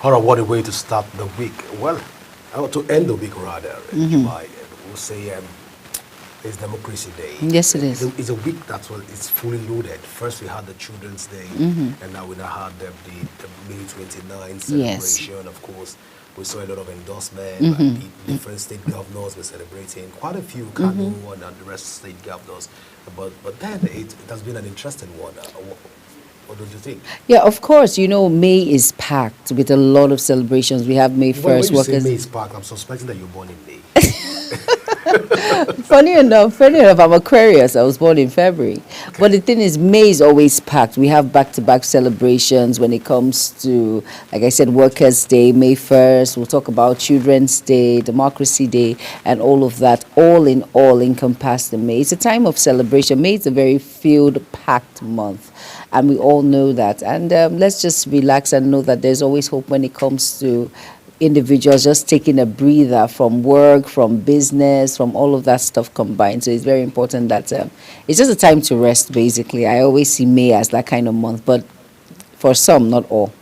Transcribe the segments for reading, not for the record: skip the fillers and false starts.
All right, what a way to start the week. Well, to end the week rather, July, we'll say it's Democracy Day. Yes, it is. It's a week it's fully loaded. First we had the Children's Day, and now we now had the May 29 Yes. celebration. Of course, we saw a lot of endorsement. And different state governors were celebrating. Quite a few, Kanu and the rest of state governors. But then it has been an interesting one. What don't you think? Yeah, of course. May is packed with a lot of celebrations. We have May 1st. When you say Workers. May is packed, I'm suspecting that you're born in May. Funny enough, I'm Aquarius. I was born in February. Okay. But the thing is, May is always packed. We have back-to-back celebrations when it comes to, like I said, Workers' Day, May 1st. We'll talk about Children's Day, Democracy Day, and all of that. All in all, encompassed in May. It's a time of celebration. May is a very filled-packed month. And we all know that. And let's just relax and know that there's always hope when it comes to individuals just taking a breather from work, from business, from all of that stuff combined. So it's very important that it's just a time to rest, basically. I always see May as that kind of month, but for some, not all.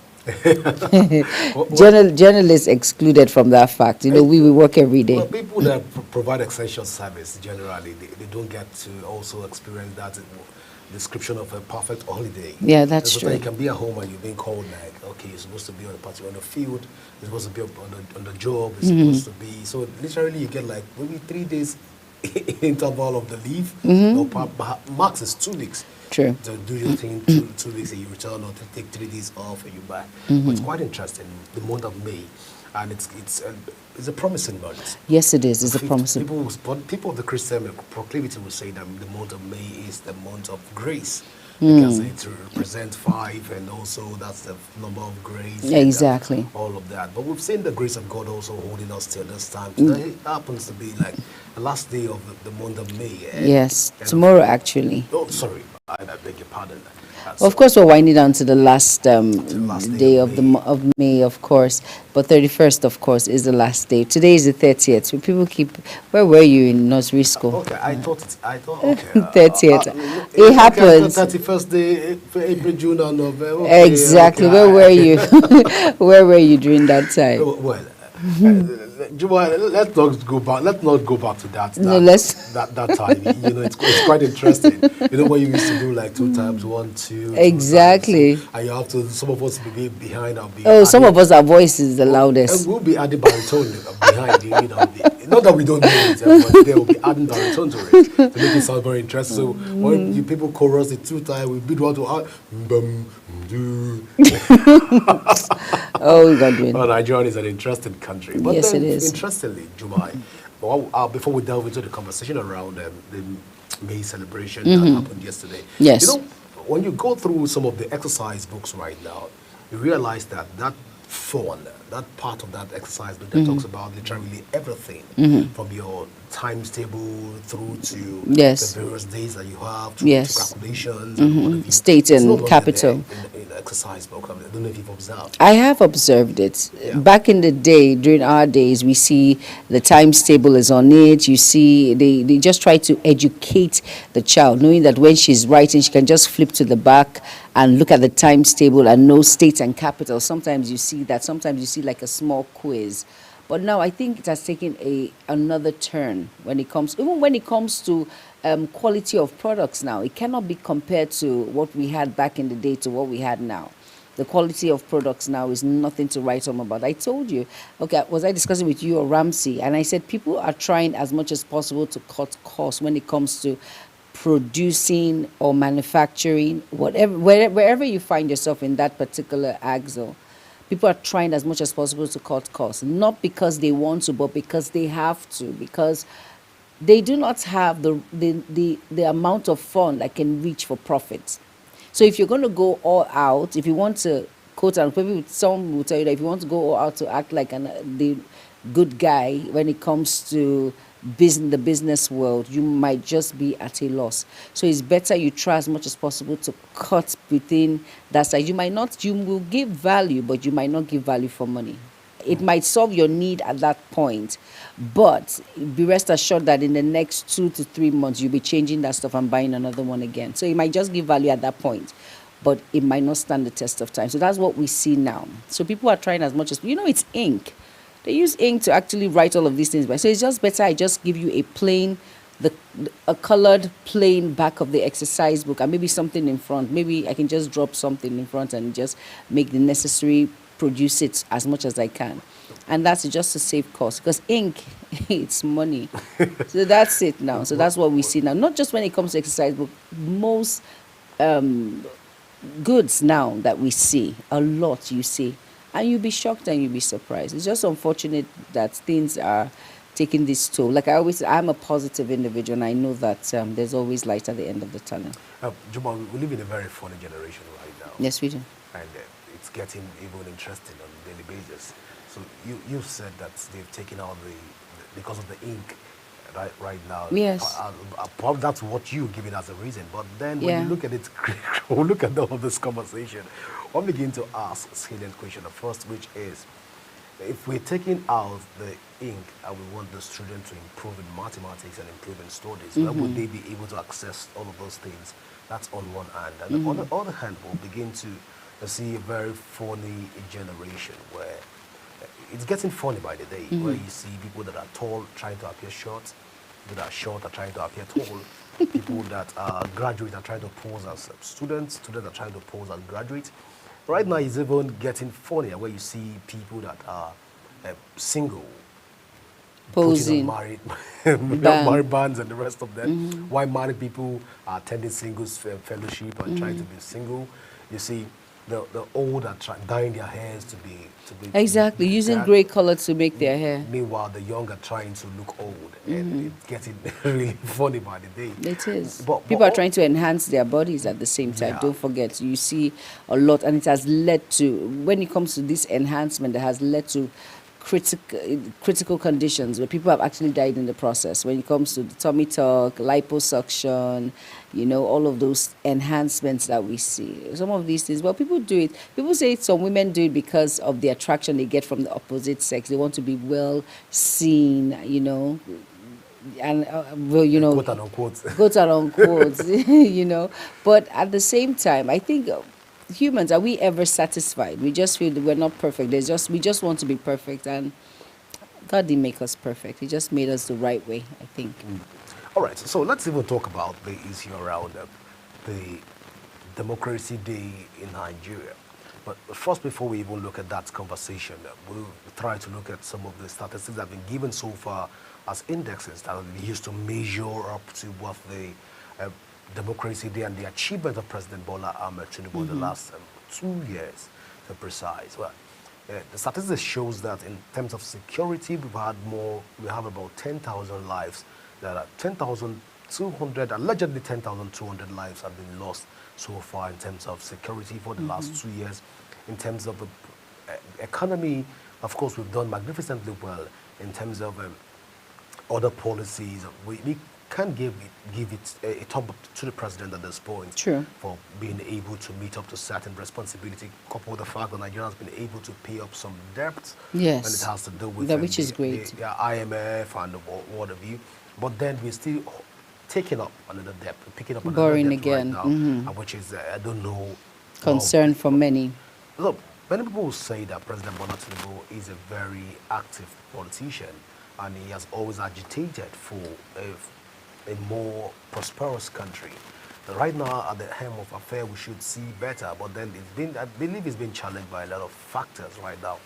Journalists excluded from that fact. We work every day. Well, people that provide essential service, generally, they don't get to also experience that description of a perfect holiday. Yeah, that's true. true. You can be at home and you're being called like, okay, you're supposed to be on a party on the field, you're supposed to be on the job, you're supposed to be. So literally, you get like maybe 3 days interval of the leave. No, max is 2 weeks. True. To do your thing, 2 weeks, and you return, or to take 3 days off and you back. But it's quite interesting. The month of May, and it's a promising month. Yes, it is. It's a promising. People of the Christian proclivity will say that the month of May is the month of grace, because it represents 5, and also that's the number of grace. Exactly. And, all of that. But we've seen the grace of God also holding us till this time. Today it happens to be like the last day of the month of May. Yes, tomorrow actually. Oh, sorry, I beg your pardon. Of course, we're winding down to the last last day of May, of course. But 31st, of course, is the last day. Today is the 30th. So people where were you in nursery school? Okay, I thought, okay. 30th. It happens. 31st day, April, June, and November. Okay, exactly. okay. Where were you? Where were you during that time? Well, Juma, let's not go back. Let's not go back to that. No, let's. That time. It's quite interesting. When you used to do like 2 times 1, 2. Exactly. 2 times, and you have to. Some of us will be behind. Some of us, our voice is the loudest. And we'll be adding baritone behind you. Not that we don't do it, but they will be adding baritone to it to make it sound very interesting. So when you people chorus it 2 times, we beat one to add. Oh, God. Well, Nigeria is an interesting country. But yes, then, it is. Interestingly, Jumai, before we delve into the conversation around the May celebration that happened yesterday, Yes. When you go through some of the exercise books right now, you realize that fun, that part of that exercise book that talks about literally everything from your times table through to Yes. the various days that you have, through Yes. to calculations, and what have you. State It's and no longer capital. in the exercise book. I don't know if you've observed. I have observed it. Yeah. Back in the day, during our days, we see the times table is on it. You see, they just try to educate the child, knowing that when she's writing, she can just flip to the back and look at the times table and know state and capital. Sometimes you see that. Sometimes you see like a small quiz. But now I think it has taken another turn when it comes to quality of products now. It cannot be compared to what we had back in the day to what we had now. The quality of products now is nothing to write home about. I told you, okay, was I discussing with you or Ramsey? And I said people are trying as much as possible to cut costs when it comes to producing or manufacturing, wherever you find yourself in that particular axle. People are trying as much as possible to cut costs, not because they want to, but because they have to, because they do not have the amount of fund that can reach for profit. So if you're going to go all out, if you want to, quote unquote, some will tell you that if you want to go all out to act like the good guy when it comes to the business world, you might just be at a loss. So it's better you try as much as possible to cut within that side. You will give value, but you might not give value for money. It might solve your need at that point, but be rest assured that in the next 2 to 3 months, you'll be changing that stuff and buying another one again. So it might just give value at that point. but it might not stand the test of time. So that's what we see now. So people are trying as much as, it's ink. They use ink to actually write all of these things. So it's just better I just give you a plain, a colored plain back of the exercise book and maybe something in front. Maybe I can just drop something in front and just make the necessary, produce it as much as I can. And that's just to save cost, because ink, it's money. So that's it now. So that's what we see now. Not just when it comes to exercise book, most goods now that we see, a lot you see, and you'll be shocked and you'll be surprised. It's just unfortunate that things are taking this toll. Like I always, I'm a positive individual, and I know that there's always light at the end of the tunnel. Juma, we live in a very funny generation right now. Yes, we do. And it's getting even interesting on a daily basis. So you said that they've taken out because of the ink right now. Yes. Probably that's what you're giving as a reason. But then when you look at it, we look at all of this conversation, we'll begin to ask a salient question. The first, which is, if we're taking out the ink and we want the student to improve in mathematics and improve in studies, where would they be able to access all of those things? That's on one hand. And on the other hand, we'll begin to see a very funny generation where it's getting funny by the day, where you see people that are tall trying to appear short, people that are short are trying to appear tall, people that are graduate are trying to pose as students are trying to pose as graduates. Right now, it's even getting funnier where you see people that are single, posing, married, married bands and the rest of them. Why married people are attending singles fellowship and trying to be single. You see the old are dyeing their hairs to be exactly using grey color to make their hair. Meanwhile, the young are trying to look old, and it's getting really funny by the day. It is. But people are trying to enhance their bodies at the same time. Don't forget, you see a lot, and it has led to, when it comes to this enhancement, that has led to critical conditions where people have actually died in the process. When it comes to the tummy tuck, liposuction, all of those enhancements that we see. Some of these things, well, people do it. People say some women do it because of the attraction they get from the opposite sex. They want to be well seen, and quote and unquote. Quote and unquote, But at the same time, I think humans, are we ever satisfied? We just feel that we're not perfect. We just want to be perfect, and God didn't make us perfect. He just made us the right way, I think. All right, so let's even talk about the issue around the Democracy Day in Nigeria. But first, before we even look at that conversation, we'll try to look at some of the statistics that have been given so far as indexes that have been used to measure up to what the Democracy Day and the achievement of President Bola Ahmed Tinubu in the last 2 years, to be precise. Well, the statistics shows that in terms of security, we have about 10,000 lives. That are 10,200, allegedly 10,200 lives have been lost so far in terms of security for the last 2 years. In terms of the economy, of course, we've done magnificently well. In terms of other policies, we can't give it a thumb up to the president at this point. True. For being able to meet up to certain responsibility, coupled with the fact that Nigeria has been able to pay up some debt. Yes. And it has to do with that, which is great. The IMF and what have you. But then we're still taking up another debt, picking up another borrowing debt again, right now, which is, I don't know. Concern for many. Look, many people will say that President Bola Tinubu is a very active politician, and he has always agitated for a more prosperous country. Right now, at the helm of affairs, we should see better, but then I believe it's been challenged by a lot of factors right now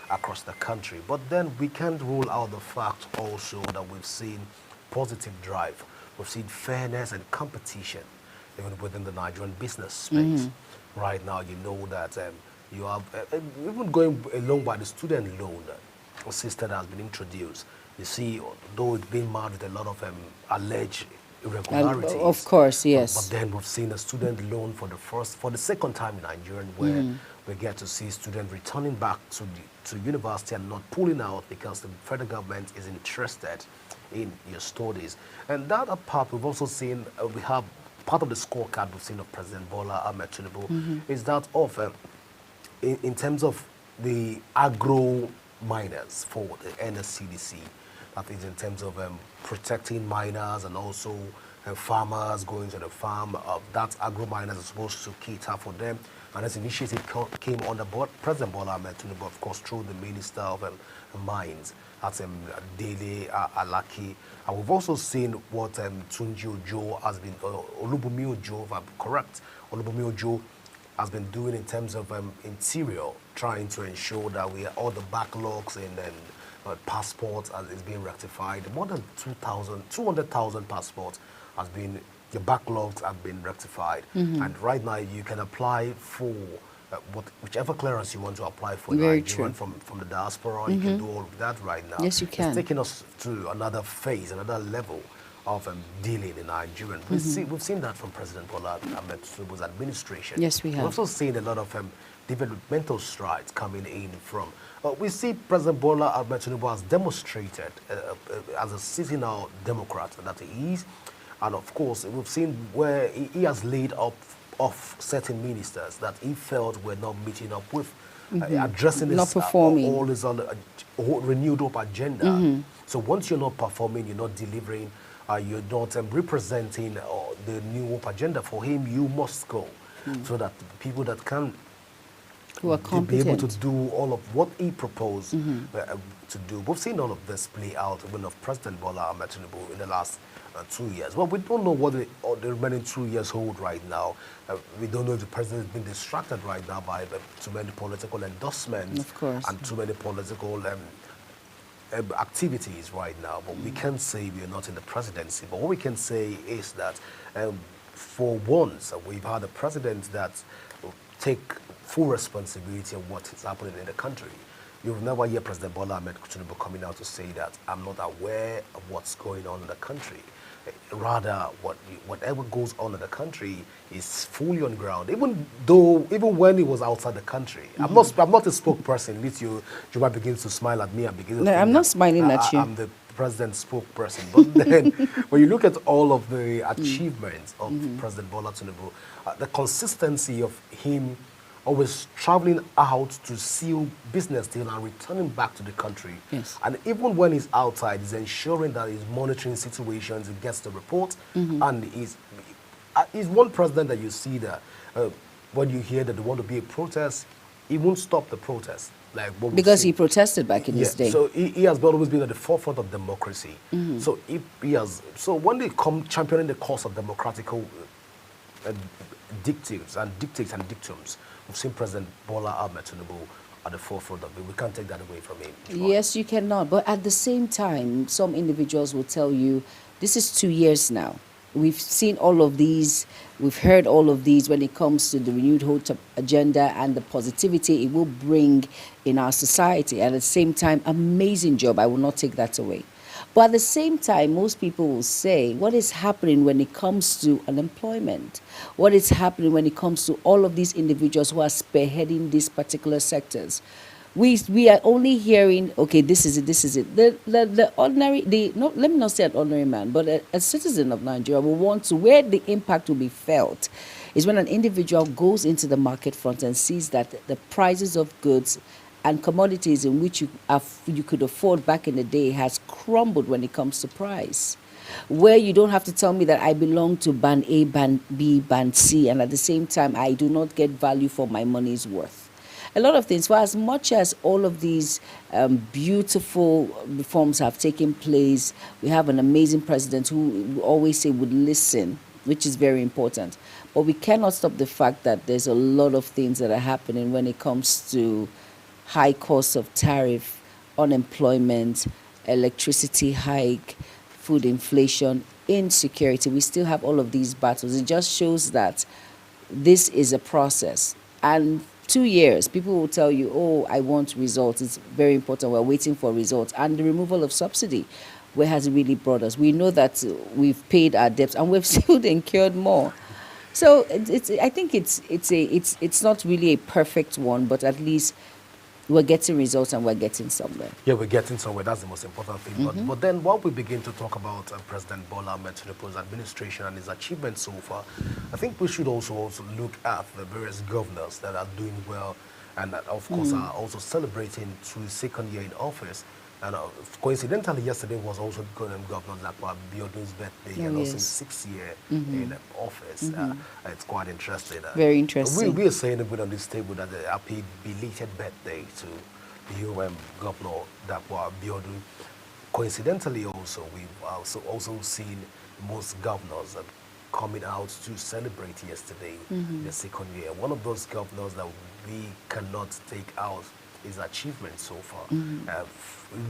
across the country. But then we can't rule out the fact also that we've seen positive drive. We've seen fairness and competition even within the Nigerian business space. Right now, you know that you have, even going along by the student loan system that has been introduced. You see, though it's been marred with a lot of alleged irregularities. Of course, yes. But then we've seen a student loan for the second time in Nigeria, where we get to see students returning back to university and not pulling out because the federal government is interested in your studies. And that apart, we've also seen, we have part of the scorecard we've seen of President Bola Ahmed Tinubu is that of, in terms of the agro miners for the NSCDC, that is in terms of protecting miners and also farmers going to the farm. That agro-miners are supposed to cater for them. And this initiative came on the board. President Bola Ahmed Tinubu, of course, through the Minister of Mines, that's Dele Alaki. And we've also seen what Tunji Ojo has been, Olubunmi Ojo, if I'm correct, Olubunmi Ojo has been doing in terms of interior, trying to ensure that all the backlogs and passports is being rectified. More than 200,000 passports has been, the backlogs have been rectified. And right now you can apply for whichever clearance you want to apply for. Very Nigerian true. from the diaspora. You can do all of that right now. Yes, you can. It's taking us to another phase, another level of dealing in Nigeria. We've seen that from President Bola Ahmed Tinubu's administration. Yes, we have. We've also seen a lot of developmental strides coming in from. We see President Bola Ahmed Tinubu has demonstrated as a seasonal Democrat that he is. And of course, we've seen where he has laid off certain ministers that he felt were not meeting up with, addressing Not this, performing. all this on a renewed hope agenda. So once you're not performing, you're not delivering, you're not representing the new hope agenda for him, you must go. So that the people that can Who are be able to competent. do all of what he proposed to do. We've seen all of this play out even of President Bola Ahmed Tinubu in the last 2 years. Well, we don't know what the remaining 2 years hold right now. We don't know if the president has been distracted right now by too many political endorsements Of course. and too many political activities right now. But we can't say we are not in the presidency. But what we can say is that for once, we've had a president that take full responsibility of what is happening in the country. You'll never hear President Bola Ahmed Tinubu coming out to say that I'm not aware of what's going on in the country. Rather, whatever goes on in the country is fully on ground. Even when he was outside the country, I'm not a spokesperson. At least you might begin to smile at me and begin to No, think I'm not that smiling at you. I'm the president's spokesperson. But then, when you look at all of the achievements of President Bola Tinubu, the consistency of him always traveling out to seal business deal and returning back to the country. Yes. And even when he's outside, he's ensuring that he's monitoring situations, he gets the report, and he's one president that you see that when you hear that they want to be a protest, he won't stop the protest. Like what we Because see. he protested back in his day. So he has always been at the forefront of democracy. So so when they come championing the cause of democratical dictates and dictums, we've seen President Bola Ahmed Tinubu at the forefront of it. We can't take that away from him. Yes, you cannot. But at the same time, some individuals will tell you, this is 2 years now. We've seen all of these. We've heard all of these when it comes to the renewed hope agenda and the positivity it will bring in our society. At the same time, amazing job. I will not take that away. But at the same time, most people will say, what is happening when it comes to unemployment? What is happening when it comes to all of these individuals who are spearheading these particular sectors? We are only hearing, okay, this is it, this is it. The ordinary, let me not say an ordinary man, but a citizen of Nigeria will want to, where the impact will be felt is when an individual goes into the market front and sees that the prices of goods and commodities in which you could afford back in the day has crumbled when it comes to price. Where you don't have to tell me that I belong to band A, band B, band C, and at the same time I do not get value for my money's worth. A lot of things. For as much as all of these beautiful reforms have taken place, we have an amazing president who we always say would listen, which is very important. But we cannot stop the fact that there's a lot of things that are happening when it comes to high costs of tariff, unemployment, electricity hike, food inflation, insecurity. We still have all of these battles. It just shows that this is a process. And 2 years, people will tell you, oh, I want results. It's very important. We're waiting for results. And the removal of subsidy, where has it really brought us? We know that we've paid our debts and we've still incurred more. So I think it's not really a perfect one, but at least we're getting results and we're getting somewhere. Yeah, we're getting somewhere. That's the most important thing. But then while we begin to talk about President Bola Ahmed Tinubu's administration and his achievements so far, I think we should also look at the various governors that are doing well and that, of course, are also celebrating to his second year in office. And coincidentally, yesterday was also Governor Lakwa Biodun's birthday, Oh, and also yes. his 6th year in office. It's quite interesting. Very interesting. We are saying a bit on this table that a happy belated birthday to the Governor Lakwa Biodun. Coincidentally, also, we've also seen most governors coming out to celebrate yesterday, the second year. One of those governors that we cannot take out his achievement so far.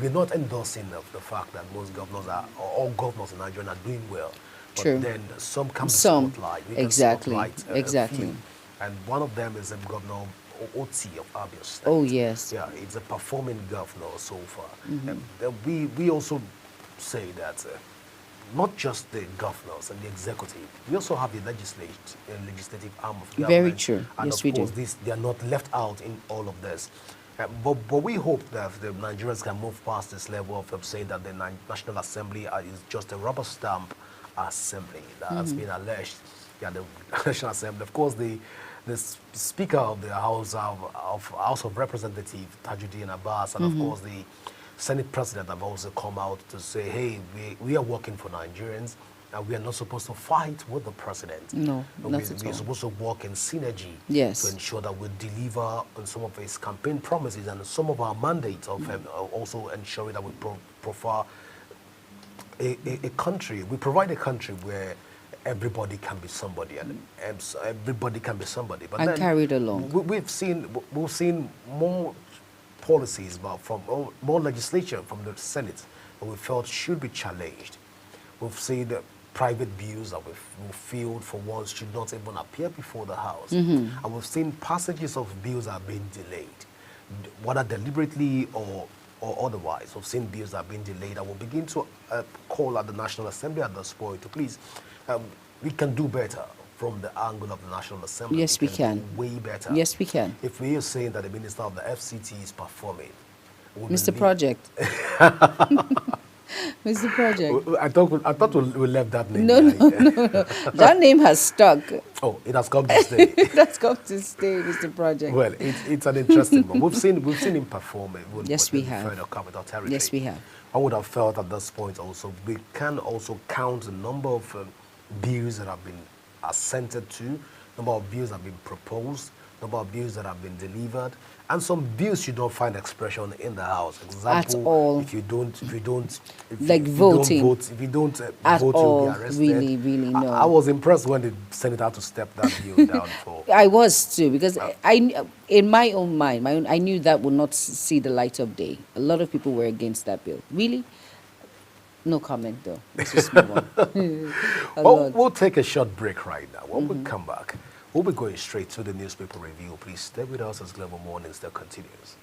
We're not endorsing of the fact that most governors or all governors in Nigeria are doing well. But True. then some can be Some. spotlight. We can Exactly. spotlight a Exactly. few. And one of them is Governor Oti of Abia State. Oh, yes. Yeah, it's a performing governor so far. We also say that not just the governors and the executive, we also have the legislative arm of government. Very true. And Yes, of we course, do. they are not left out in all of this. But we hope that the Nigerians can move past this level of saying that the National Assembly is just a rubber stamp assembly that has been alleged. Yeah, the National Assembly, of course, the Speaker of the House of Representatives, Tajuddin Abbas, and of course the Senate President have also come out to say, hey, we are working for Nigerians, and we are not supposed to fight with the president. No, not at We're all. supposed to work in synergy Yes. to ensure that we deliver on some of his campaign promises and some of our mandates of also ensuring that we provide a country. We provide a country where everybody can be somebody, and everybody can be somebody. But And then carried along. We've seen more policies, but from more legislation from the Senate that we felt should be challenged. We've seen private bills that we feel for once should not even appear before the House. And we've seen passages of bills that have been delayed, whether deliberately or otherwise. We've seen bills that have been delayed. I will begin to call at the National Assembly at this point to please, we can do better from the angle of the National Assembly. Yes, we can. Do way better. Yes, we can. If we are saying that the Minister of the FCT is performing, we Mr. believe- Project. Mr. Project. I thought we left that name. No, behind. That name has stuck. Oh, it has come to stay. That's come to stay, Mr. Project. Well, it's an interesting one. We've seen him perform it. Yes, we have. Further capital territory. Yes, we have. I would have felt at this point also we can also count the number of bills that have been assented to, number of bills that have been proposed, number of bills that have been delivered, and some bills you don't find expression in the House. Example, all. if you don't Like voting. if you don't At vote, all. you'll be arrested. Really, no. I was impressed when the Senate had to step that bill down for. I was too, because in my own mind, I knew that would not see the light of day. A lot of people were against that bill. Really? No comment though. Let's just move on. A lot. We'll take a short break right now. When we come back, we'll be going straight to the newspaper review. Please stay with us as Global Mornings that continues.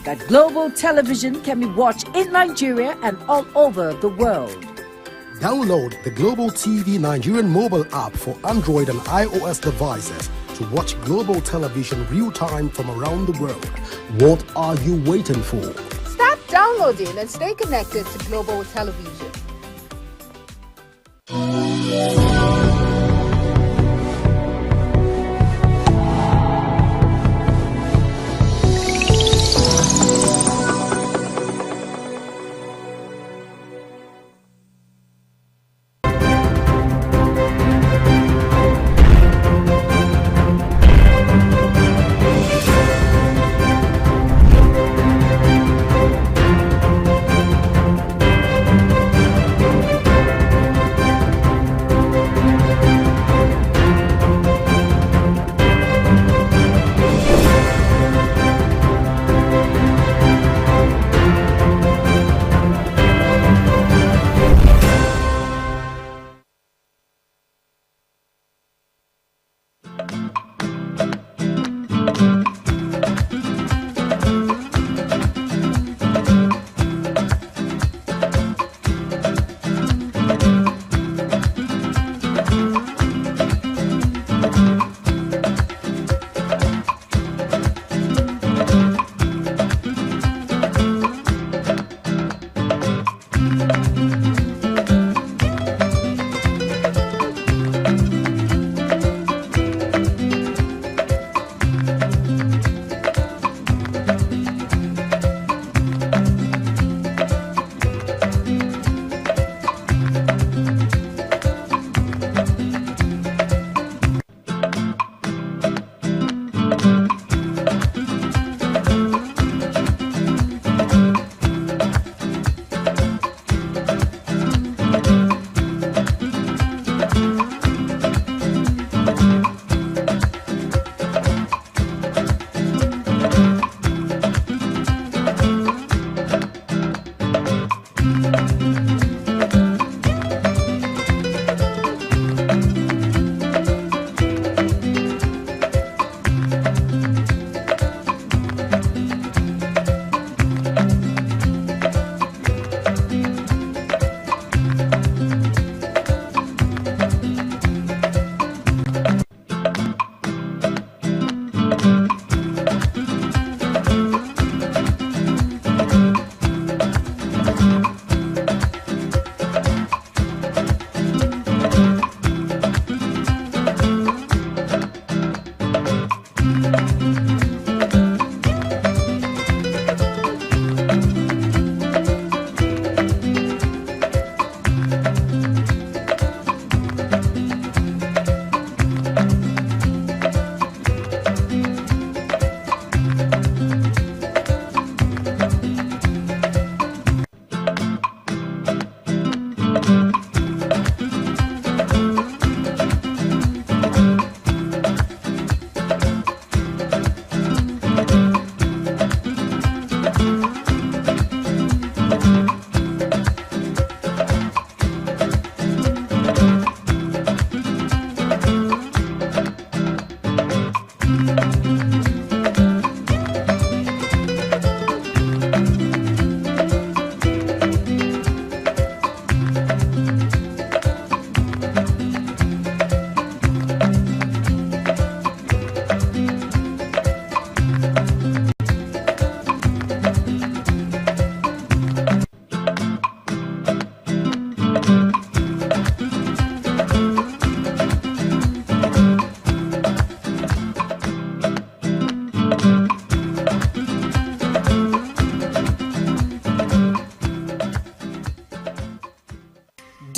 that Global Television can be watched in Nigeria and all over the world. Download the Global TV Nigerian mobile app for Android and iOS devices to watch Global Television real-time from around the world. What are you waiting for? Start downloading and stay connected to Global Television.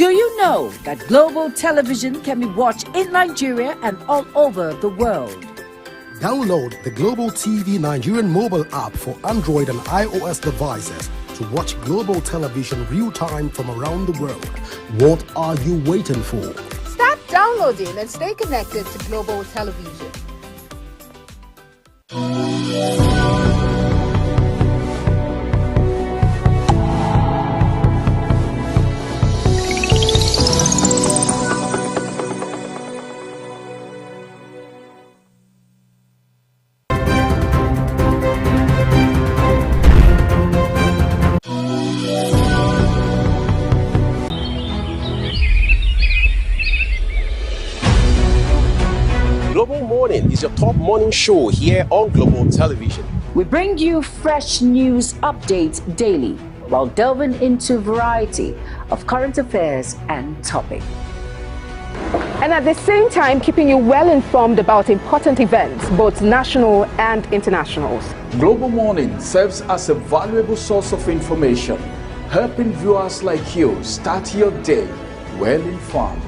Do you know that Global Television can be watched in Nigeria and all over the world? Download the Global TV Nigerian mobile app for Android and iOS devices to watch Global Television real-time from around the world. What are you waiting for? Start downloading and stay connected to Global Television. is your top morning show here on Global Television. We bring you fresh news updates daily while delving into a variety of current affairs and topics. And at the same time, keeping you well informed about important events, both national and internationals. Global Morning serves as a valuable source of information, helping viewers like you start your day well informed.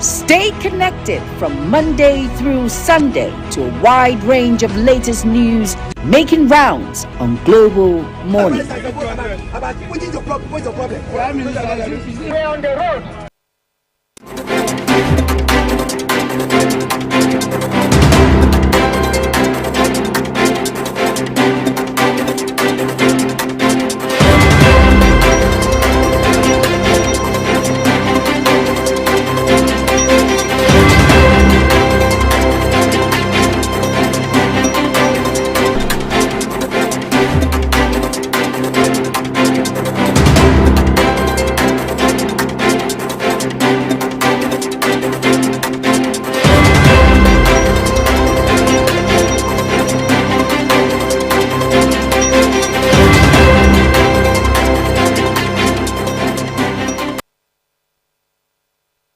Stay connected from Monday through Sunday to a wide range of latest news making rounds on Global Morning. We're on the road.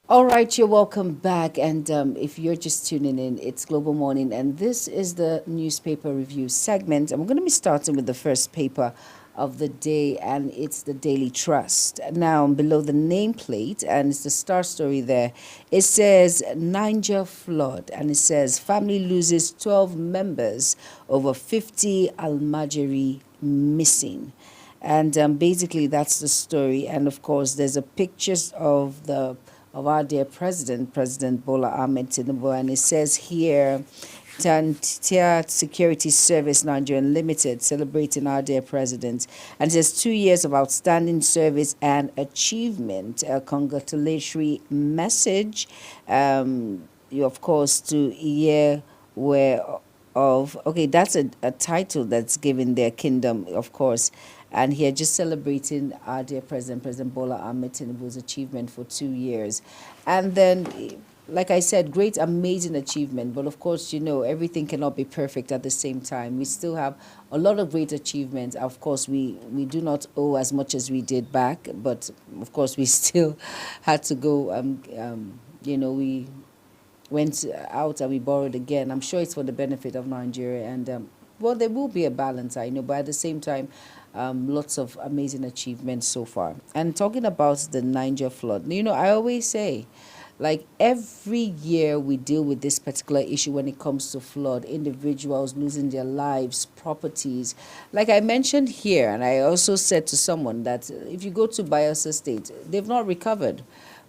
All right, you're welcome back. And if you're just tuning in, it's Global Morning, and this is the newspaper review segment. And we're going to be starting with the first paper of the day, and it's the Daily Trust. Now, below the nameplate, and it's the star story there, it says Niger flood, and it says family loses 12 members over 50 Almajiri missing. And basically, that's the story. And of course, there's a pictures of our dear President Bola Ahmed Tinubu, and it says here, Tantia Security Service Nigeria Limited celebrating our dear President, and it says 2 years of outstanding service and achievement. A congratulatory message, you of course to year where of that's a title that's given their kingdom, of course. And here, just celebrating our dear President Bola Ahmed Tinubu's achievement for 2 years. And then, like I said, great, amazing achievement. But of course, you know, everything cannot be perfect at the same time. We still have a lot of great achievements. Of course, we do not owe as much as we did back. But of course, we still had to go, you know, we went out and we borrowed again. I'm sure it's for the benefit of Nigeria. And, well, there will be a balance, I know. But at the same time, lots of amazing achievements so far. And talking about the Niger flood, you know, I always say, like every year we deal with this particular issue when it comes to flood, individuals losing their lives, properties. Like I mentioned here, and I also said to someone that if you go to Bayelsa State, they've not recovered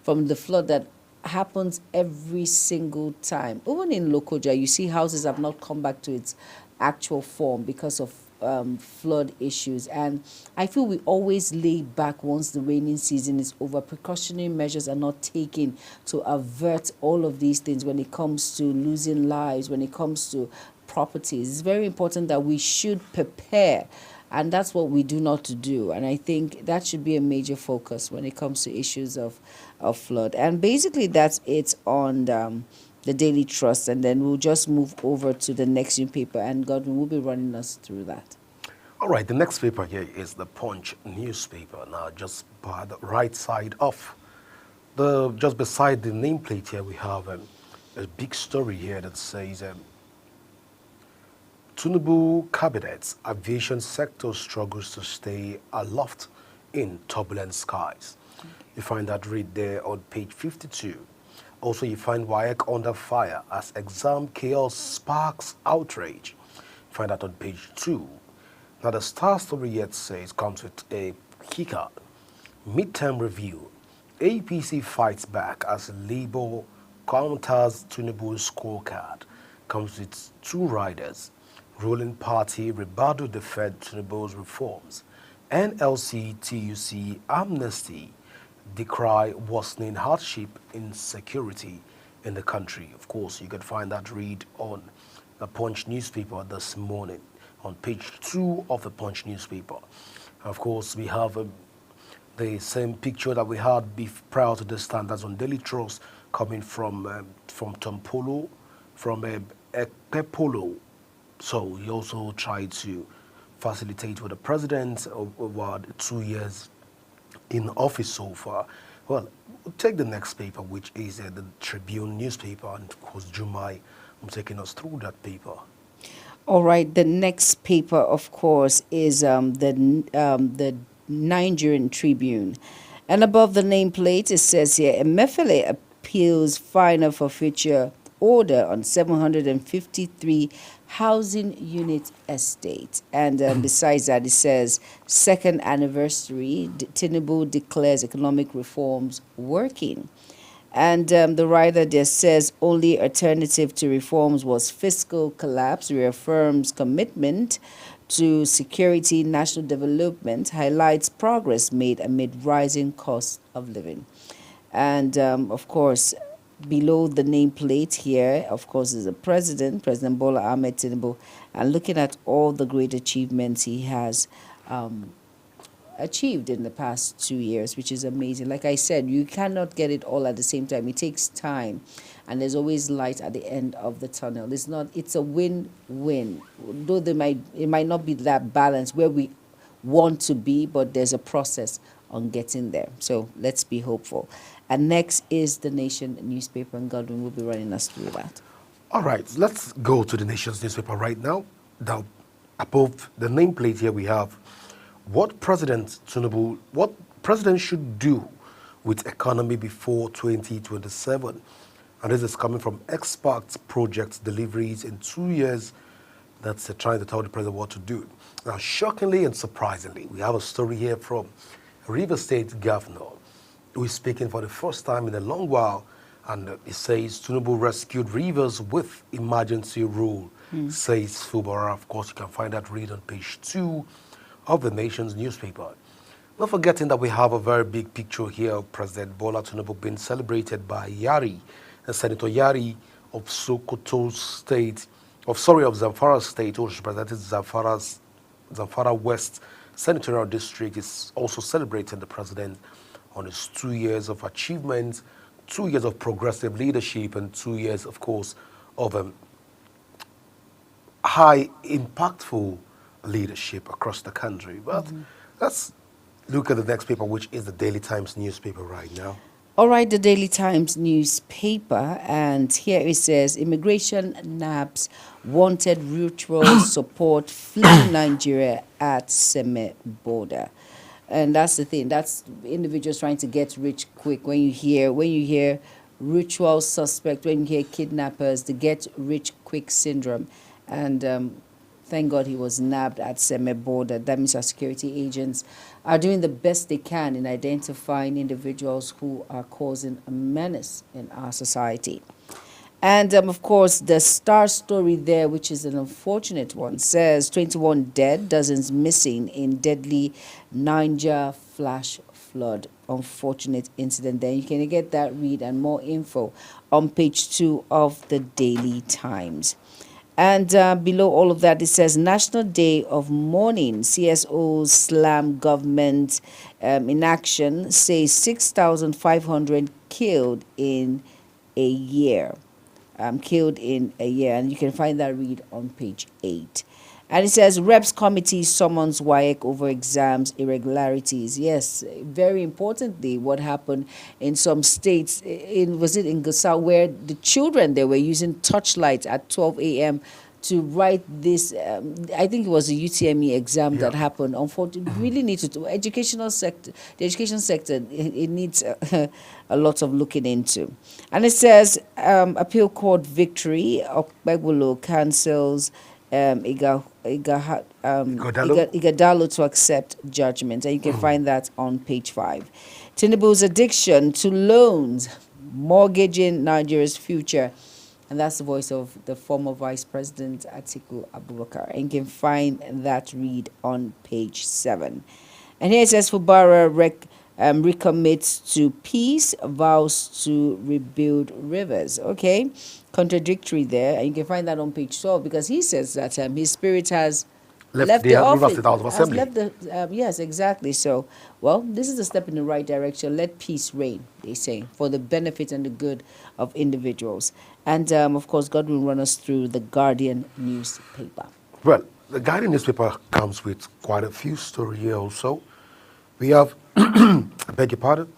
from the flood that happens every single time. Even in Lokoja, you see houses have not come back to its actual form because of flood issues. And I feel we always lay back once the raining season is over. Precautionary measures are not taken to avert all of these things when it comes to losing lives, when it comes to properties. It's very important that we should prepare, and that's what we do not do. And I think that should be a major focus when it comes to issues of flood. And basically that's it on the Daily Trust, and then we'll just move over to the next newspaper, and Godwin will be running us through that. All right, the next paper here is the Punch newspaper. Now, just by the right side of just beside the nameplate here, we have a big story here that says Tinubu cabinet's aviation sector struggles to stay aloft in turbulent skies. You find that read there on page 52. Also, you find WAEC under fire as exam chaos sparks outrage. You find that on page 2. Now, the star story yet says comes with a kicker. Midterm review. APC fights back as Labour counters Tinubu's scorecard. Comes with 2 riders. Ruling party Ribadu defend Tinubu's reforms. NLC, TUC, Amnesty decry worsening hardship insecurity in the country. Of course, you can find that read on the Punch newspaper this morning on page 2 of the Punch newspaper. Of course, we have the same picture that we had prior to this standards on Daily Trust coming from Tom Polo, from Ekpepolo. So he also tried to facilitate with the president over 2 years in office so far. Well, we'll take the next paper, which is the Tribune newspaper, and of course, Jumai, I'm taking us through that paper. All right, the next paper, of course, is the Nigerian Tribune. And above the nameplate, it says here, Emefiele appeals final forfeiture order on 753 housing unit estate. And besides that, it says, second anniversary, Tinubu declares economic reforms working. And the writer there says only alternative to reforms was fiscal collapse, reaffirms commitment to security, national development, highlights progress made amid rising cost of living. And of course, below the nameplate here, of course, is the President Bola Ahmed Tinubu, and looking at all the great achievements he has achieved in the past 2 years, which is amazing. Like I said, you cannot get it all at the same time. It takes time, and there's always light at the end of the tunnel. It's a win-win. Though it might not be that balance where we want to be, but there's a process on getting there. So let's be hopeful. And next is the Nation newspaper, and Godwin will be running us through that. All right, let's go to the Nation's newspaper right now. Now, above the nameplate here we have what President should do with economy before 2027. And this is coming from experts project deliveries in 2 years. That's trying to tell the president what to do. Now, shockingly and surprisingly, we have a story here from Rivers State Governor, who is speaking for the first time in a long while. And it says Tinubu rescued Rivers with emergency rule, says Fubara. Of course, you can find that read on page 2 of the Nation's newspaper. Not forgetting that we have a very big picture here of President Bola Tinubu being celebrated by Yari, Senator Yari of Sokoto State, of Zamfara State, which represented Zamfara West Senatorial District, is also celebrating the president on his 2 years of achievement, 2 years of progressive leadership, and 2 years, of course, of high impactful leadership across the country. But let's look at the next paper, which is the Daily Times newspaper right now. All right, the Daily Times newspaper, and here it says, immigration nabs wanted ritual support fleeing Nigeria at Seme border. And that's the thing, that's individuals trying to get rich quick. When you hear ritual suspect, when you hear kidnappers, the get rich quick syndrome. And thank God he was nabbed at Seme border. That means our security agents are doing the best they can in identifying individuals who are causing a menace in our society. And of course, the star story there, which is an unfortunate one, says 21 dead, dozens missing in deadly Niger flash flood. Unfortunate incident there. You can get that read and more info on page 2 of the Daily Times. And below all of that, it says National Day of Mourning. CSOs slam government inaction, says 6,500 killed in a year. And you can find that read on page 8. And it says Reps Committee summons WAEC over exams irregularities. Yes, very importantly, what happened in some states, was it in Gusau, where the children, they were using torchlights at 12 a.m. to write this, I think it was a UTME exam that happened. Unfortunately, really needs to, the education sector, it needs a lot of looking into. And it says, appeal court victory, Okpebolo cancels Igadalo to accept judgment. And you can find that on page 5. Tinubu's addiction to loans, mortgaging Nigeria's future. And that's the voice of the former Vice President Atiku Abubakar. And you can find that read on page 7. And here it says Fubara recommits to peace, vows to rebuild rivers. Okay, contradictory there. And you can find that on page 12, because he says that his spirit has left the office. Yes, exactly. So, well, this is a step in the right direction. Let peace reign, they say, for the benefit and the good of individuals. And of course, God will run us through the Guardian newspaper. Well, the Guardian newspaper comes with quite a few stories here also. We have, I beg your pardon,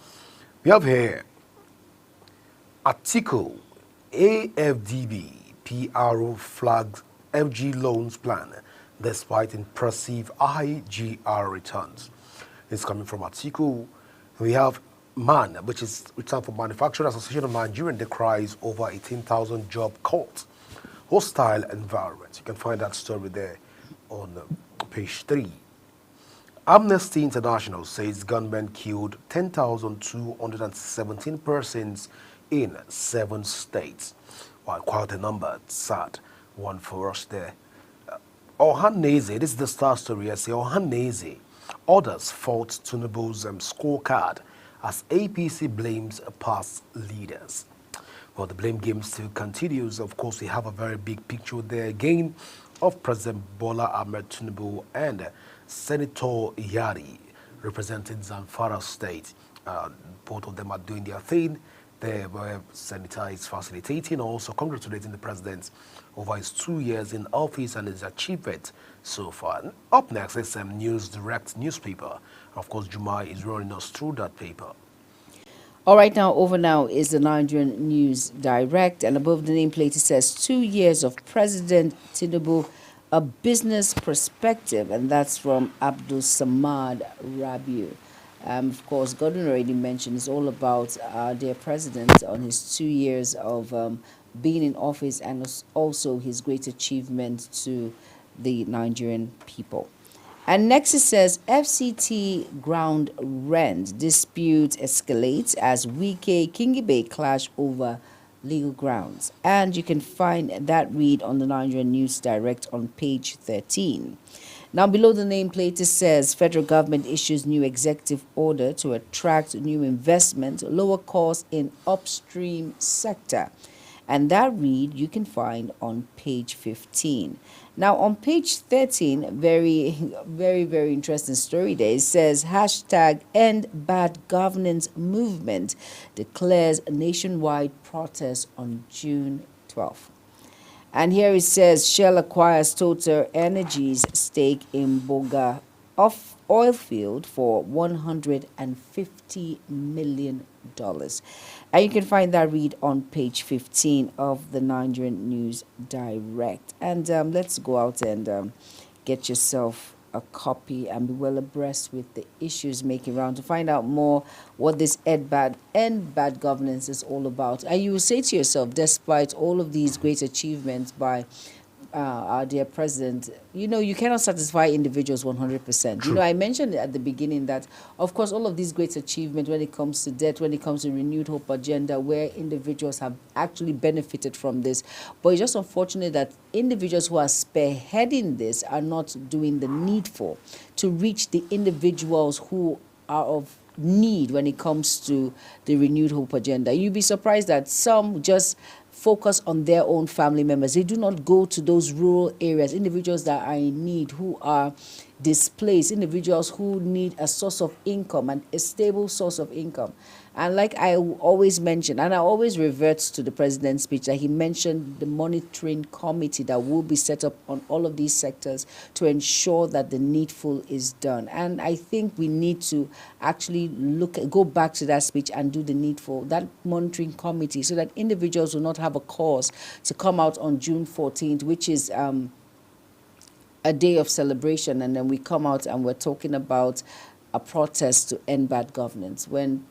we have here article AFDB PRO flags FG loans plan despite impressive IGR returns. It's coming from article. We have MAN, which is Return for Manufacturing Association of Nigeria, decries over 18,000 job cuts. Hostile environment. You can find that story there on page 3. Amnesty International says gunmen killed 10,217 persons in 7 states. Well, quite a number. Sad one for us there. Ohaneze, this is the star story. I say Ohaneze orders fault Tinubu's scorecard as APC blames past leaders. Well, the blame game still continues. Of course, we have a very big picture there again of President Bola Ahmed Tinubu and Senator Yari representing Zamfara State. Both of them are doing their thing. They were Senator is facilitating, also congratulating the president over his 2 years in office and his achievement so far. And up next is News Direct newspaper. Of course, Juma is running us through that paper. All right, now over now is the Nigerian News Direct, and above the nameplate it says 2 years of President Tinubu, a business perspective, and that's from Abdul Samad Rabiu. Of course, Gordon already mentioned it's all about their president on his 2 years of being in office and also his great achievement to the Nigerian people. And next it says FCT ground rent dispute escalates as Wike Kingibe clash over legal grounds. And you can find that read on the Nigerian News Direct on page 13. Now below the nameplate it says federal government issues new executive order to attract new investment, lower costs in upstream sector. And that read you can find on page 15. Now on page 13, very interesting story there. It says hashtag end bad governance movement declares nationwide protest on June 12th. And here it says Shell acquires Total Energies stake in Boga oil field for $150 million. And you can find that read on page 15 of the Nigerian News Direct. And let's go out and get yourself a copy and be well abreast with the issues making round to find out more what this end bad governance is all about. And you will say to yourself, despite all of these great achievements by our dear president, you cannot satisfy individuals 100%. True. I mentioned at the beginning that, of course, all of these great achievements when it comes to debt, when it comes to renewed hope agenda, where individuals have actually benefited from this. But it's just unfortunate that individuals who are spearheading this are not doing the needful to reach the individuals who are of need when it comes to the renewed hope agenda. You'd be surprised that some just focus on their own family members. They do not go to those rural areas, individuals that are in need, who are displaced, individuals who need a source of income and a stable source of income. And like I always mention, and I always revert to the president's speech, that he mentioned the monitoring committee that will be set up on all of these sectors to ensure that the needful is done. And I think we need to actually go back to that speech and do the needful, that monitoring committee, so that individuals will not have a cause to come out on June 14th, which is a day of celebration, and then we come out and we're talking about a protest to end bad governance, when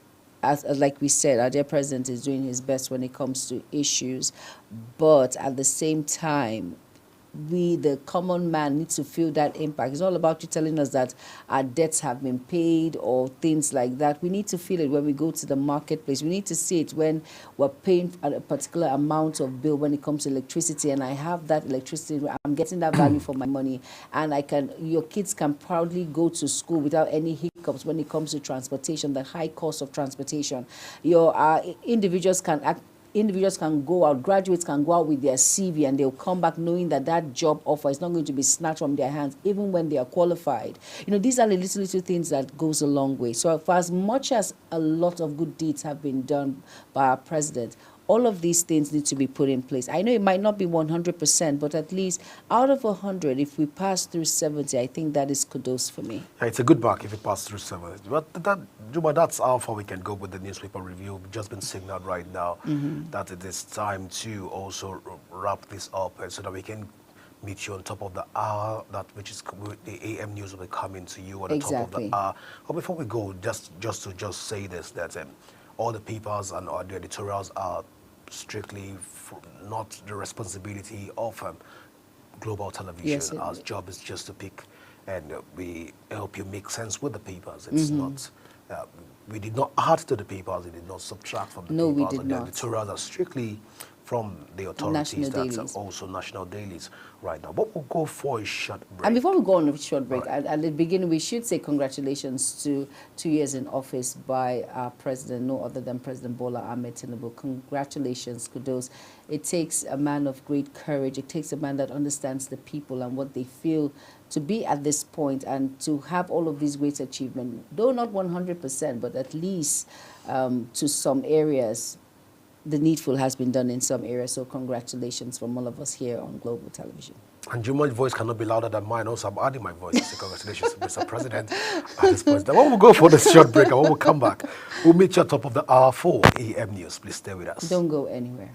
as like we said, our dear president is doing his best when it comes to issues, but at the same time, we, the common man, need to feel that impact. It's all about you telling us that our debts have been paid or things like that. We need to feel it when we go to the marketplace. We need to see it when we're paying a particular amount of bill when it comes to electricity, and I have that electricity, I'm getting that value for my money, and your kids can proudly go to school without any hiccups when it comes to transportation, the high cost of transportation. Your individuals can go out, graduates can go out with their CV, and they'll come back knowing that that job offer is not going to be snatched from their hands, even when they are qualified. These are the little things that goes a long way. So for as much as a lot of good deeds have been done by our president, All of these things need to be put in place. I know it might not be 100%, but at least out of 100, if we pass through 70, I think that is kudos for me. Yeah, it's a good mark if you pass through 70. But Juma, that's how far we can go with the newspaper review. We've just been signaled right now that it is time to also wrap this up so that we can meet you on top of the hour, which is the AM news will be coming to you on the top of the hour. But before we go, just to say this, that all the papers and all the editorials are strictly not the responsibility of Global Television. Yes, Our job is just to pick and we help you make sense with the papers. It's not, we did not add to the papers, we did not subtract from the papers. No, we did and not. The editorials are strictly from the authorities, National that's dailies. also national dailies right now. But we'll go for a short break. And before we go on a short break, at the beginning, we should say congratulations to 2 years in office by our president, no other than President Bola Ahmed Tinubu. Congratulations, kudos. It takes a man of great courage. It takes a man that understands the people and what they feel to be at this point and to have all of these great achievements, though not 100%, but at least to some areas, the needful has been done in some areas. So congratulations from all of us here on Global Television. And Juma's voice cannot be louder than mine. Also, I'm adding my voice to say congratulations to Mr. President at this point. Now, when we go for this short break and when we come back, we'll meet you at top of the hour for AM News. Please stay with us. Don't go anywhere.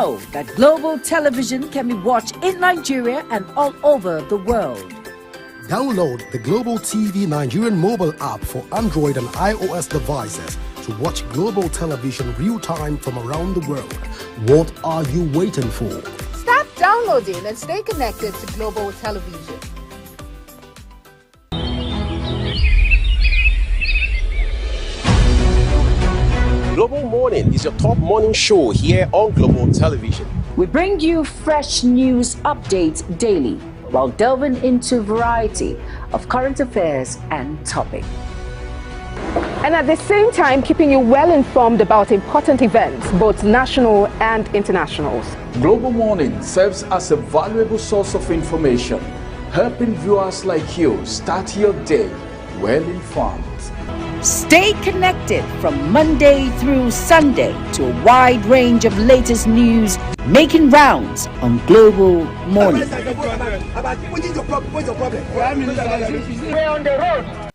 know that Global Television can be watched in Nigeria and all over the world. Download the Global TV Nigerian mobile app for Android and iOS devices to watch Global Television real-time from around the world. What are you waiting for? Start downloading and stay connected to Global Television. Global Morning is your top morning show here on Global Television. We bring you fresh news updates daily while delving into a variety of current affairs and topics. And at the same time, keeping you well informed about important events, both national and internationals. Global Morning serves as a valuable source of information, helping viewers like you start your day well informed. Stay connected from Monday through Sunday to a wide range of latest news making rounds on Global Morning. What's your problem? We're on the road.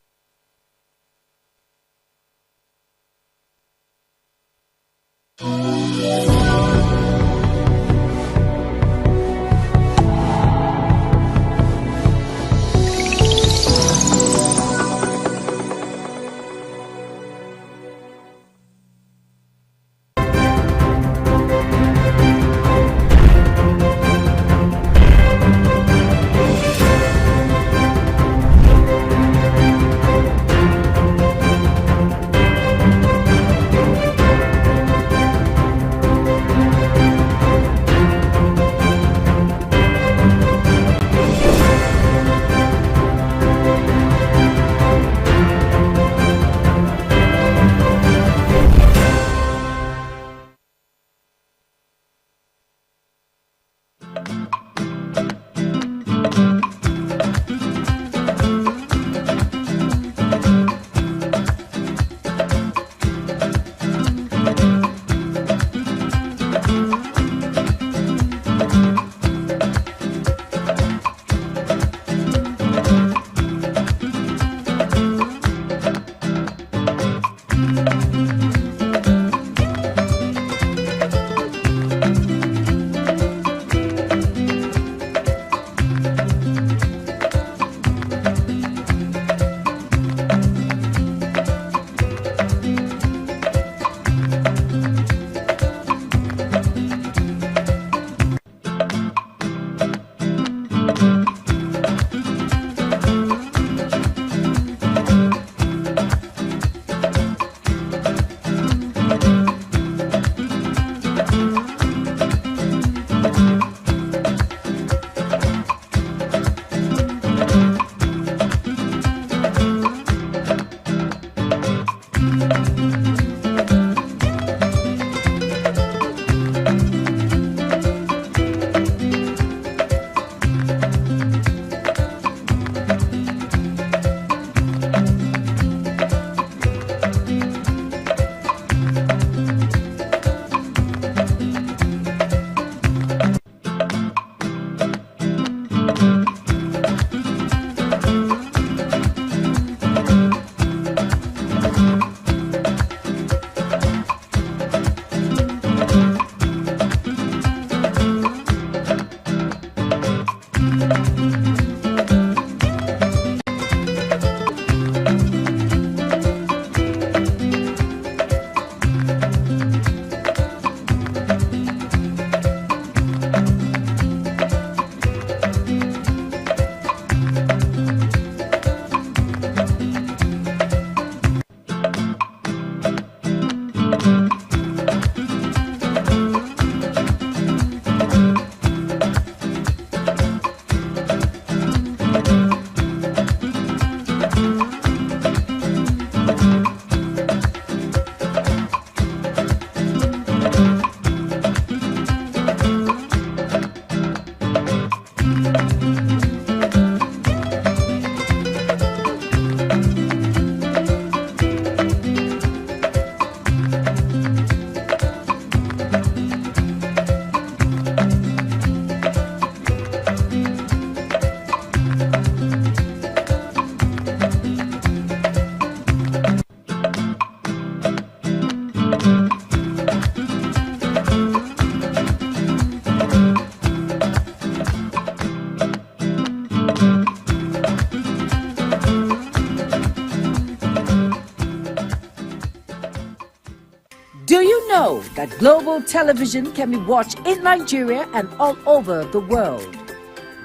know that global television can be watched in Nigeria and all over the world?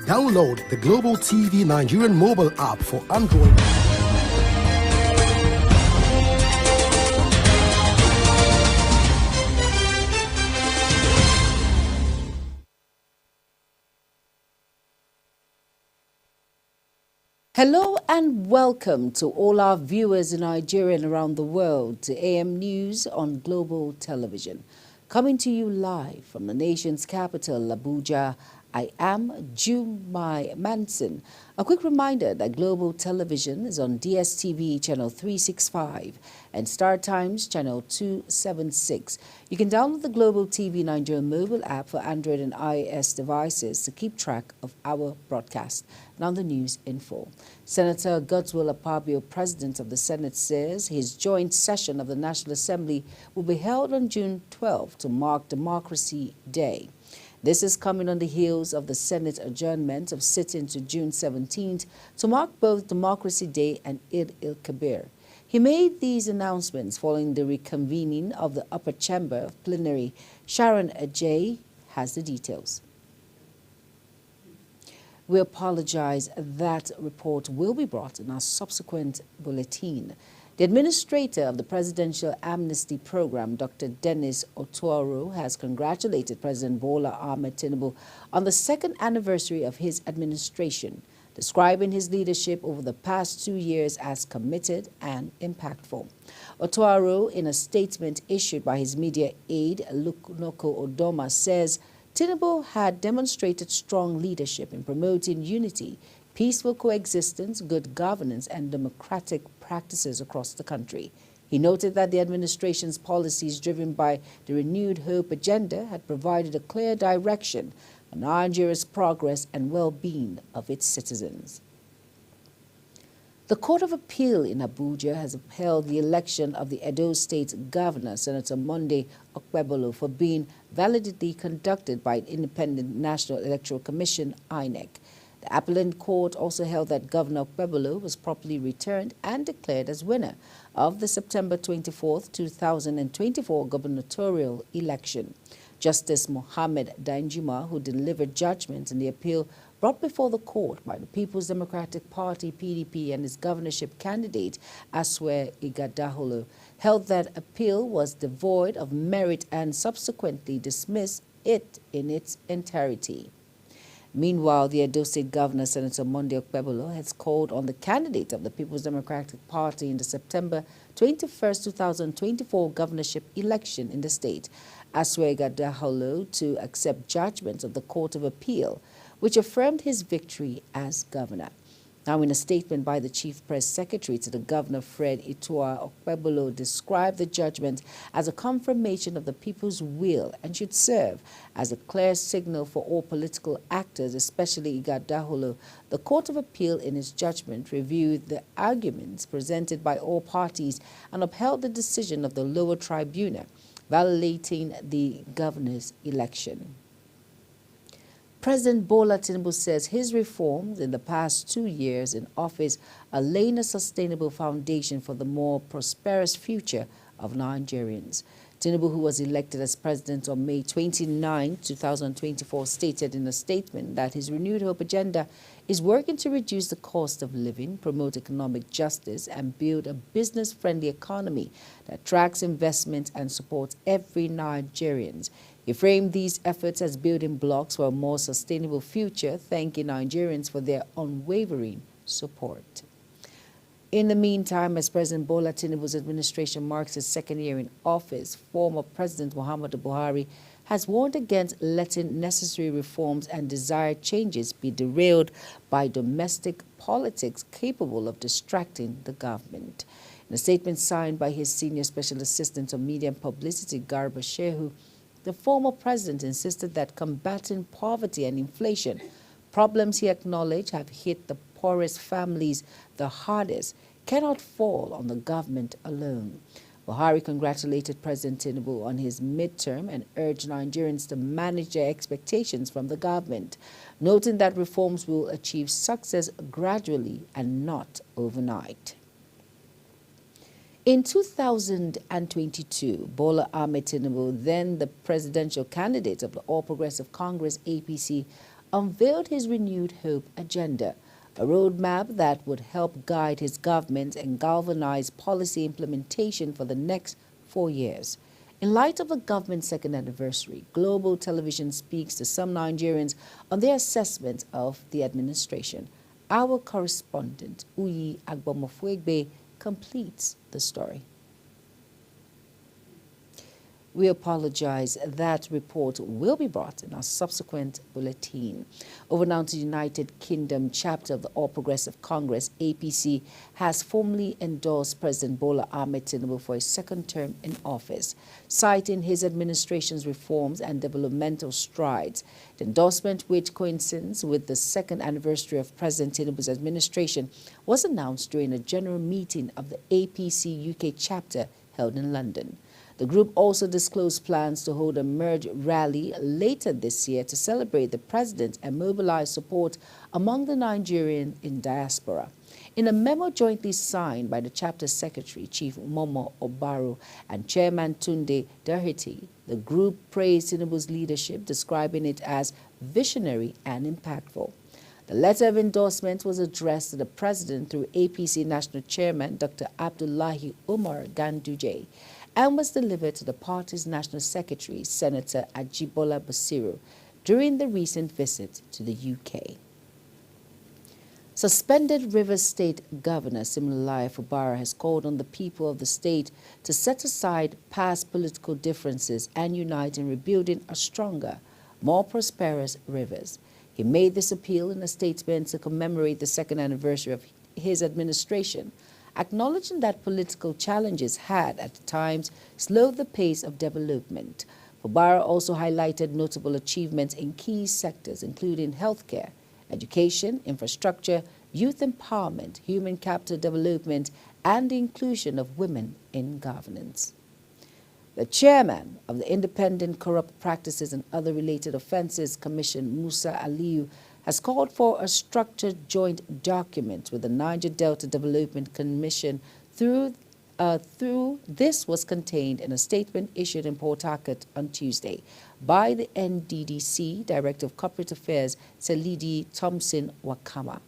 Download the Global TV Nigerian mobile app for Android. Hello and welcome to all our viewers in Nigeria and around the world to AM News on Global Television. Coming to you live from the nation's capital, Abuja, I am Jumai Manson. A quick reminder that Global Television is on DSTV channel 365 and Star Times channel 276. You can download the Global TV Nigeria mobile app for Android and iOS devices to keep track of our broadcast. Now the news info. Senator Godswill Akpabio, President of the Senate, says his joint session of the National Assembly will be held on June 12 to mark Democracy Day. This is coming on the heels of the Senate adjournment of sitting to June 17th to mark both Democracy Day and Eid al-Kabir. He made these announcements following the reconvening of the upper chamber of plenary. Sharon Ajay has the details. We apologize. That report will be brought in our subsequent bulletin. The administrator of the Presidential Amnesty Program, Dr. Dennis Otuoro, has congratulated President Bola Ahmed Tinubu on the second anniversary of his administration, describing his leadership over the past 2 years as committed and impactful. Otuoro, in a statement issued by his media aide, Lukunoko Odoma, says Tinubu had demonstrated strong leadership in promoting unity, peaceful coexistence, good governance, and democratic practices across the country. He noted that the administration's policies driven by the Renewed Hope agenda had provided a clear direction on Nigeria's progress and well-being of its citizens. The Court of Appeal in Abuja has upheld the election of the Edo State Governor, Senator Monday Okpebholo, for being validly conducted by an independent National Electoral Commission, INEC. The appellate court also held that Governor Okpebholo was properly returned and declared as winner of the September 24, 2024 gubernatorial election. Justice Mohammed Danjuma, who delivered judgment in the appeal brought before the court by the People's Democratic Party, PDP, and its governorship candidate, Asue Ighodalo, held that appeal was devoid of merit and subsequently dismissed it in its entirety. Meanwhile, the Edo State Governor, Senator Monday Okpebholo, has called on the candidate of the People's Democratic Party in the September 21, 2024 governorship election in the state, Asue Ighodalo, to accept judgments of the Court of Appeal, which affirmed his victory as governor. Now, in a statement by the Chief Press Secretary to the Governor, Fred Itua, Okpebholo described the judgment as a confirmation of the people's will and should serve as a clear signal for all political actors, especially Ighodalo. The Court of Appeal, in its judgment, reviewed the arguments presented by all parties and upheld the decision of the lower tribunal, validating the governor's election. President Bola Tinubu says his reforms in the past 2 years in office are laying a sustainable foundation for the more prosperous future of Nigerians. Tinubu, who was elected as president on May 29, 2024, stated in a statement that his Renewed Hope agenda is working to reduce the cost of living, promote economic justice, and build a business-friendly economy that attracts investment and supports every Nigerian. He framed these efforts as building blocks for a more sustainable future, thanking Nigerians for their unwavering support. In the meantime, as President Bola Tinubu's administration marks his second year in office, former President Muhammadu Buhari has warned against letting necessary reforms and desired changes be derailed by domestic politics capable of distracting the government. In a statement signed by his senior special assistant on media and publicity, Garba Shehu, the former president insisted that combating poverty and inflation, problems he acknowledged have hit the poorest families the hardest, cannot fall on the government alone. Buhari congratulated President Tinubu on his midterm and urged Nigerians to manage their expectations from the government, noting that reforms will achieve success gradually and not overnight. In 2022, Bola Ahmed Tinubu, then the presidential candidate of the All Progressive Congress (APC), unveiled his renewed hope agenda, a roadmap that would help guide his government and galvanize policy implementation for the next 4 years. In light of the government's second anniversary, Global Television speaks to some Nigerians on their assessment of the administration. Our correspondent, Uyi Agbomofuegbe, completes the story. We apologize. That report will be brought in our subsequent bulletin. Over now to the United Kingdom, chapter of the All Progressive Congress, APC, has formally endorsed President Bola Ahmed Tinubu for his second term in office, citing his administration's reforms and developmental strides. The endorsement, which coincides with the second anniversary of President Tinubu's administration, was announced during a general meeting of the APC UK chapter held in London. The group also disclosed plans to hold a merge rally later this year to celebrate the president and mobilize support among the Nigerian in diaspora. In a memo jointly signed by the chapter secretary, Chief Momo Obaru, and Chairman Tunde Doherty, the group praised Tinubu's leadership, describing it as visionary and impactful. The letter of endorsement was addressed to the president through APC National Chairman Dr. Abdullahi Umar Ganduje, and was delivered to the party's National Secretary, Senator Ajibola Basiru, during the recent visit to the UK. Suspended Rivers State Governor Siminalayi Fubara has called on the people of the state to set aside past political differences and unite in rebuilding a stronger, more prosperous Rivers. He made this appeal in a statement to commemorate the second anniversary of his administration, acknowledging that political challenges had, at times, slowed the pace of development. Fubara also highlighted notable achievements in key sectors, including healthcare, education, infrastructure, youth empowerment, human capital development, and the inclusion of women in governance. The chairman of the Independent Corrupt Practices and Other Related Offences Commission, Musa Aliyu, has called for a structured joint document with the Niger Delta Development Commission. This was contained in a statement issued in Port Harcourt on Tuesday by the NDDC Director of Corporate Affairs, Selidi Thompson Wakama.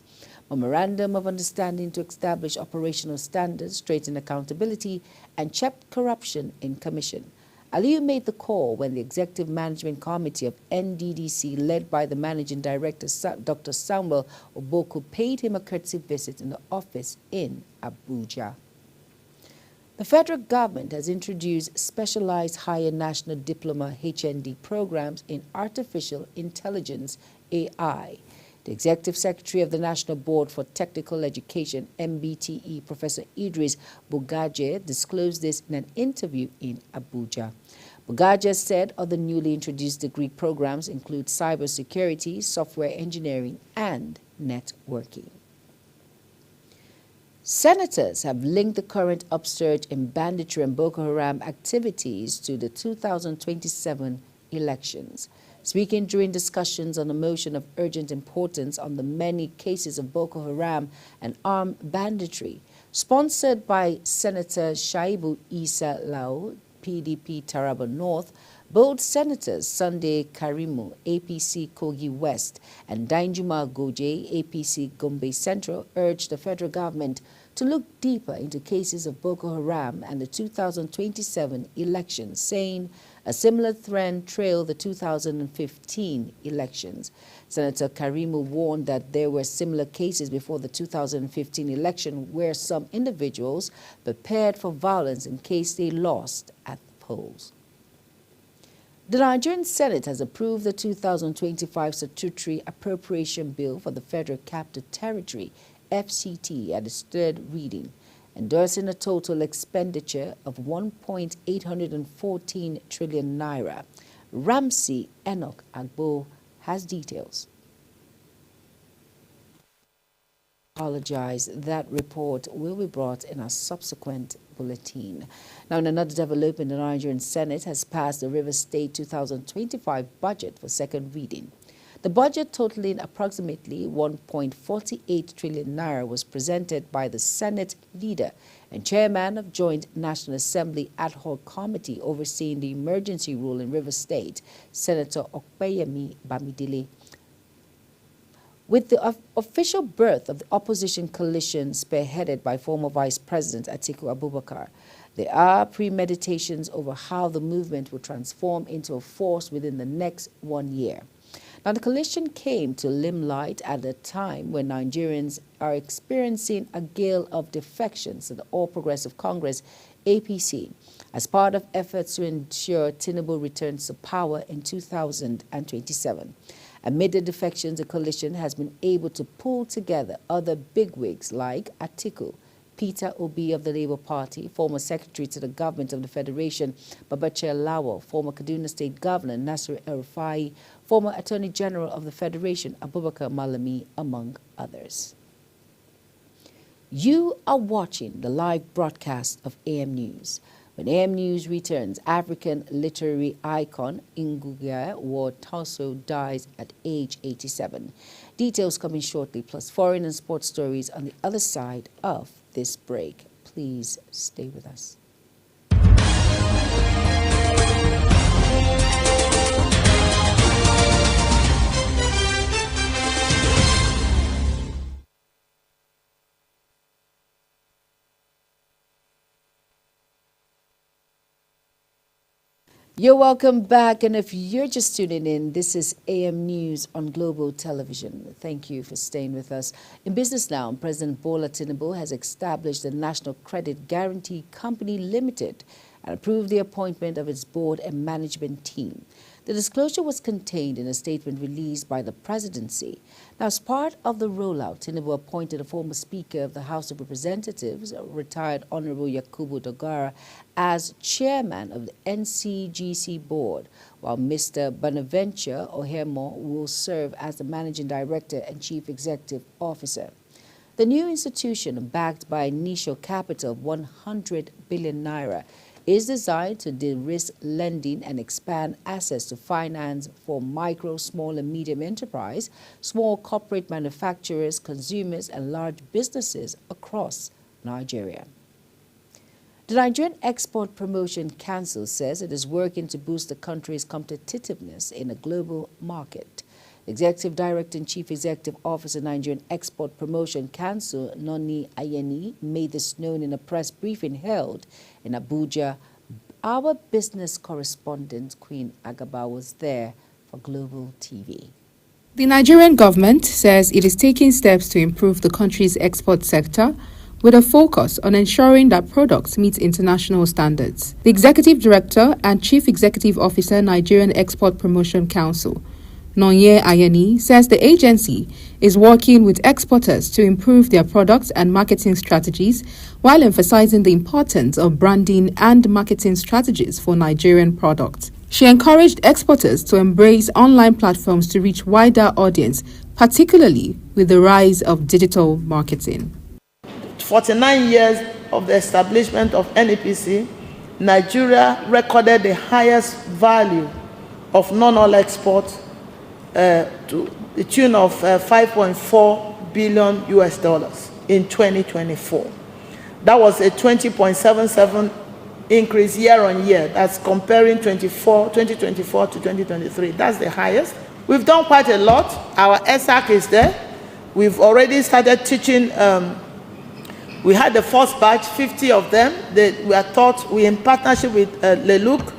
Memorandum of Understanding to establish operational standards, straighten accountability, and check corruption in commission. Aliyu made the call when the Executive Management Committee of NDDC, led by the Managing Director, Dr. Samuel Oboku, paid him a courtesy visit in the office in Abuja. The federal government has introduced specialized higher national diploma HND programs in artificial intelligence, AI. The Executive Secretary of the National Board for Technical Education, MBTE, Professor Idris Bugaje, disclosed this in an interview in Abuja. Bugaje said other newly introduced degree programs include cybersecurity, software engineering, and networking. Senators have linked the current upsurge in banditry and Boko Haram activities to the 2027 elections. Speaking during discussions on a motion of urgent importance on the many cases of Boko Haram and armed banditry, sponsored by Senator Shaibu Isa Lau, PDP Taraba North, both Senators Sunday Karimu, APC Kogi West, and Dainjuma Goje, APC Gombe Central, urged the federal government to look deeper into cases of Boko Haram and the 2027 elections, saying a similar trend trailed the 2015 elections. Senator Karimu warned that there were similar cases before the 2015 election where some individuals prepared for violence in case they lost at the polls. The Nigerian Senate has approved the 2025 Statutory Appropriation Bill for the Federal Capital Territory, FCT, at its third reading, endorsing a total expenditure of 1.814 trillion naira. Ramsey Enoch Agbo has details. Apologize. That report will be brought in a subsequent bulletin. Now, in another development, the Nigerian Senate has passed the Rivers State 2025 budget for second reading. The budget totaling approximately 1.48 trillion naira was presented by the Senate leader and chairman of Joint National Assembly Ad Hoc Committee overseeing the emergency rule in Rivers State, Senator Okpeyemi Bamidele. With the official birth of the opposition coalition spearheaded by former Vice President Atiku Abubakar, there are premeditations over how the movement will transform into a force within the next 1 year. Now, the coalition came to limelight at a time when Nigerians are experiencing a gale of defections to the All Progressive Congress, APC, as part of efforts to ensure Tinubu returns to power in 2027. Amid the defections, the coalition has been able to pull together other bigwigs like Atiku, Peter Obi of the Labour Party, former Secretary to the Government of the Federation, Babachir Lawal, former Kaduna State Governor Nasir El-Rufai, former Attorney General of the Federation, Abubakar Malami, among others. You are watching the live broadcast of AM News. When AM News returns, African literary icon Ngugi wa Thiong'o dies at age 87. Details coming shortly, plus foreign and sports stories on the other side of this break. Please stay with us. You're welcome back, and if you're just tuning in, this is AM News on Global Television. Thank you for staying with us. In business now, President Bola Tinubu has established the National Credit Guarantee Company Limited and approved the appointment of its board and management team. The disclosure was contained in a statement released by the presidency. Now, as part of the rollout, Tinubu appointed a former Speaker of the House of Representatives, retired Honorable Yakubu Dogara, as chairman of the NCGC board, while Mr. Bonaventure Ohemo will serve as the managing director and chief executive officer. The new institution, backed by initial capital of 100 billion naira, is designed to de-risk lending and expand access to finance for micro, small and medium enterprise, small corporate manufacturers, consumers and large businesses across Nigeria. The Nigerian Export Promotion Council says it is working to boost the country's competitiveness in a global market. The Executive Director and Chief Executive Officer, Nigerian Export Promotion Council, Noni Ayeni, made this known in a press briefing held in Abuja. Our business correspondent, Queen Agaba, was there for Global TV. The Nigerian government says it is taking steps to improve the country's export sector with a focus on ensuring that products meet international standards. The Executive Director and Chief Executive Officer, Nigerian Export Promotion Council, Nonye Ayeni, says the agency is working with exporters to improve their products and marketing strategies while emphasizing the importance of branding and marketing strategies for Nigerian products. She encouraged exporters to embrace online platforms to reach wider audience, particularly with the rise of digital marketing. 49 years of the establishment of NEPC, Nigeria recorded the highest value of non-oil exports to the tune of $5.4 billion in 2024. That was a 20.77 increase year on year. That's comparing 2024 to 2023. That's the highest. We've done quite a lot. Our ESAC is there. We've already started teaching. We had the first batch, 50 of them. We are taught, we in partnership with Leluc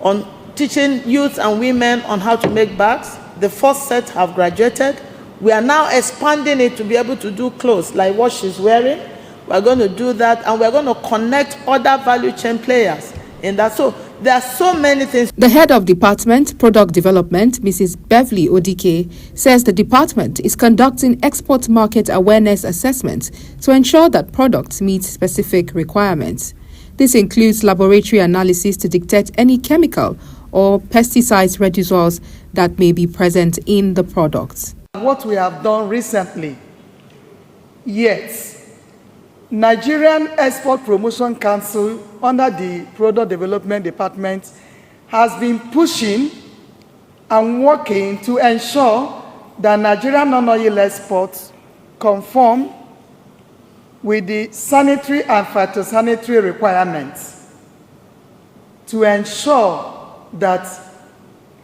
on teaching youth and women on how to make bags. The first set have graduated. We are now expanding it to be able to do clothes like what she's wearing. We're going to do that, and we're going to connect other value chain players in that. So there are so many things. The head of Department Product Development, Mrs. Beverly Odike, says the department is conducting export market awareness assessments to ensure that products meet specific requirements. This includes laboratory analysis to detect any chemical or pesticides residuals that may be present in the products. What we have done recently, yes, Nigerian Export Promotion Council under the Product Development Department has been pushing and working to ensure that Nigerian non-oil exports conform with the sanitary and phytosanitary requirements to ensure that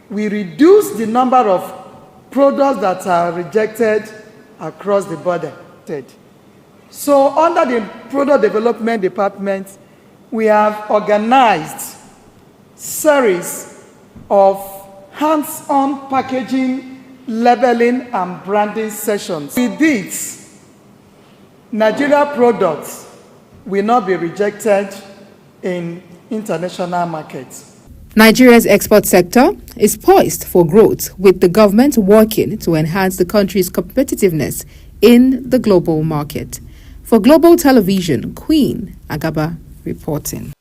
we reduce the number of products that are rejected across the border. So under the Product Development Department, we have organized series of hands-on packaging, labeling, and branding sessions. With this, Nigeria products will not be rejected in international markets. Nigeria's export sector is poised for growth, with the government working to enhance the country's competitiveness in the global market. For Global Television, Queen Agaba reporting.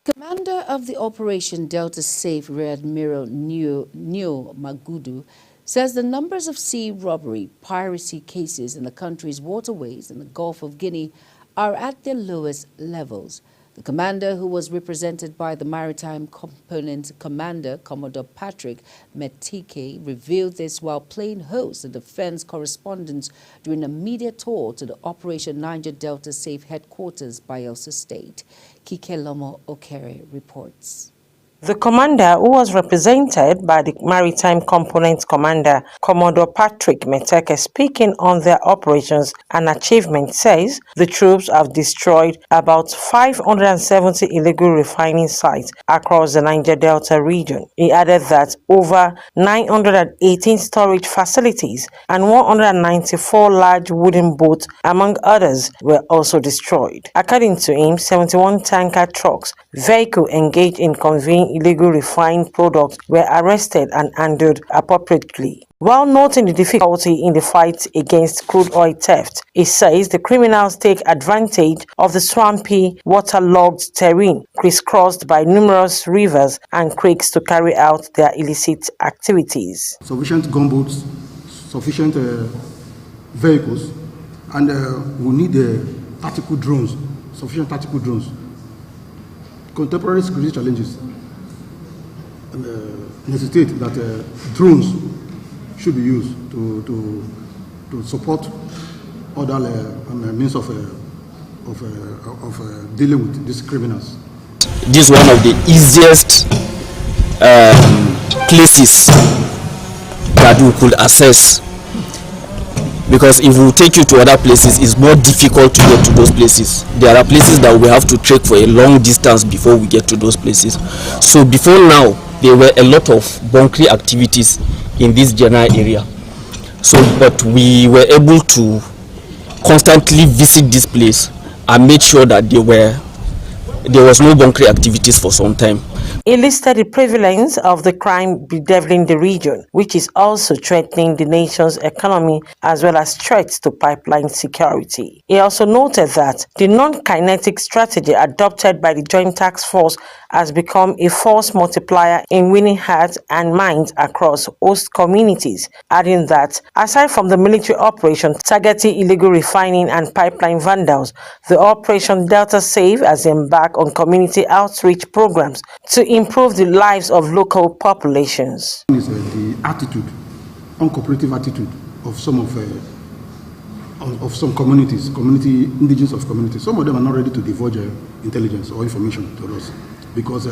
Commander of the Operation Delta Safe, Rear Admiral Neo Magudu, says the numbers of sea robbery, piracy cases in the country's waterways in the Gulf of Guinea are at their lowest levels. The commander, who was represented by the Maritime Component Commander, Commodore Patrick Metike, revealed this while playing host to defense correspondents during a media tour to the Operation Niger Delta Safe headquarters, Bayelsa State. Kike Lomo Okere reports. The commander, who was represented by the Maritime Component Commander, Commodore Patrick Meteke, speaking on their operations and achievements, says the troops have destroyed about 570 illegal refining sites across the Niger Delta region. He added that over 918 storage facilities and 194 large wooden boats, among others, were also destroyed. According to him, 71 tanker trucks, vehicles engaged in conveying illegal refined products were arrested and handled appropriately. While noting the difficulty in the fight against crude oil theft, he says the criminals take advantage of the swampy, waterlogged terrain crisscrossed by numerous rivers and creeks to carry out their illicit activities. Sufficient gunboats, sufficient vehicles, and we need tactical drones, sufficient tactical drones. Contemporary security challenges necessitate that drones should be used to support other means of dealing with these criminals. This is one of the easiest places that we could access, because if we take you to other places, it's more difficult to get to those places. There are places that we have to trek for a long distance before we get to those places. So before now, there were a lot of bunkering activities in this general area. So, but we were able to constantly visit this place and make sure that there was no bunkering activities for some time. He listed the prevalence of the crime bedeviling the region, which is also threatening the nation's economy as well as threats to pipeline security. He also noted that the non-kinetic strategy adopted by the Joint Task Force has become a force multiplier in winning hearts and minds across host communities, adding that aside from the military operation targeting illegal refining and pipeline vandals, the Operation Delta Safe has embarked on community outreach programs to improve the lives of local populations. Is the attitude, uncooperative attitude of some some communities, indigenous of communities. Some of them are not ready to divulge intelligence or information to us, because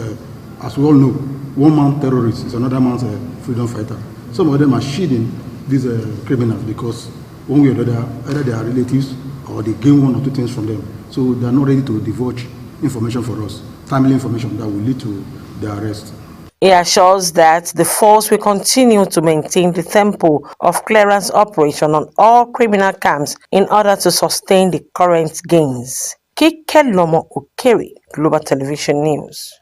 as we all know, one man terrorist is another man's freedom fighter. Some of them are shielding these criminals because one way or the other, either they are relatives or they gain one or two things from them. So they are not ready to divulge information for us, timely information that will lead to the arrest. He assures that the force will continue to maintain the tempo of clearance operation on all criminal camps in order to sustain the current gains. Kike Lomo Okere, Global Television News.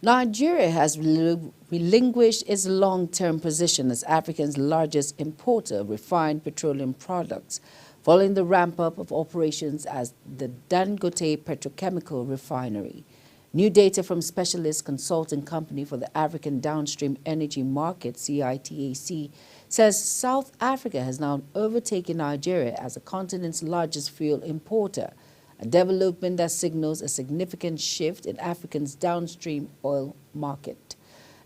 Nigeria has relinquished its long-term position as Africa's largest importer of refined petroleum products, following the ramp-up of operations as the Dangote Petrochemical Refinery. New data from Specialist Consulting Company for the African Downstream Energy Market, CITAC, says South Africa has now overtaken Nigeria as the continent's largest fuel importer, a development that signals a significant shift in Africa's downstream oil market.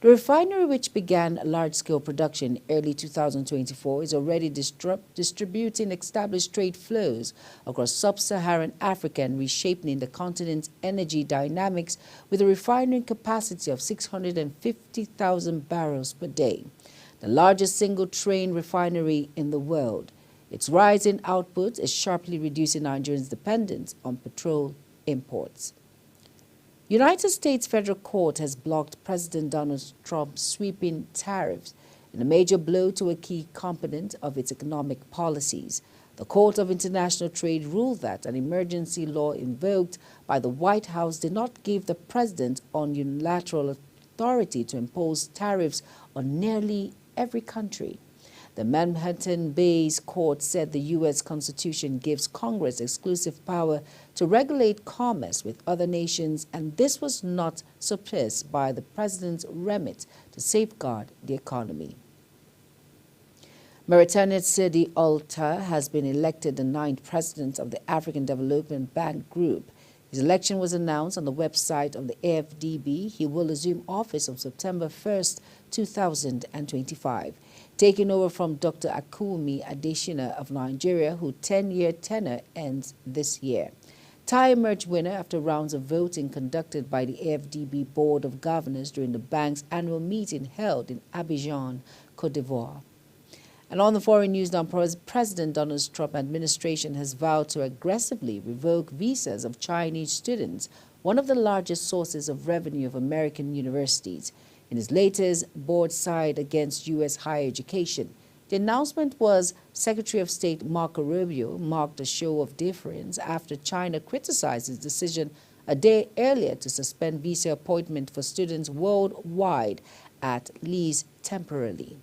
The refinery, which began large-scale production in early 2024, is already distributing established trade flows across sub-Saharan Africa and reshaping the continent's energy dynamics with a refinery capacity of 650,000 barrels per day, the largest single-train refinery in the world. Its rising output is sharply reducing Nigeria's dependence on petrol imports. United States federal court has blocked President Donald Trump's sweeping tariffs in a major blow to a key component of its economic policies. The Court of International Trade ruled that an emergency law invoked by the White House did not give the president unilateral authority to impose tariffs on nearly every country. The Manhattan-based court said the U.S. Constitution gives Congress exclusive power to regulate commerce with other nations, and this was not suppressed by the president's remit to safeguard the economy. Mauritania's Sidi Oulta has been elected the 9th president of the African Development Bank Group. His election was announced on the website of the AFDB. He will assume office on September 1st, 2025. Taking over from Dr. Akumi Adesina of Nigeria, whose 10-year tenure ends this year. Tai emerged winner after rounds of voting conducted by the AFDB Board of Governors during the bank's annual meeting held in Abidjan, Côte d'Ivoire. And on the foreign news now, President Donald Trump administration has vowed to aggressively revoke visas of Chinese students, one of the largest sources of revenue of American universities. In his latest board side against U.S. higher education, the announcement was Secretary of State Marco Rubio marked a show of deference after China criticized his decision a day earlier to suspend visa appointment for students worldwide, at least temporarily.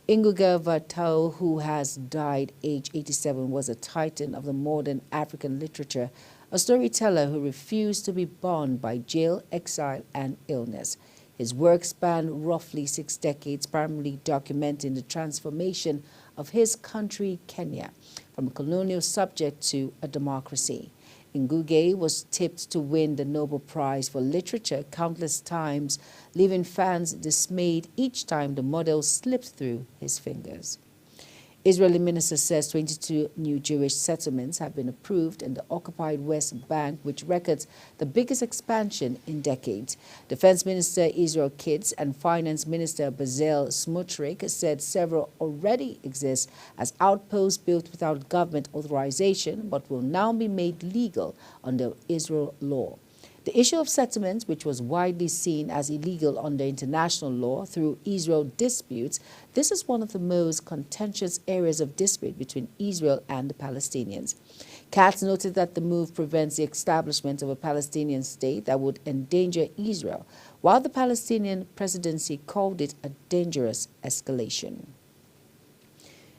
Nguga Vatao, who has died aged 87, was a titan of the modern African literature, a storyteller who refused to be bound by jail, exile, and illness. His work spanned roughly 6 decades, primarily documenting the transformation of his country, Kenya, from a colonial subject to a democracy. Ngugi was tipped to win the Nobel Prize for Literature countless times, leaving fans dismayed each time the model slipped through his fingers. Israeli minister says 22 new Jewish settlements have been approved in the occupied West Bank, which records the biggest expansion in decades. Defense Minister Israel Katz and Finance Minister Bezalel Smotrich said several already exist as outposts built without government authorization, but will now be made legal under Israel law. The issue of settlements, which was widely seen as illegal under international law through Israel disputes, this is one of the most contentious areas of dispute between Israel and the Palestinians. Katz noted that the move prevents the establishment of a Palestinian state that would endanger Israel, while the Palestinian presidency called it a dangerous escalation.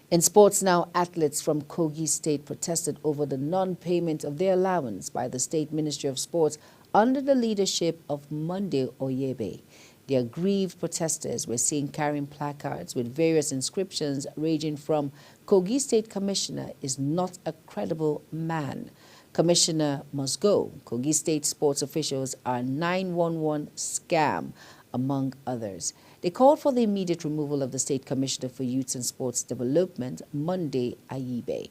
In sports now, athletes from Kogi State protested over the non-payment of their allowance by the State Ministry of Sports under the leadership of Monday Oyebe. The aggrieved protesters were seen carrying placards with various inscriptions ranging from Kogi State Commissioner is not a credible man, Commissioner must go, Kogi State sports officials are 911 scam, among others. They called for the immediate removal of the State Commissioner for Youth and Sports Development, Monday Ayibe.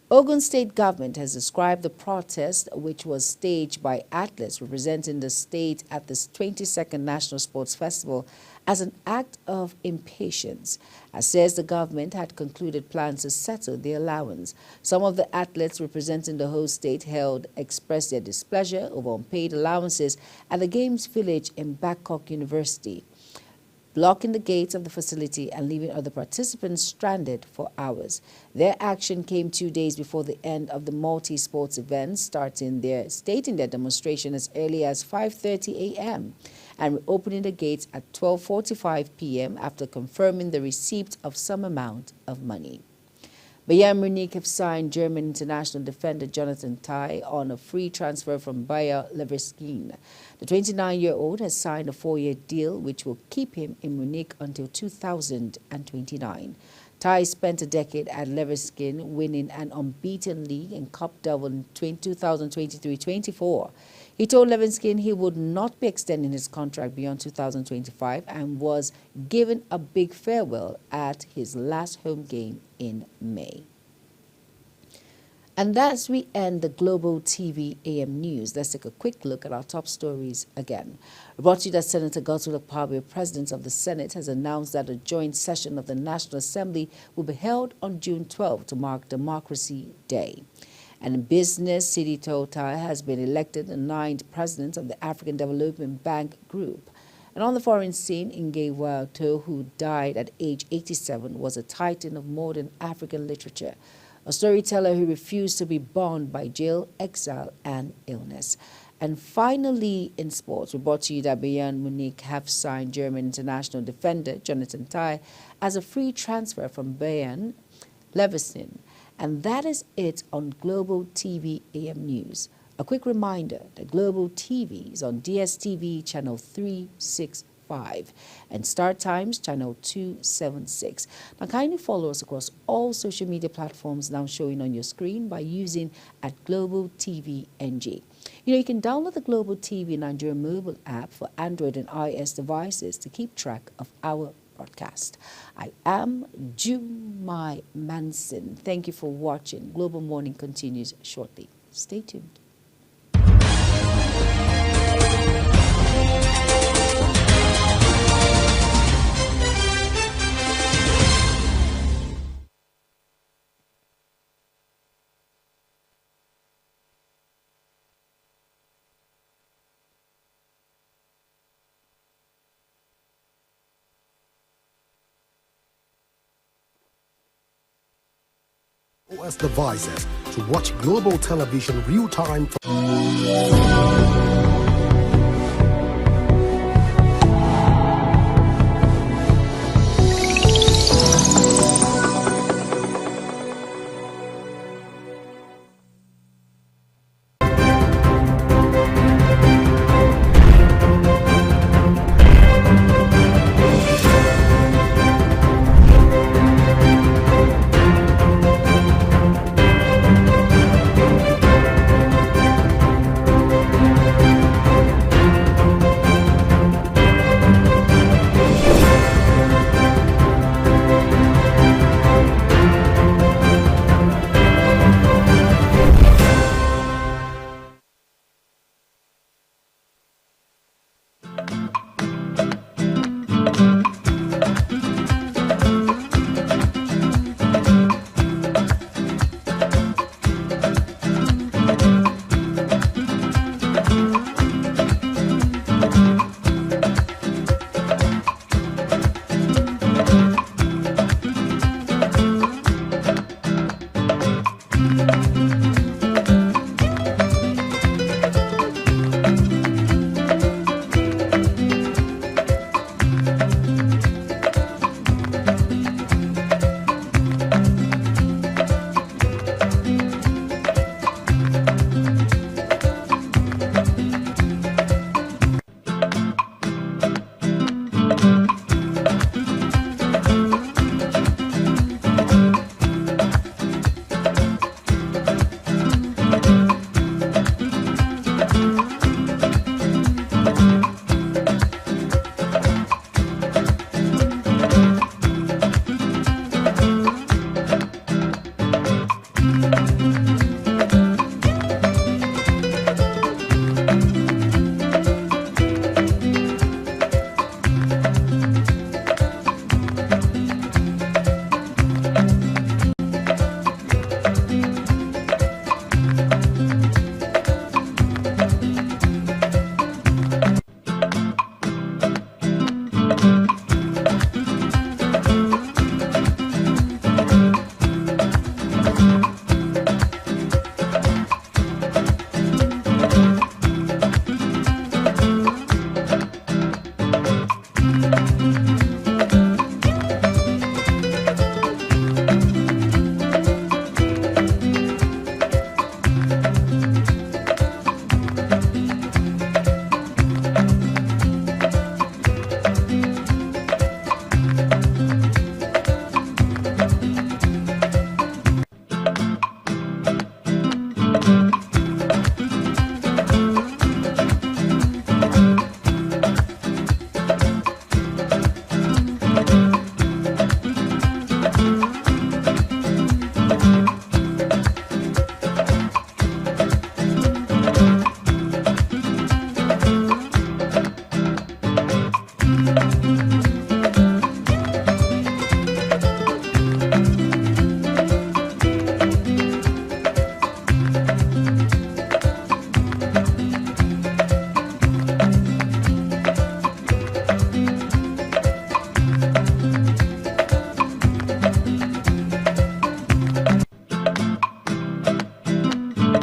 Ogun State government has described the protest, which was staged by athletes representing the state at the 22nd National Sports Festival, as an act of impatience. As says the government had concluded plans to settle the allowance. Some of the athletes representing the host state expressed their displeasure over unpaid allowances at the Games Village in Babcock University, blocking the gates of the facility and leaving other participants stranded for hours. Their action came 2 days before the end of the multi-sports event, stating their demonstration as early as 5:30 a.m. and opening the gates at 12:45 p.m. after confirming the receipt of some amount of money. Bayern Munich have signed German international defender Jonathan Tah on a free transfer from Bayer Leverkusen. The 29-year-old has signed a 4-year deal which will keep him in Munich until 2029. Ty spent a decade at Leverskin, winning an unbeaten league and cup double in 2023-24. He told Leverskin he would not be extending his contract beyond 2025 and was given a big farewell at his last home game in May. And as we end the Global TV AM News, let's take a quick look at our top stories again. Brought to you that Senator Godswill Akpabio, President of the Senate, has announced that a joint session of the National Assembly will be held on June 12 to mark Democracy Day. And in business, Sidi Tota has been elected the 9th president of the African Development Bank Group. And on the foreign scene, Nge Wato, who died at age 87, was a titan of modern African literature, a storyteller who refused to be bound by jail, exile, and illness. And finally, in sports, we brought to you that Bayern Munich have signed German international defender Jonathan Tah as a free transfer from Bayern Leverkusen. And that is it on Global TV AM News. A quick reminder that Global TV is on DSTV channel 365 and Star Times channel 276. Now kindly follow us across all social media platforms now showing on your screen by using @Global TV NG. You can download the Global TV Nigeria mobile app for Android and iOS devices to keep track of our broadcast. I am Jumai Manson. Thank you for watching. Global Morning continues shortly. Stay tuned. OS devices to watch global television real-time.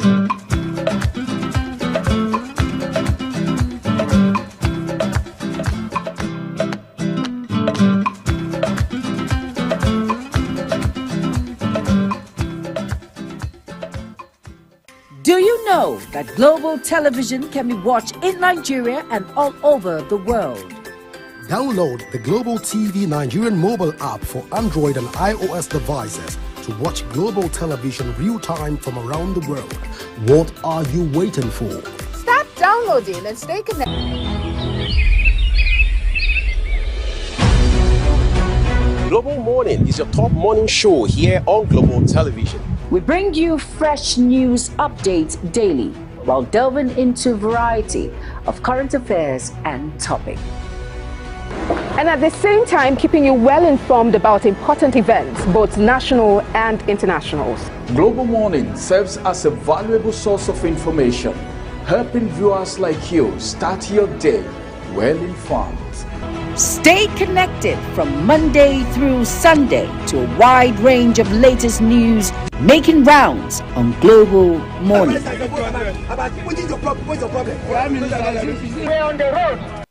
Do you know that Global Television can be watched in Nigeria and all over the world? Download the Global TV Nigerian mobile app for Android and iOS devices to watch Global Television real time from around the world. What are you waiting for? Start downloading and stay connected. Global Morning is your top morning show here on Global Television. We bring you fresh news updates daily while delving into a variety of current affairs and topics. And at the same time, keeping you well informed about important events, both national and internationals. Global Morning serves as a valuable source of information, helping viewers like you start your day well informed. Stay connected from Monday through Sunday to a wide range of latest news making rounds on Global Morning. What is your problem? What's your problem? We're on the road.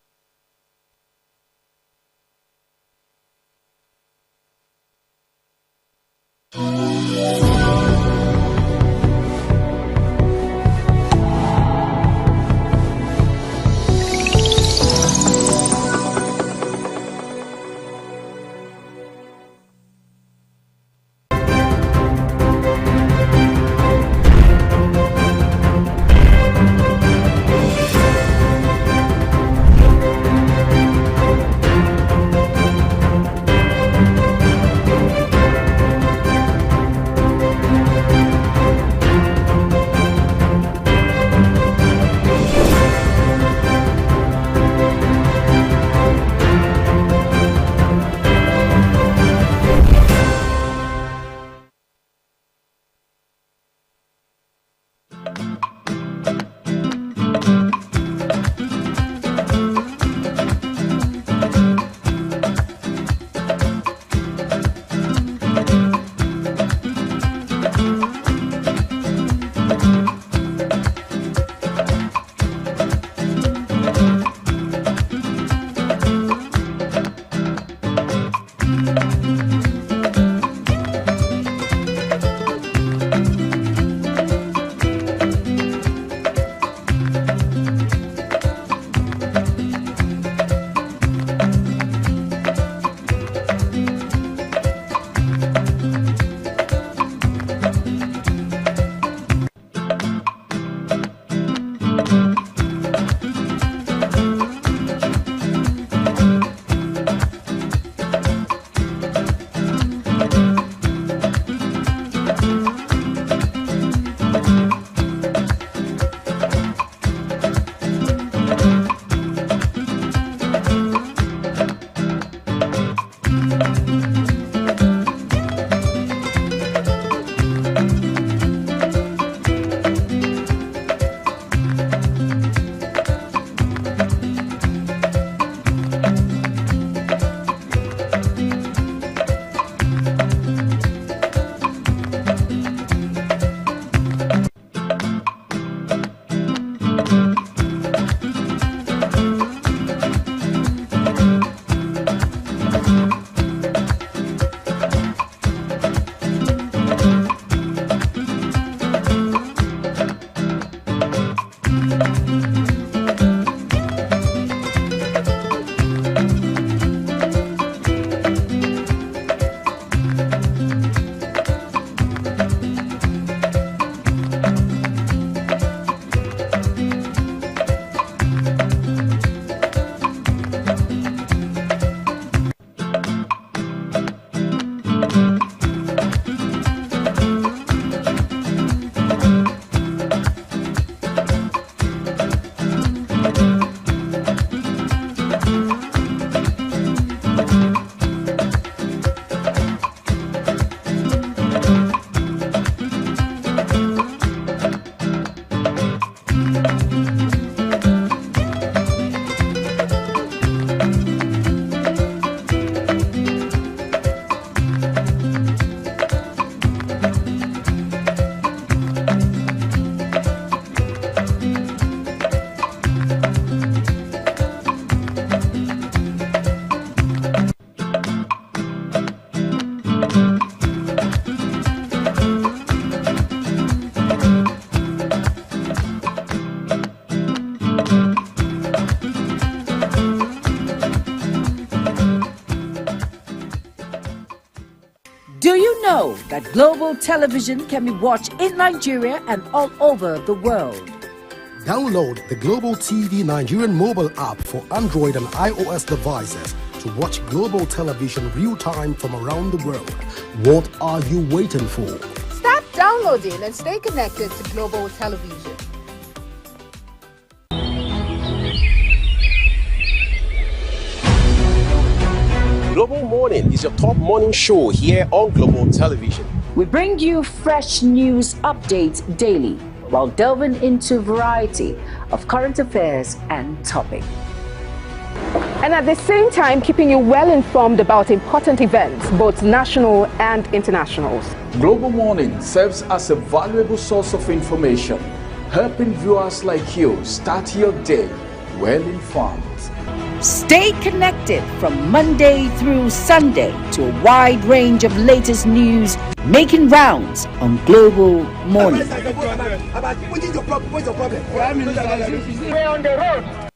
that Global Television can be watched in Nigeria and all over the world. Download the Global TV Nigerian mobile app for Android and iOS devices to watch Global Television real-time from around the world. What are you waiting for? Start downloading and stay connected to Global Television. Global Morning is your top morning show here on Global Television. We bring you fresh news updates daily while delving into a variety of current affairs and topics. And at the same time, keeping you well informed about important events, both national and internationals. Global Morning serves as a valuable source of information, helping viewers like you start your day well informed. Stay connected from Monday through Sunday to a wide range of latest news making rounds on Global Morning. What is your problem? What's your problem? We're on the road.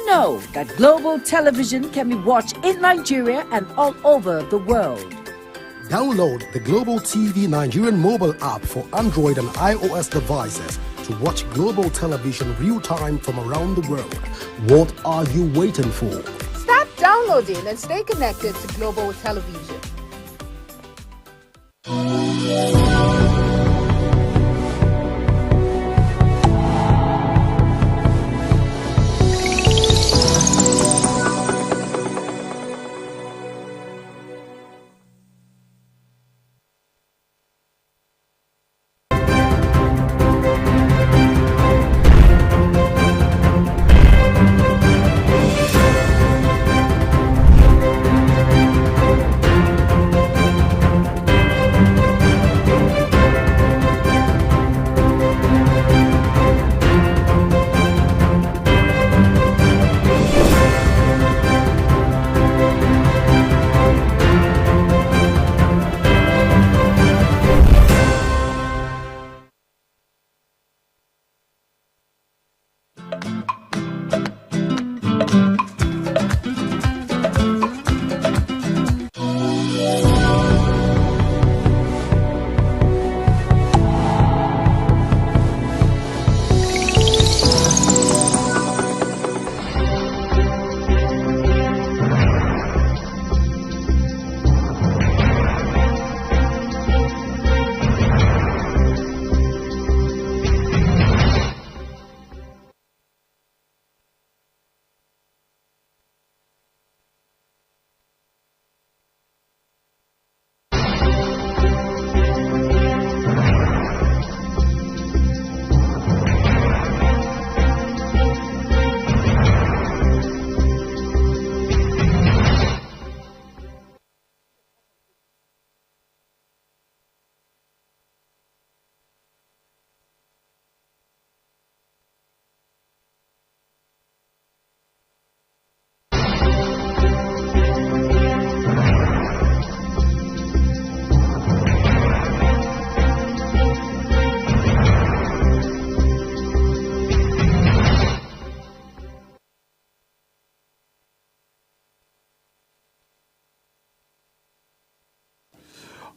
know that Global Television can be watched in Nigeria and all over the world? Download the Global TV Nigerian mobile app for Android and iOS devices to watch Global Television real-time from around the world. What are you waiting for? Start downloading and stay connected to Global Television.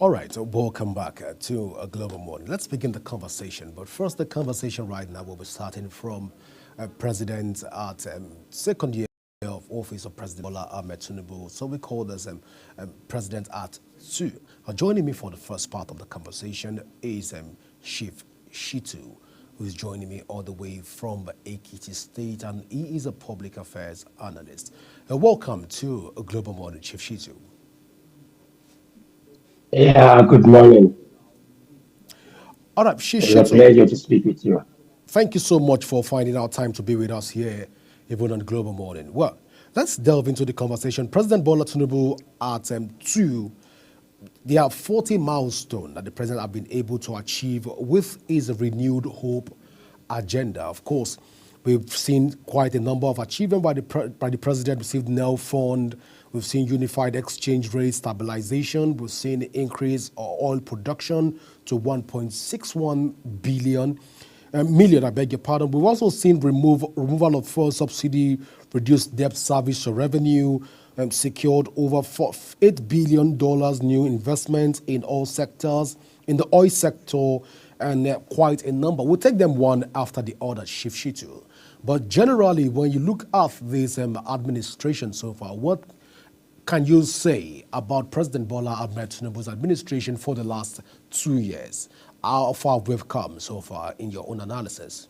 All right, so welcome back to a Global Morning. Let's begin the conversation. But first, the conversation right now will be starting from President at second year of office of President Bola Ahmed Tinubu. So we call this President at 2. Joining me for the first part of the conversation is Chief Shitu, who is joining me all the way from Ekiti State, and he is a public affairs analyst. Welcome to a Global Morning, Chief Shitu. Yeah, good morning. All right, Chief It's a pleasure to speak with you. Thank you so much for finding out time to be with us here, even on Global Morning. Well, let's delve into the conversation. President Bola Tinubu at 2, there are 40 milestones that the president have been able to achieve with his renewed hope agenda. Of course, we've seen quite a number of achievements by the president. Received NEL fund. We've seen unified exchange rate stabilization. We've seen increase of oil production to 1.61 million. I beg your pardon. We've also seen removal of fuel subsidy, reduced debt service to revenue, secured over $8 billion new investments in all sectors, in the oil sector, and quite a number. We'll take them one after the other, Chief Shitu. But generally, when you look at this administration so far, what can you say about President Bola Ahmed Tinubu's administration for the last 2 years? How far we've come so far in your own analysis?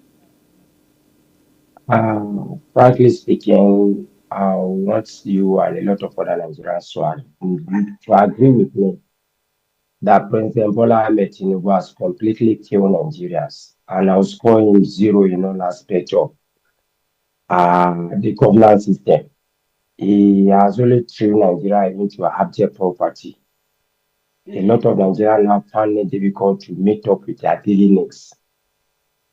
Frankly speaking, I want you and a lot of other Nigerians to agree with me that President Bola Ahmed Tinubu has completely killed Nigerians, and I'll score him 0 in all aspects of the governance system. He has only thrown Nigeria into abject poverty. A lot of Nigerians now find it difficult to meet up with their daily needs.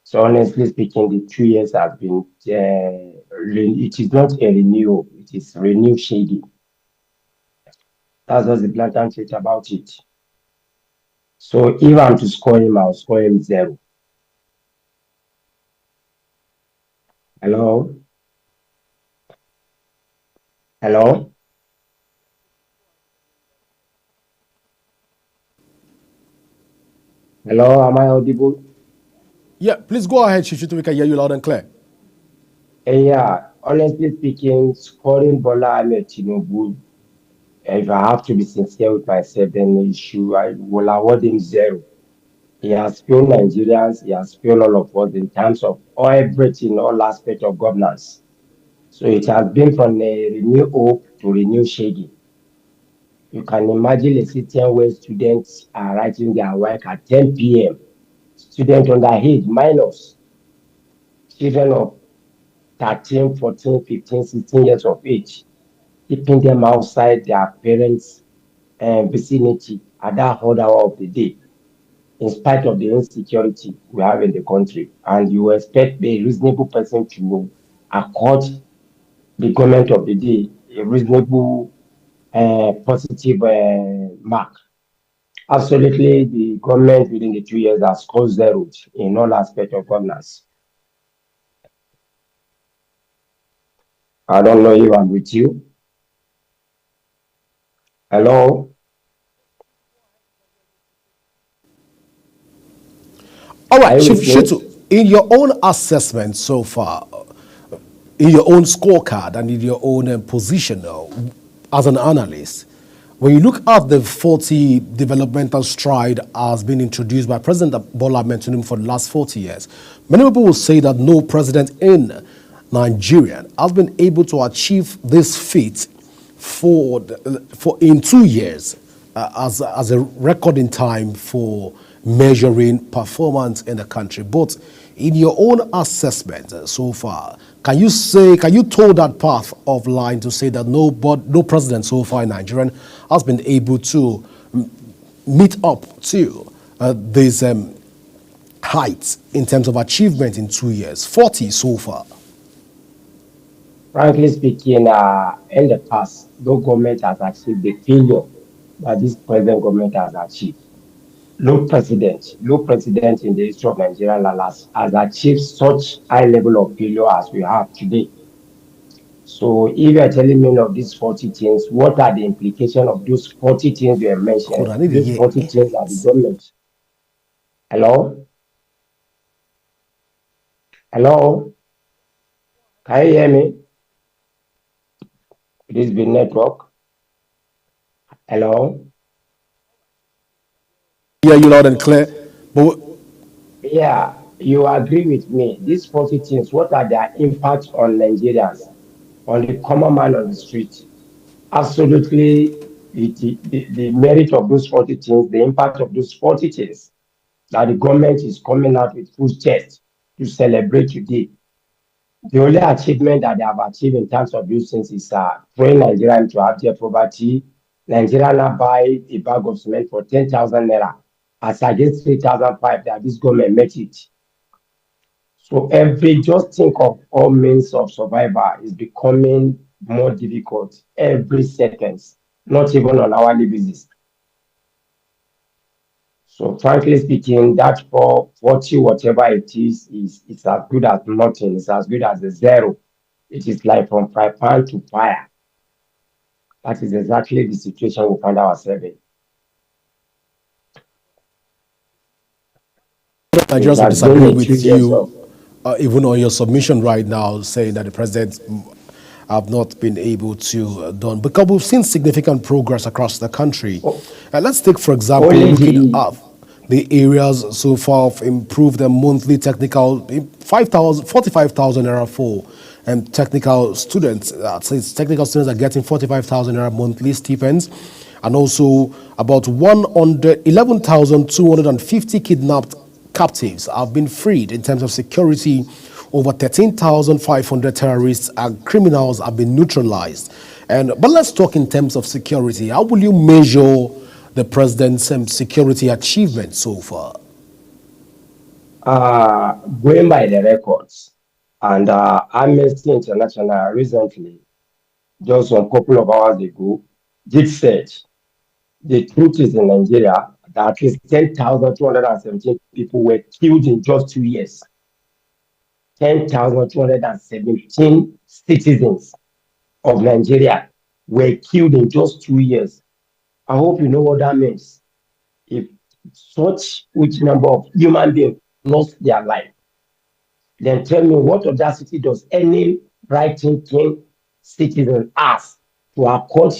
So honestly speaking, the 2 years has been, it is not a renewal, it is renew shady. That's just the blatant truth about it. So if I'm to score him, I'll score him 0. Hello? Hello? Hello, am I audible? Yeah, please go ahead, Shishitu. We can hear you loud and clear. Yeah, honestly speaking, scoring Bola Ahmed Tinubu, if I have to be sincere with myself, then I will award him 0. He has failed Nigerians, he has failed all of us in terms of everything, all aspects of governance. So it has been from a renew hope to renew shaggy. You can imagine a system where students are writing their work at 10 p.m. Students underage, minors, children of 13, 14, 15, 16 years of age, keeping them outside their parents' vicinity at that whole hour of the day, in spite of the insecurity we have in the country. And you expect a reasonable person to accord the government of the day a reasonable, positive mark. Absolutely, the government within the 2 years has scored 0 in all aspects of governance. I don't know if I'm with you. Hello? All right, Shitu, in your own assessment so far, in your own scorecard and in your own position as an analyst, when you look at the 40 developmental stride has been introduced by President Bola Ahmed Tinubu for the last 40 years, many people will say that no president in Nigeria has been able to achieve this feat for in 2 years as a record in time for measuring performance in the country. But in your own assessment so far, can you toe that path of line to say that no president so far in Nigeria has been able to meet up to these heights in terms of achievement in 2 years, 40 so far? Frankly speaking, in the past, no government has achieved the failure that this present government has achieved. No president in the history of Nigeria has achieved such high level of failure as we have today. So if you are telling me of these 40 things, what are the implications of those 40 things you have mentioned? These 40 things are the government. Hello? Hello? Can you hear me? It is the network. Hello? Yeah, you loud and clear. But yeah, you agree with me. These 40 things, what are their impact on Nigerians, on the common man on the street? Absolutely, the merit of those 40 things, the impact of those 40 things that the government is coming out with full chest to celebrate today. The only achievement that they have achieved in terms of those things is throwing Nigeria into abject poverty. Nigeria now buy a bag of cement for 10,000 naira as against 3,500 that this government met it. So just think of all means of survival is becoming more difficult every second, not even on hourly basis. So frankly speaking, that for 40 whatever it is it's as good as nothing. It's as good as a 0. It is like from fry pan to fire. That is exactly the situation we find ourselves in. Nigerians will disagree with you, even on your submission right now, saying that the president have not been able to done, because we've seen significant progress across the country. Let's take, for example, looking at the areas so far of improved the monthly technical 45,000 naira for technical students. Technical students are getting 45,000 naira monthly stipends, and also about 11,250 kidnapped captives have been freed in terms of security. Over 13,500 terrorists and criminals have been neutralized. But let's talk in terms of security. How will you measure the president's security achievement so far? Going by the records, and Amnesty International recently, just a couple of hours ago, did say the truth is in Nigeria that at least 10,217 people were killed in just 2 years. 10,217 citizens of Nigeria were killed in just 2 years. I hope you know what that means. If such huge number of human beings lost their life, then tell me what audacity does any right-thinking citizen ask to accord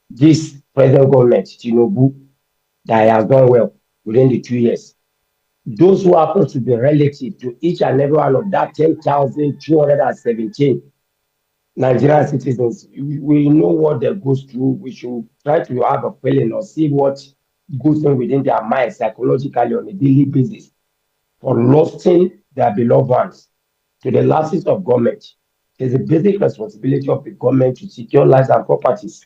this present government, Tinubu, that has done well within the 2 years? Those who happen to be relative to each and every one of that 10,217 Nigerian citizens, we know what they go through. We should try to have a feeling or see what goes on within their minds psychologically on a daily basis for losing their beloved ones to the lapses of government. It is a basic responsibility of the government to secure lives and properties.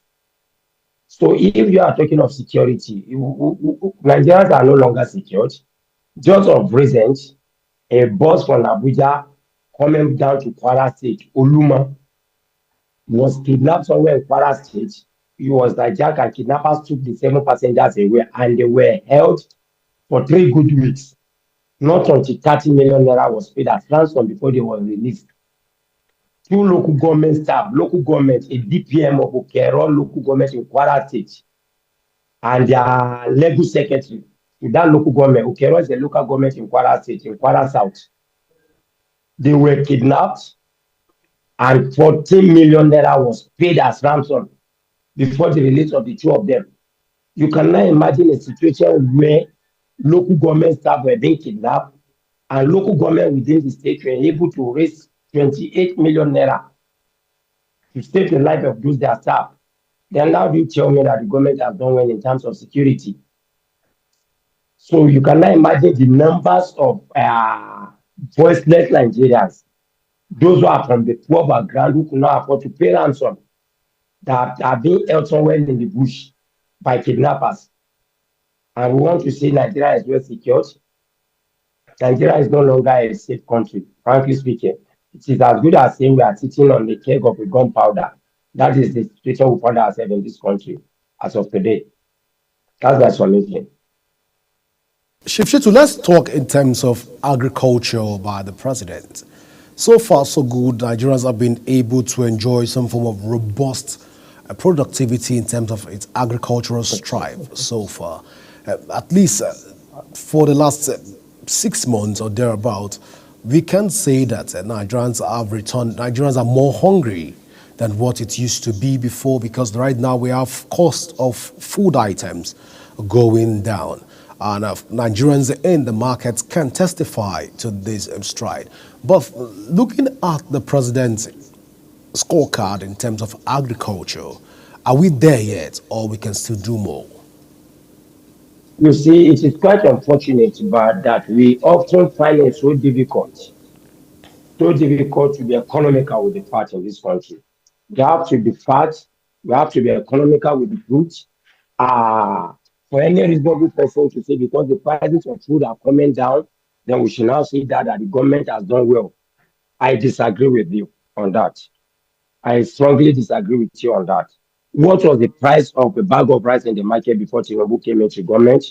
So if you are talking of security, Nigerians are no longer secured. Just of recent, a bus from Abuja coming down to Kwara State, Oluma, was kidnapped somewhere in Kwara State. He was hijacked and kidnappers took the 7 passengers away and they were held for 3 good weeks. Not until 30 million naira was paid as ransom before they were released. 2 local government staff, local government, a DPM of Okero local government in Kwara State, and their legal secretary to that local government. Okero is a local government in Kwara State, in Kwara South. They were kidnapped and 14 million naira was paid as ransom before the release of the 2 of them. You cannot imagine a situation where local government staff were being kidnapped and local government within the state were able to raise 28 million naira to save the life of those their staff. Then now you tell me that the government has done well in terms of security. So you cannot imagine the numbers of voiceless Nigerians, those who are from the poor background who could not afford to pay ransom, that are being held somewhere in the bush by kidnappers. And we want to say Nigeria is well secured. Nigeria is no longer a safe country, frankly speaking. It is as good as saying we are sitting on the keg of a gunpowder. That is the situation we find ourselves in this country as of today. That's my submission. Chief Shittu, let's talk in terms of agriculture by the president. So far, so good. Nigerians have been able to enjoy some form of robust productivity in terms of its agricultural strive so far. At least for the last 6 months or thereabout, we can say that Nigerians have returned. Nigerians are more hungry than what it used to be before, because right now we have cost of food items going down. And Nigerians in the markets can testify to this stride. But looking at the president's scorecard in terms of agriculture, are we there yet, or we can still do more? You see, it is quite unfortunate, but that we often find it so difficult to be economical with the fat in this country. You have to be fat, you have to be economical with the fruit. For any reasonable person to say because the prices of food are coming down, then we should now say that the government has done well. I disagree with you on that. I strongly disagree with you on that. What was the price of a bag of rice in the market before Tinubu came into government?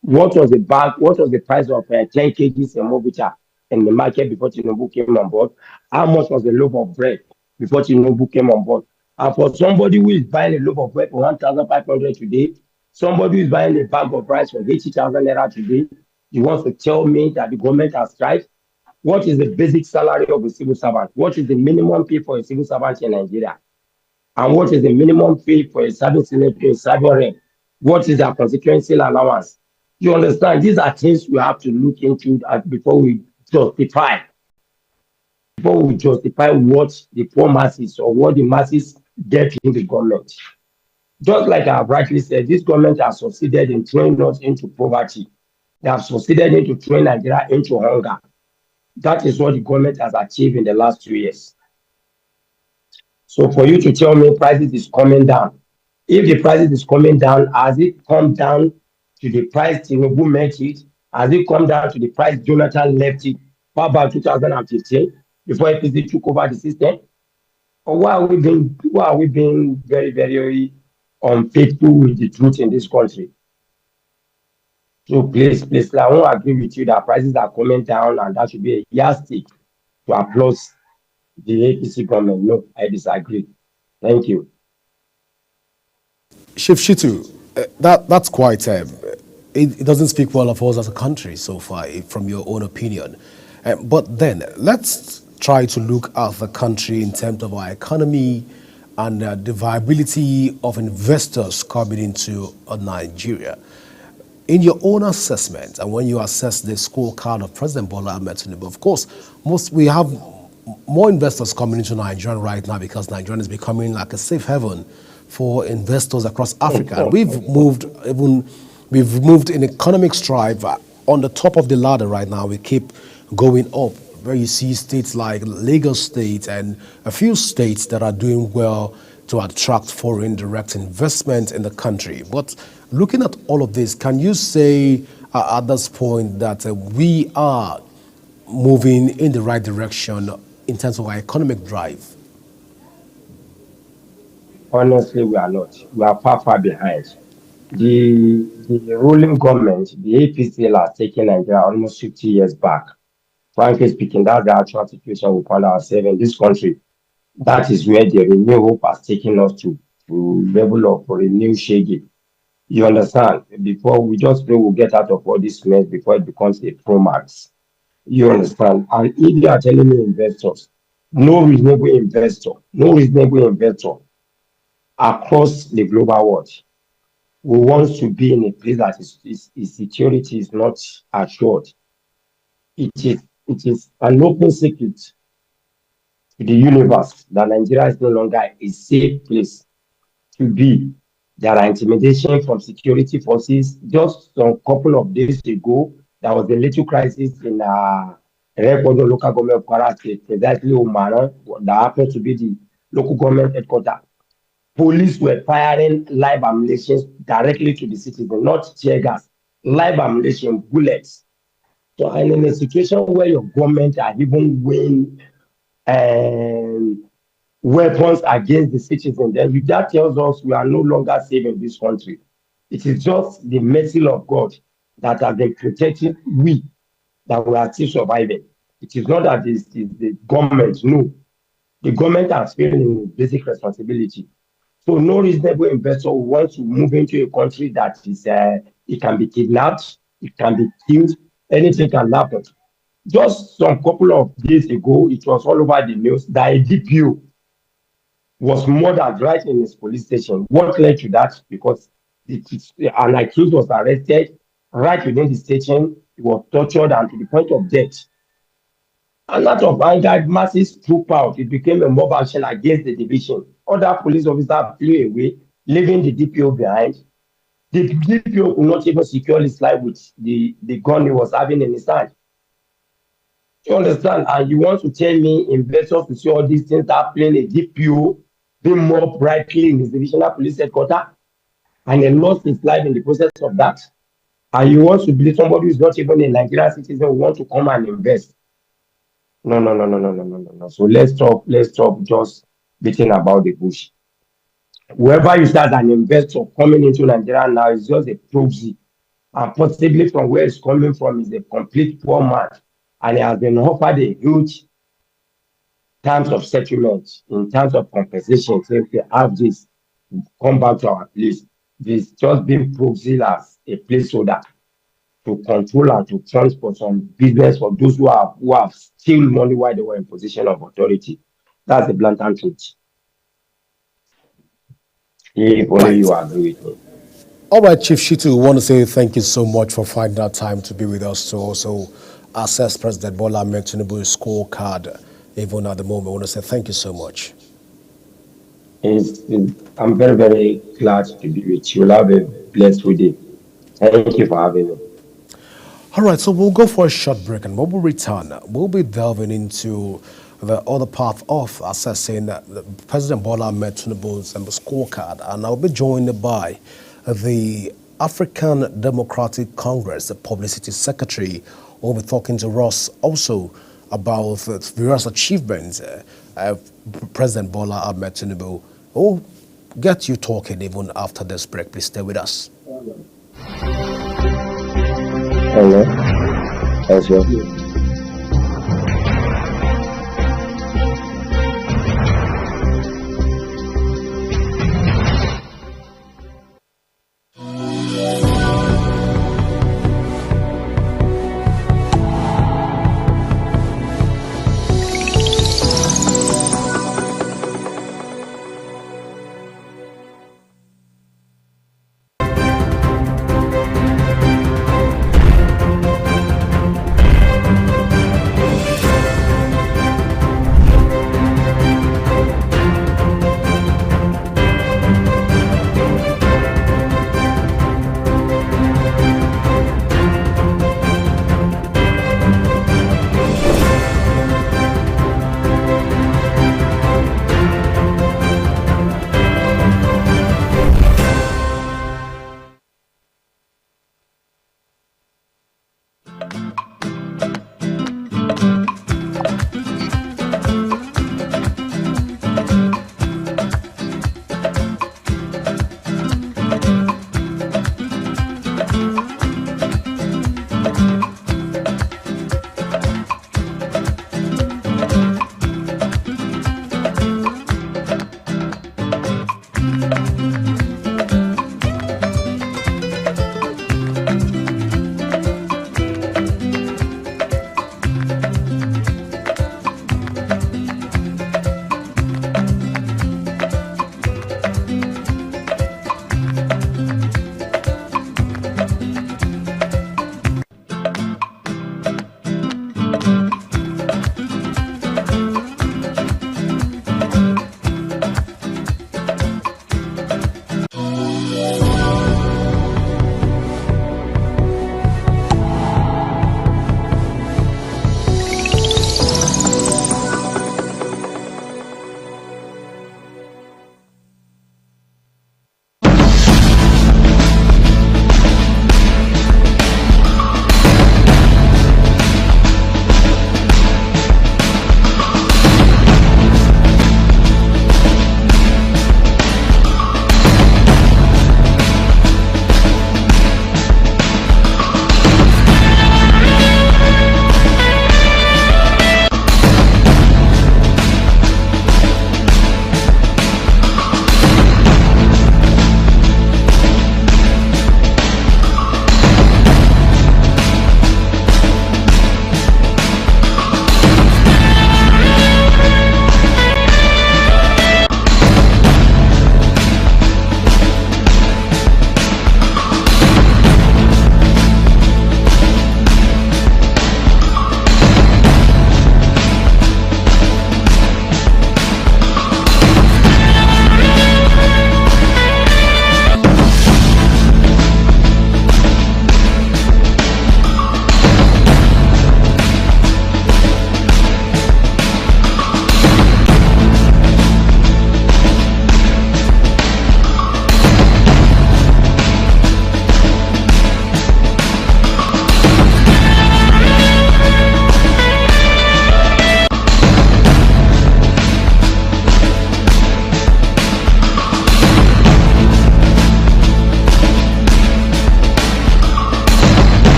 What was the price of 10 kg semovita in the market before Tinubu came on board? How much was the loaf of bread before Tinubu came on board? And for somebody who is buying a loaf of bread for 1,500 today, somebody who is buying a bag of rice for 80,000 naira today, you want to tell me that the government has tried? What is the basic salary of a civil servant? What is the minimum pay for a civil servant in Nigeria? And what is the minimum pay for a serving senator, a serving rep? What is their constituency allowance? You understand? These are things we have to look into before we justify what the poor masses or what the masses get in the government. Just like I have rightly said, this government has succeeded in throwing us into poverty. They have succeeded into throwing Nigeria into hunger. That is what the government has achieved in the last 2 years. So for you to tell me prices is coming down, if the prices is coming down, has it come down to the price Tinubu met it? Has it come down to the price Jonathan left it for about 2015 before APC took over the system? Or why are we being very, very unfaithful with the truth in this country? So please, I won't agree with you that prices are coming down and that should be a yardstick to applaud the APC government. No, I disagree. Thank you. Chief Shitu, that's quite, it doesn't speak well of us as a country so far, from your own opinion. But then, let's try to look at the country in terms of our economy and the viability of investors coming into Nigeria. In your own assessment, and when you assess the scorecard of President Bola Ahmed Tinubu, of course, we have more investors coming into Nigeria right now because Nigeria is becoming like a safe haven for investors across Africa. We've moved in economic strive on the top of the ladder right now. We keep going up, where you see states like Lagos State and a few states that are doing well to attract foreign direct investment in the country. But looking at all of this, can you say at this point that we are moving in the right direction in terms of our economic drive? Honestly, we are not. We are far, far behind. The ruling government, the APC, has taken Nigeria almost 50 years back. Frankly speaking, that's the actual situation we find ourselves in this country. That is where the Renew Hope has taken us to level of Renew Shaggy. You understand? Before we just pray we'll get out of all this mess before it becomes a Pro-Max. You understand? And if you are telling me investors, no reasonable investor across the global world who wants to be in a place that is security is not assured. It is an open secret to the universe that Nigeria is no longer a safe place to be. There are intimidation from security forces. Just a couple of days ago, there was a little crisis in Rekodo local government of Kwara State, precisely Umara, that happens to be the local government headquarters. Police were firing live ammunition directly to the citizens, not tear gas, live ammunition, bullets. So, and in a situation where your government are even weighing weapons against the citizens, then that tells us we are no longer safe in this country. It is just the mercy of God that has been protecting we, that we are still surviving. It is not that it's the government, no. The government has failed in basic responsibility. So no reasonable investor who wants to move into a country that is, it can be kidnapped, it can be killed, anything can happen. Just some couple of days ago, it was all over the news that a DPO was murdered right in his police station. What led to that? Because an accused was arrested right within the station. He was tortured and to the point of death. And out of anger, masses trooped out. It became a mob action against the division. Other police officers flew away, leaving the DPO behind. The DPO could not even secure his life with the gun he was having in his hand. You understand? And you want to tell me investors to see all these things happening, a DPO being mobbed rightly in his divisional police headquarters, and he lost his life in the process of that? And you want to believe somebody who is not even a Nigerian citizen who want to come and invest? No. So let's stop just beating about the bush. Whoever you start an investor coming into Nigeria now is just a proxy, and possibly from where it's coming from is a complete poor man, and he has been offered a huge terms of settlement in terms of compensation. So if they have this, come back to our place. This just being proxy as a placeholder to control and to transport some business for those who have steal money while they were in position of authority. That's the blatant truth. If only you agree with me. All right, Chief Shitu, we want to say thank you so much for finding that time to be with us to also assess President Bola Ahmed Tinubu's scorecard. Even at the moment, I want to say thank you so much. I'm very, very glad to be with you. Have a blessed day. Thank you for having me. All right, so we'll go for a short break, and when we return, we'll be delving into the other part of assessing President Bola Ahmed Tinubu's scorecard, and I'll be joined by the African Democratic Congress, the Publicity Secretary, who will be talking to us also about the various achievements President Bola Ahmed Tinubu. We'll get you talking even after this break. Please stay with us. Hello. Thank you.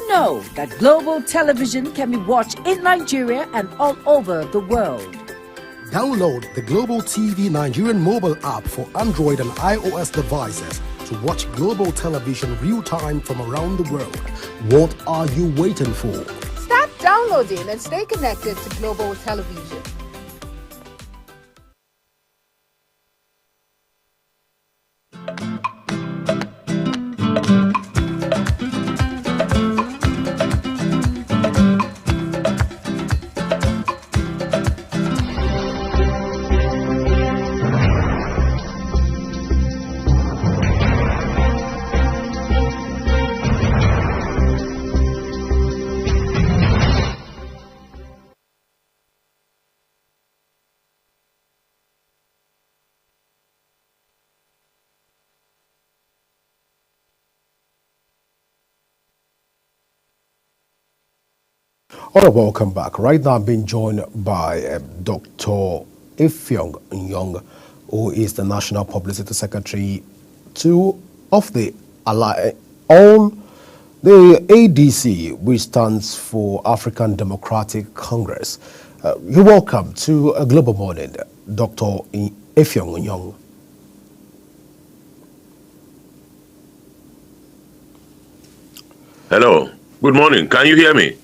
know that Global Television can be watched in Nigeria and all over the world? Download the Global TV Nigerian mobile app for Android and iOS devices to watch Global Television real-time from around the world. What are you waiting for? Start downloading and stay connected to Global Television. All right, welcome back. Right now, I'm being joined by Dr. Effiong Nyong, who is the National Publicity Secretary of the ADC, which stands for African Democratic Congress. You're welcome to a Global Morning, Dr. Effiong Nyong. Hello. Good morning. Can you hear me?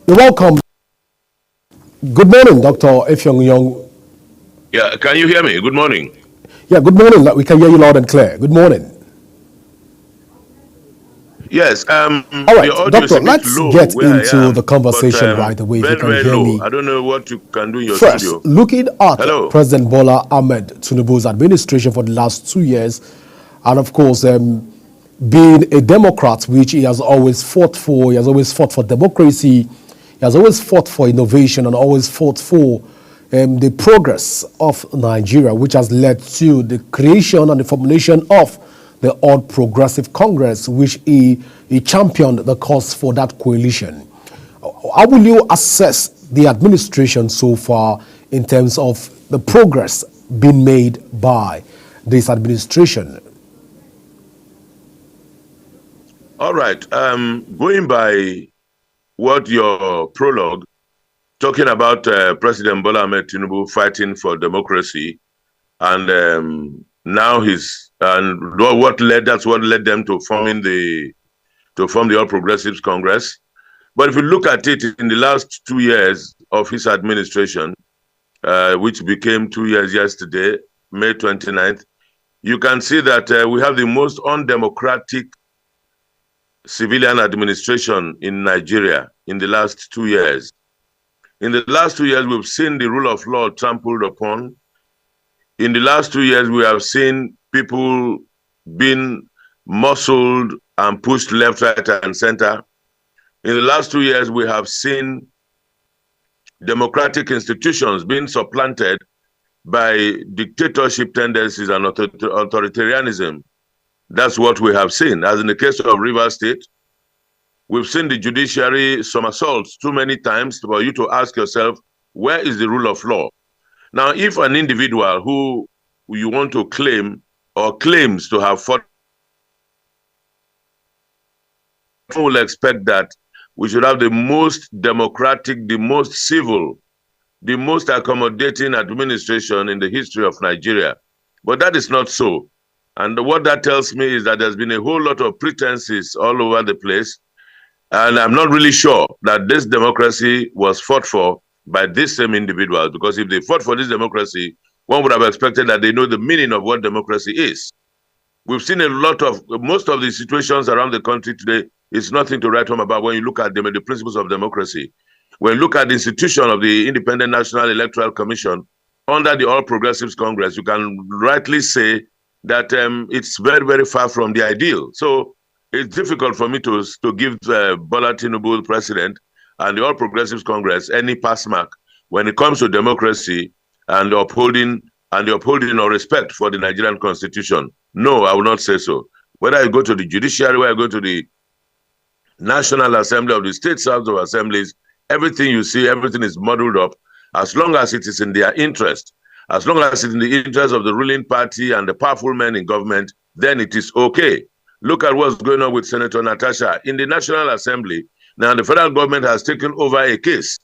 You're welcome. Good morning, Dr. Effiong Nyong. Yeah, can you hear me? Good morning. Yeah, good morning. We can hear you loud and clear. Good morning. Yes. All right, Doctor, let's get into the conversation right away. Very, if you can very hear low. me. I don't know what you can do in your First, studio. looking at Hello. President Bola Ahmed Tinubu's administration for the last 2 years, and of course, being a Democrat, which he has always fought for, he has always fought for democracy, he has always fought for innovation, and always fought for the progress of Nigeria, which has led to the creation and the formulation of the All Progressive Congress, which he championed the cause for that coalition. How will you assess the administration so far in terms of the progress being made by this administration? All right. Going by what your prologue, talking about President Bola Ahmed Tinubu fighting for democracy, and now what led them to form the All Progressives Congress. But if you look at it in the last 2 years of his administration, which became 2 years yesterday, May 29th, you can see that we have the most undemocratic civilian administration in Nigeria in the last 2 years. In the last 2 years, we've seen the rule of law trampled upon. In the last 2 years, we have seen people being muscled and pushed left, right, and center. In the last 2 years, we have seen democratic institutions being supplanted by dictatorship tendencies and authoritarianism. That's what we have seen. As in the case of Rivers State, we've seen the judiciary somersaults too many times for you to ask yourself, where is the rule of law? Now, if an individual who you want to claim or claims to have fought, will expect that we should have the most democratic, the most civil, the most accommodating administration in the history of Nigeria. But that is not so. And what that tells me is that there's been a whole lot of pretenses all over the place. And I'm not really sure that this democracy was fought for by these same individuals, because if they fought for this democracy, one would have expected that they know the meaning of what democracy is. We've seen most of the situations around the country today is nothing to write home about when you look at the principles of democracy. When you look at the institution of the Independent National Electoral Commission under the All Progressives Congress, you can rightly say that it's very, very far from the ideal. So it's difficult for me to give Bola Tinubu, president, and the All Progressives Congress any pass mark when it comes to democracy and the upholding or respect for the Nigerian Constitution. No, I will not say so. Whether I go to the judiciary, whether I go to the National Assembly of the State House of Assemblies, everything you see, everything is muddled up. as long as it is in their interest, as long as it's in the interest of the ruling party and the powerful men in government, then it is okay. Look at what's going on with Senator Natasha in the National Assembly. Now, the federal government has taken over a case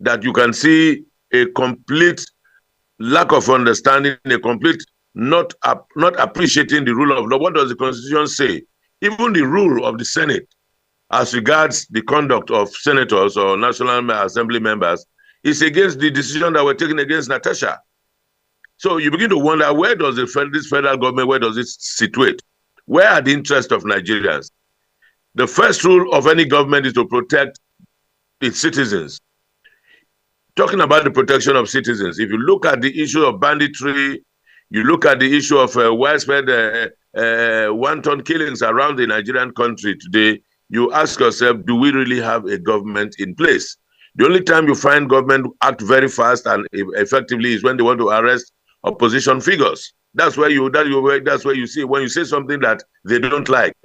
that you can see a complete lack of understanding, a complete not appreciating the rule of law. What does the Constitution say? Even the rule of the Senate as regards the conduct of senators or National Assembly members is against the decision that were taken against Natasha. So you begin to wonder, where does this federal government, where does it situate? Where are the interests of Nigerians? The first rule of any government is to protect its citizens. Talking about the protection of citizens, if you look at the issue of banditry, you look at the issue of widespread wanton killings around the Nigerian country today, you ask yourself, do we really have a government in place? The only time you find government act very fast and effectively is when they want to arrest opposition figures. That's where you see, when you say something that they don't like,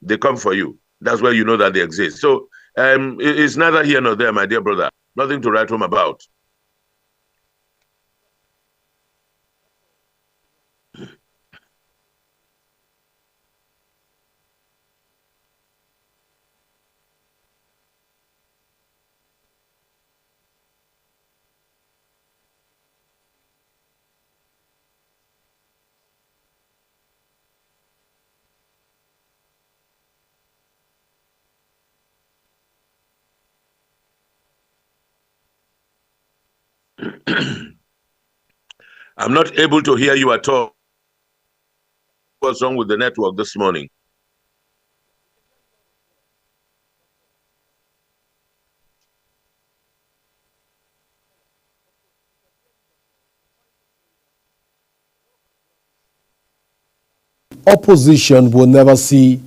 they come for you. That's where you know that they exist. So it's neither here nor there, my dear brother. Nothing to write home about. I'm not able to hear you at all. What's wrong with the network this morning? Opposition will never see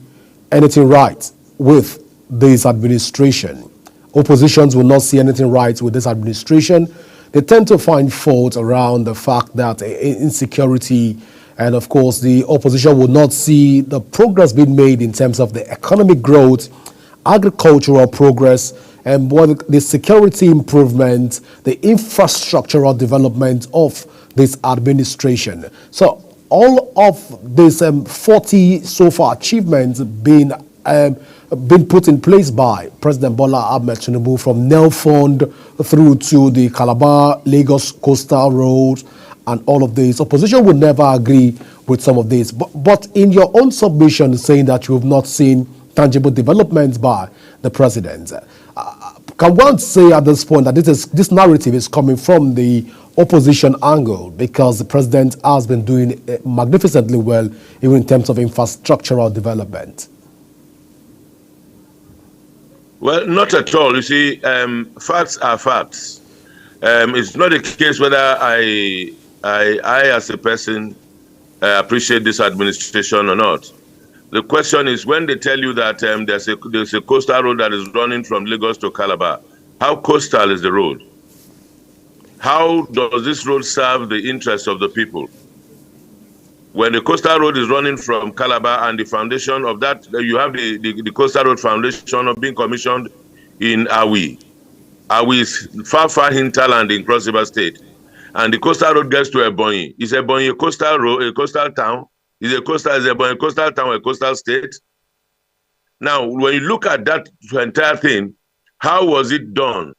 anything right with this administration. Oppositions will not see anything right with this administration. They tend to find fault around the fact that insecurity, and of course the opposition will not see the progress being made in terms of the economic growth, agricultural progress, and what the security improvement, the infrastructural development of this administration. So all of these 40 so far achievements being put in place by President Bola Ahmed Tinubu, from Nel Fund through to the Calabar-Lagos Coastal Road and all of this. Opposition would never agree with some of this. But in your own submission saying that you have not seen tangible developments by the president, can one say at this point that this narrative is coming from the opposition angle, because the president has been doing magnificently well even in terms of infrastructural development? Well, not at all. You see, facts are facts. It's not a case whether I as a person appreciate this administration or not. The question is, when they tell you that there's a coastal road that is running from Lagos to Calabar, how coastal is the road? How does this road serve the interests of the people? When the coastal road is running from Calabar and the foundation of that, you have the coastal road foundation of being commissioned in Awi. Awi is far hinterland in Cross River State. And the coastal road gets to Ebonyi. Is Ebonyi a coastal road, a coastal town? Is Ebonyi a coastal town or a coastal state? Now, when you look at that entire thing, how was it done?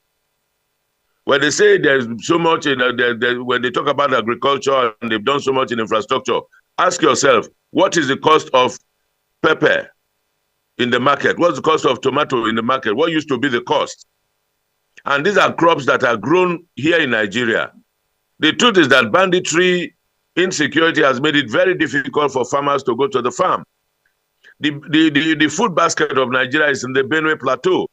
When they say there's so much, when they talk about agriculture and they've done so much in infrastructure, ask yourself, what is the cost of pepper in the market? What's the cost of tomato in the market? What used to be the cost? And these are crops that are grown here in Nigeria. The truth is that banditry, insecurity has made it very difficult for farmers to go to the farm. The food basket of Nigeria is in the Benue Plateau.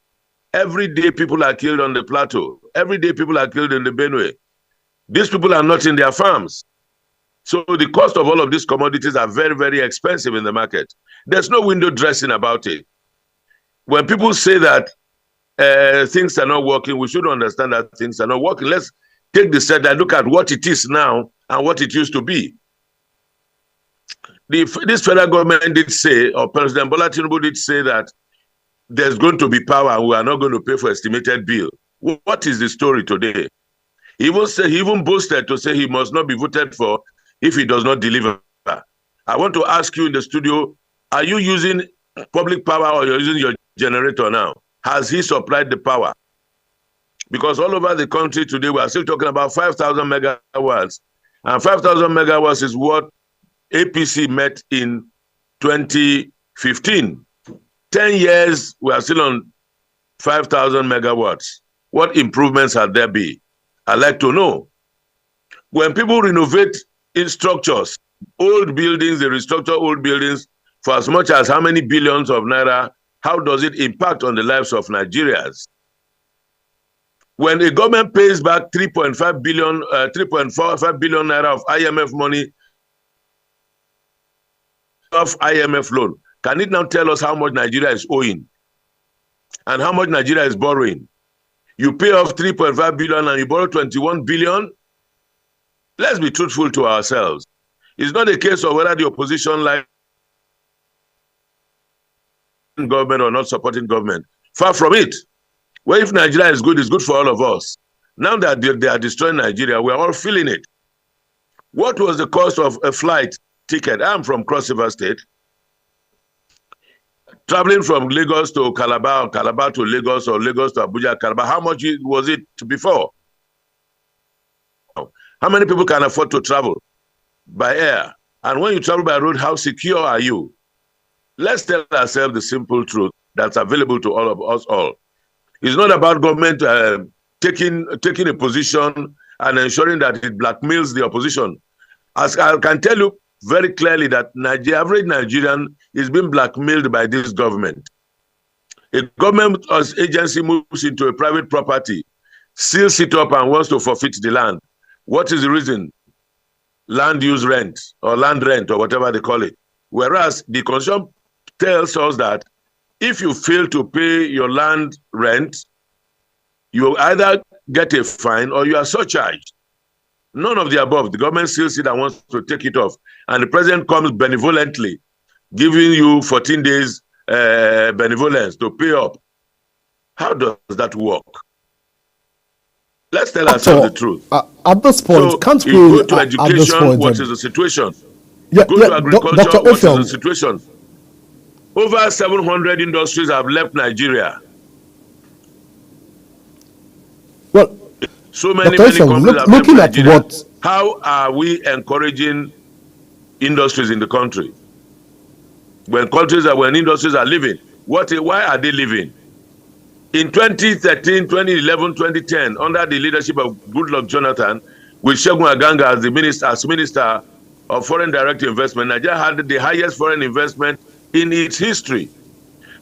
Every day people are killed on the plateau. Every day people are killed in the Benue. These people are not in their farms. So the cost of all of these commodities are very expensive in the market. There's no window dressing about it. When people say that things are not working, we should understand that things are not working. Let's take the set and look at what it is now and what it used to be. This federal government did say, or President Bola Tinubu did say, that there's going to be power and we are not going to pay for estimated bill. What is the story today? He even boasted to say he must not be voted for if he does not deliver. I want to ask you in the studio, are you using public power or you're using your generator now? Has he supplied the power? Because all over the country today, we are still talking about 5,000 megawatts. And 5,000 megawatts is what APC met in 2015. 10 years, we are still on 5,000 megawatts. What improvements have there been? I'd like to know. When people renovate in structures, old buildings, they restructure old buildings for as much as how many billions of naira, how does it impact on the lives of Nigerians? When a government pays back 3.45 billion naira of IMF money, of IMF loan, can it now tell us how much Nigeria is owing and how much Nigeria is borrowing? You pay off 3.5 billion and you borrow 21 billion? Let's be truthful to ourselves. It's not a case of whether the opposition like government or not supporting government. Far from it. Well, if Nigeria is good, it's good for all of us. Now that they are destroying Nigeria, we're all feeling it. What was the cost of a flight ticket? I'm from Cross River State. Traveling from Lagos to Calabar, or Calabar to Lagos, or Lagos to Abuja, Calabar, how much was it before? How many people can afford to travel by air? And when you travel by road, how secure are you? Let's tell ourselves the simple truth that's available to all of us all. It's not about government taking a position and ensuring that it blackmails the opposition. As I can tell you very clearly that the average Nigerian is being blackmailed by this government. A government agency moves into a private property, seals it up and wants to forfeit the land. What is the reason? Land use rent or land rent or whatever they call it. Whereas the Constitution tells us that if you fail to pay your land rent, you either get a fine or you are surcharged. None of the above. The government seals it and wants to take it off. And the president comes benevolently, giving you 14 days benevolence to pay up. How does that work? Let's tell ourselves the truth. At this point, so can't we go to education, at this point, what is the situation? Yeah, go to agriculture, Dr. what is Effiong. the situation? Over 700 industries have left Nigeria. Well, so many Dr. Effiong, companies have looking left at Nigeria. what... How are we encouraging industries in the country? When industries are leaving, why are they leaving? In 2013, 2011, 2010, under the leadership of Goodluck Jonathan, with Segun Aganga as Minister of Foreign Direct Investment, Nigeria had the highest foreign investment in its history.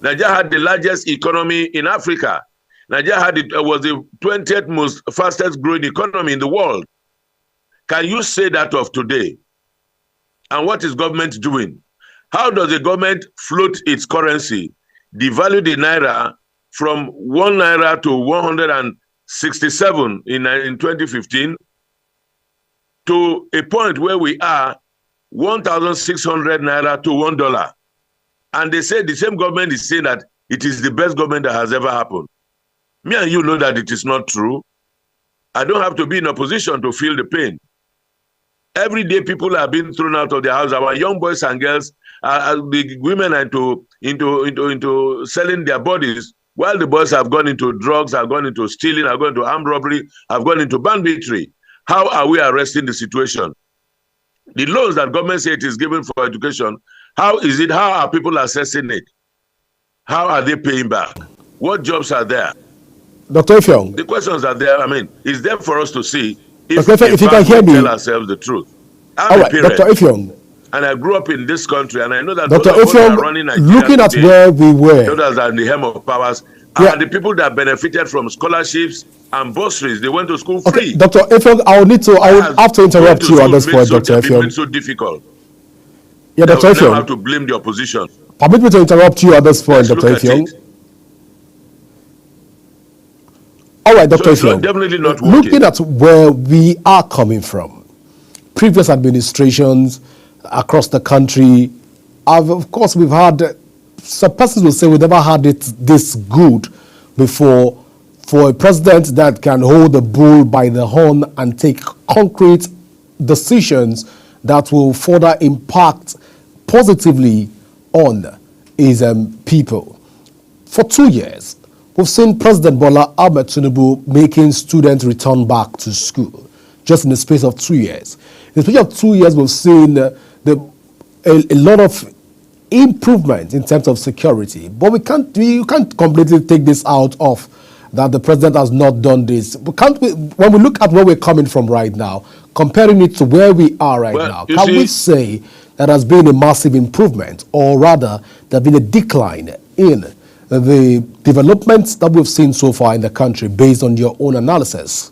Nigeria had the largest economy in Africa. Nigeria was the 20th most fastest growing economy in the world. Can you say that of today? And what is government doing? How does the government float its currency, devalue the naira from 1 naira to 167 in 2015 to a point where we are 1,600 naira to $1? And they say the same government is saying that it is the best government that has ever happened. Me and you know that it is not true. I don't have to be in opposition to feel the pain. Every day people are being thrown out of their house. Our young boys and girls, the women are into selling their bodies, while the boys have gone into drugs, have gone into stealing, have gone into armed robbery, have gone into banditry. How are we arresting the situation? The loans that government say it is given for education, how are people assessing it? How are they paying back? What jobs are there? Dr. Effiong. The questions are there. I mean, it's there for us to see if you can hear me, tell ourselves the truth. All right, Dr. Effiong. And I grew up in this country, and I know that Dr. Effiong, looking at where we were, those are in the helm of powers, are the people that benefited from scholarships and bursaries. They went to school free. Dr. Effiong, I will have to interrupt you at this point, Dr. Effiong. It's so difficult. Yeah, Dr. Effiong. I have to blame the opposition. Permit me to interrupt you at this point, Dr. Effiong. All right, Dr. Effiong. Definitely not looking at where we are coming from, previous administrations across the country, of course, we've had, some persons will say we never had it this good before for a president that can hold the bull by the horn and take concrete decisions that will further impact positively on his people. For 2 years, we've seen President Bola Ahmed Tinubu making students return back to school, just in the space of 2 years. In the space of 2 years, we've seen a lot of improvement in terms of security, but you can't completely take this out of that the president has not done this. But when we look at where we're coming from right now, comparing it to where we are right now, can we say that has been a massive improvement, or rather there has been a decline in the developments that we've seen so far in the country based on your own analysis?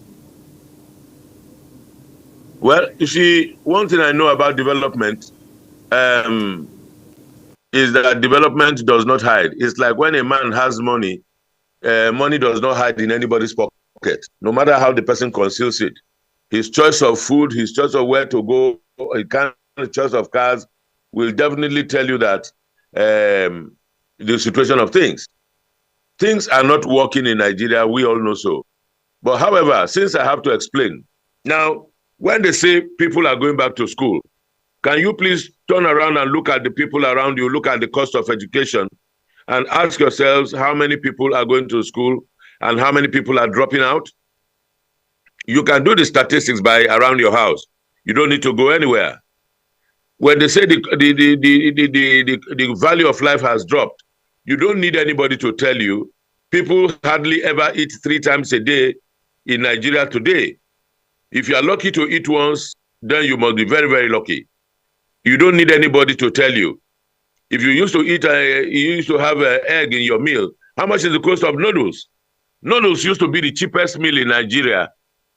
Well, you see, one thing I know about development is that development does not hide. It's like when a man has money, money does not hide in anybody's pocket, no matter how the person conceals it. His choice of food, his choice of where to go, his choice of cars will definitely tell you that the situation of things. Things are not working in Nigeria, we all know so. But however, since I have to explain, now, when they say people are going back to school, can you please turn around and look at the people around you, look at the cost of education, and ask yourselves how many people are going to school and how many people are dropping out? You can do the statistics by around your house. You don't need to go anywhere. When they say the value of life has dropped, you don't need anybody to tell you. People hardly ever eat 3 times a day in Nigeria today. If you are lucky to eat once, then you must be very, very lucky. You don't need anybody to tell you. If you used to eat, you used to have an egg in your meal, how much is the cost of noodles? Noodles used to be the cheapest meal in Nigeria,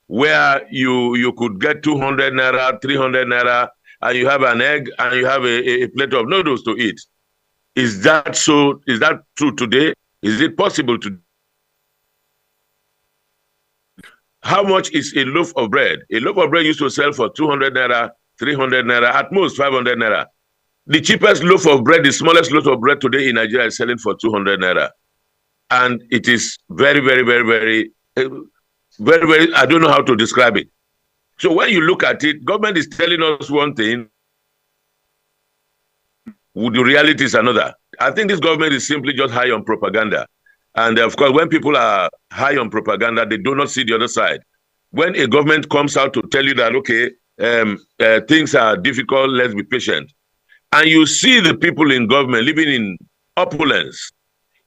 where you could get 200 naira, 300 naira, and you have an egg and you have a plate of noodles to eat. Is that so? Is that true today? Is it possible to? How much is a loaf of bread? A loaf of bread used to sell for 200 naira, 300 naira, at most 500 naira. The cheapest loaf of bread, the smallest loaf of bread today in Nigeria is selling for 200 naira. And it is very, very, very, very, very, very, I don't know how to describe it. So when you look at it, government is telling us one thing, the reality is another. I think this government is simply just high on propaganda. And of course, when people are high on propaganda, they do not see the other side. When a government comes out to tell you that, okay, things are difficult, let's be patient. And you see the people in government living in opulence.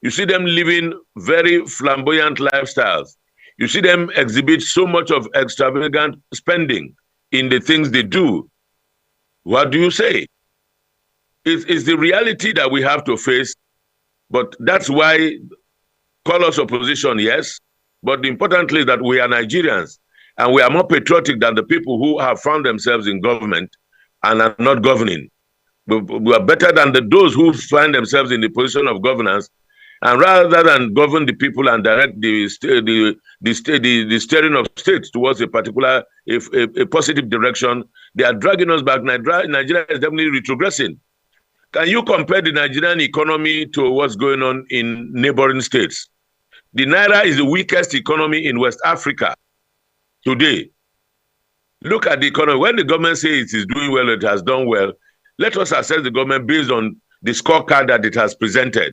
You see them living very flamboyant lifestyles. You see them exhibit so much of extravagant spending in the things they do. What do you say? It's the reality that we have to face, but that's why call us opposition, yes, but importantly that we are Nigerians and we are more patriotic than the people who have found themselves in government and are not governing. We are better than those who find themselves in the position of governance, and rather than govern the people and direct the steering of states towards a particular, a positive direction, they are dragging us back. Nigeria is definitely retrogressing. Can you compare the Nigerian economy to what's going on in neighboring states? The Naira is the weakest economy in West Africa today. Look at the economy. When the government says it is doing well, it has done well, let us assess the government based on the scorecard that it has presented,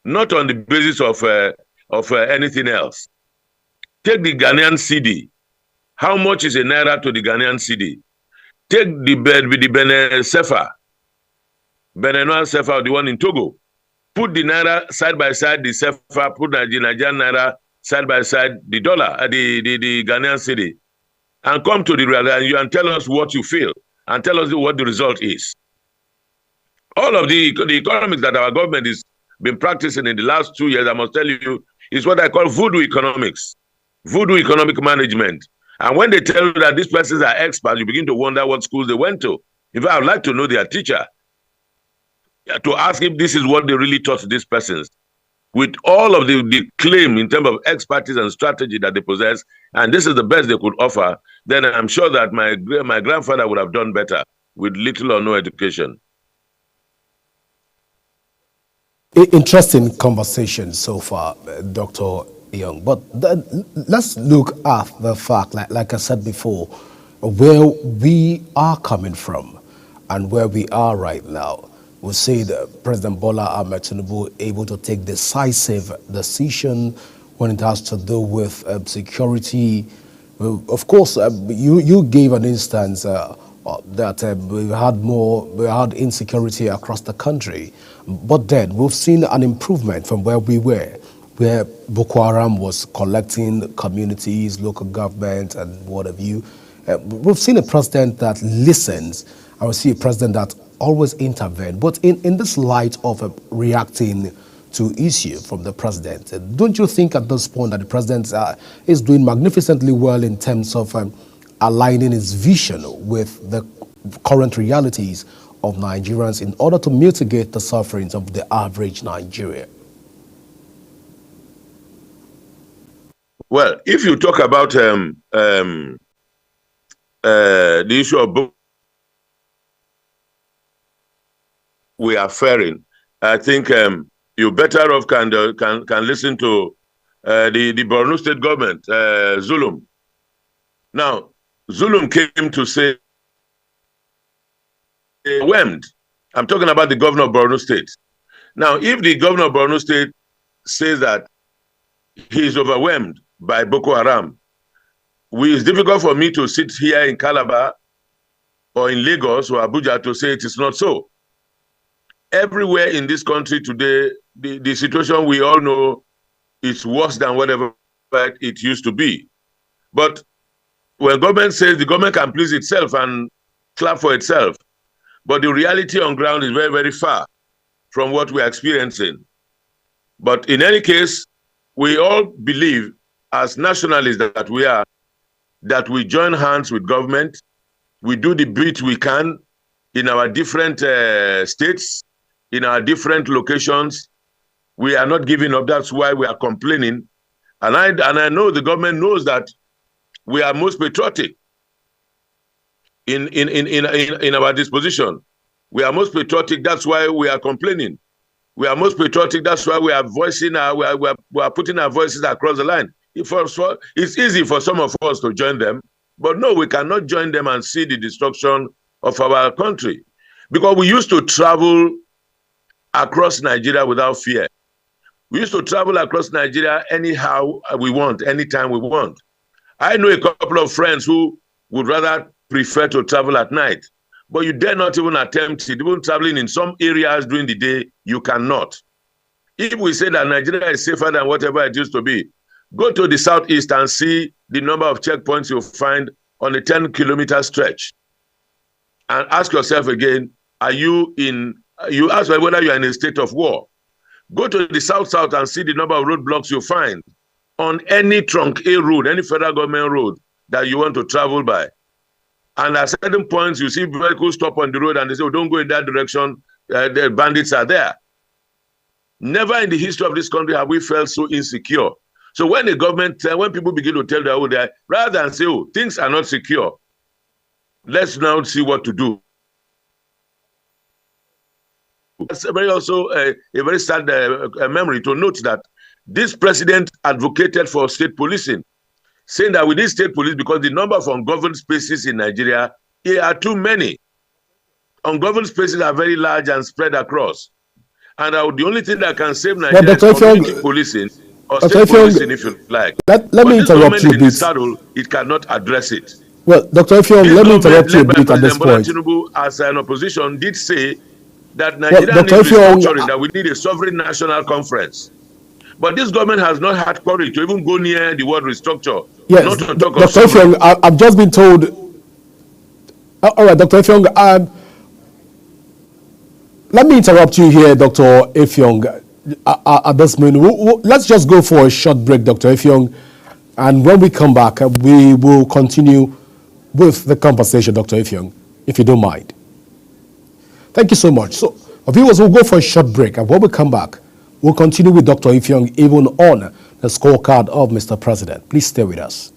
not on the basis of anything else. Take the Ghanaian cedi. How much is a Naira to the Ghanaian cedi? Take the Benin Sefa. Benin Sefa, the one in Togo. Put the Naira side by side, the Sefa, put the Nigerian Naira side by side, the dollar, the Ghanaian cedi, and come to the reality and tell us what you feel and tell us what the result is. All of the economics that our government has been practicing in the last 2 years, I must tell you, is what I call voodoo economics, voodoo economic management. And when they tell you that these persons are experts, you begin to wonder what schools they went to. In fact, I would like to know their teacher, to ask if this is what they really taught these persons. With all of the claim in terms of expertise and strategy that they possess, and this is the best they could offer, then I'm sure that my grandfather would have done better with little or no education. Interesting conversation so far, Dr. Young. But let's look at the fact, like I said before, where we are coming from and where we are right now. We see that President Bola Ahmed Tinubu able to take decisive decision when it has to do with security. Of course, you gave an instance that we had insecurity across the country, but then we've seen an improvement from where we were, where Boko Haram was collecting communities, local government, and what have you. We've seen a president that listens, and we see a president that always intervenes. But in this light of reacting to issue from the president, don't you think at this point that the president is doing magnificently well in terms of aligning his vision with the current realities of Nigerians in order to mitigate the sufferings of the average Nigerian? Well, if you talk about the issue of we are faring, I think you better off can listen to the Borno state government, Zulum. Now, Zulum came to say, overwhelmed. I'm talking about the governor of Borno State. Now, if the governor of Borno State says that he is overwhelmed by Boko Haram, it's difficult for me to sit here in Calabar or in Lagos or Abuja to say it is not so. Everywhere in this country today, the situation we all know is worse than whatever it used to be. But when government says the government can please itself and clap for itself, but the reality on ground is very, very far from what we're experiencing. But in any case, we all believe as nationalists that we are, that we join hands with government, we do the bit we can in our different states, in our different locations. We are not giving up. That's why we are complaining. And I know the government knows that we are most patriotic in our disposition. We are most patriotic. That's why we are complaining. We are most patriotic. That's why we are voicing we are putting our voices across the line. It's easy for some of us to join them, but no, we cannot join them and see the destruction of our country, because we used to travel across Nigeria without fear. We used to travel across Nigeria anyhow we want, anytime we want. I know a couple of friends who would rather prefer to travel at night, but you dare not even attempt it. Even traveling in some areas during the day, you cannot. If we say that Nigeria is safer than whatever it used to be, go to the southeast and see the number of checkpoints you'll find on a 10-kilometer stretch. And ask yourself again, you ask whether you are in a state of war. Go to the south and see the number of roadblocks you find on any trunk A road, any federal government road that you want to travel by. And at certain points, you see vehicles stop on the road and they say, oh, don't go in that direction, the bandits are there. Never in the history of this country have we felt so insecure. So when the government, when people begin to tell their own, rather than say, oh, things are not secure, let's now see what to do. It's also a very sad memory to note that this president advocated for state policing, saying that we need state police because the number of ungoverned spaces in Nigeria are too many. Ungoverned spaces are very large and spread across. And the only thing that can save Nigeria is community policing or state policing, if you like. Let me interrupt you a bit. Saddle, it cannot address it. Well, Dr. Effiong, let me interrupt you a bit at this point. Tinubu, as an opposition, did say that Nigeria needs restructuring, that we need a sovereign national conference. But this government has not had courage to even go near the word restructure. Yes, not to talk Dr. Effiong, I've just been told. All right, Dr. Effiong, let me interrupt you here, Dr. Effiong. At this minute, let's just go for a short break, Dr. Effiong, and when we come back, we will continue with the conversation, Dr. Effiong, if you don't mind. Thank you so much. So, viewers, we'll go for a short break, and when we come back, we'll continue with Dr. Effiong even on the scorecard of Mr. President. Please stay with us.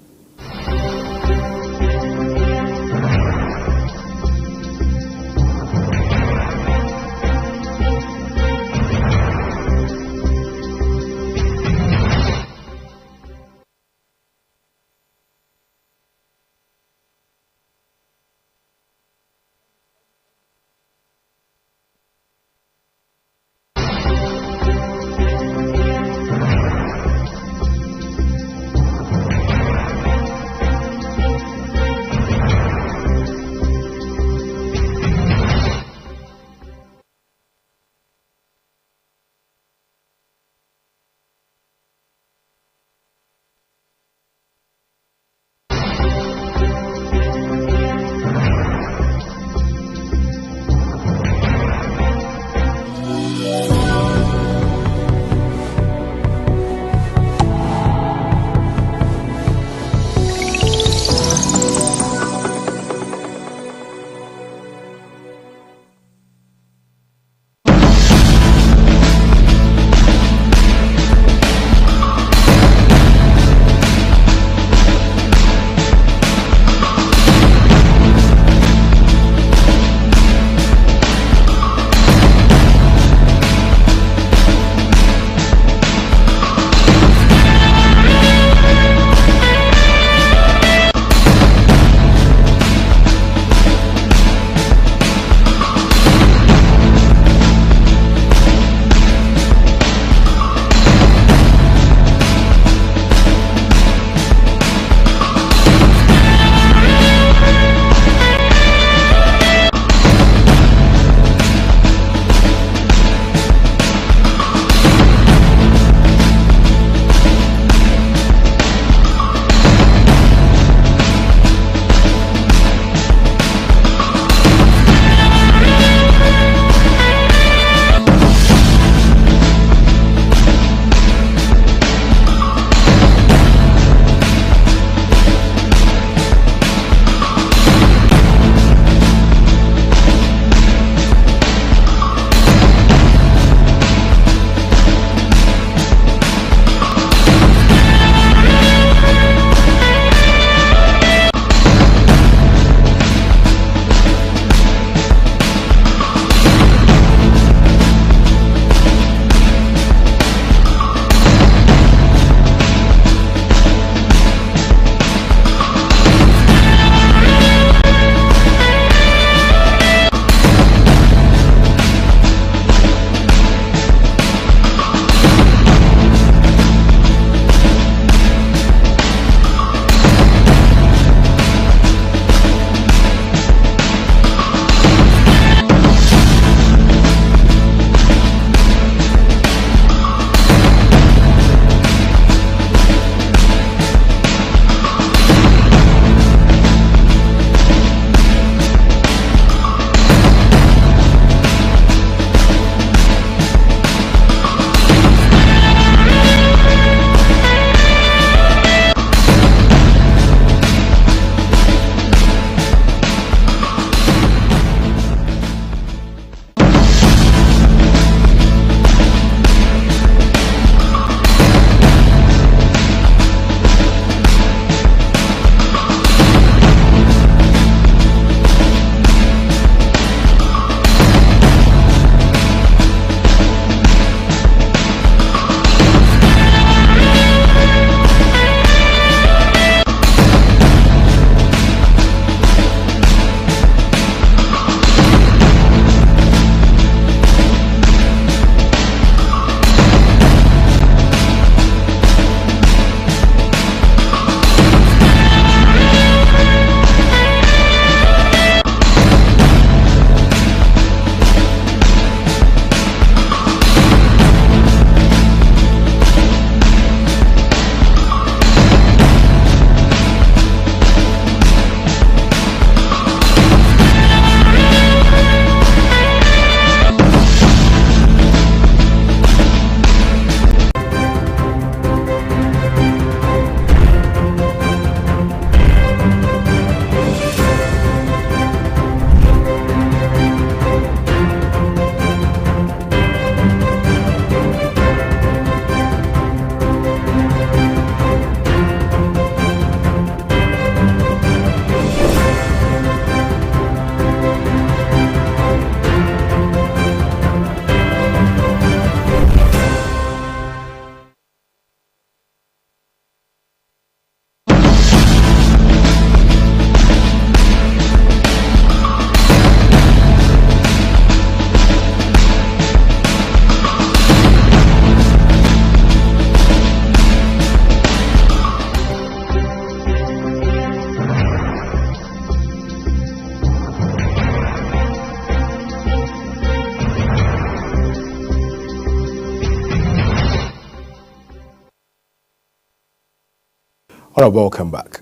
All right, welcome back.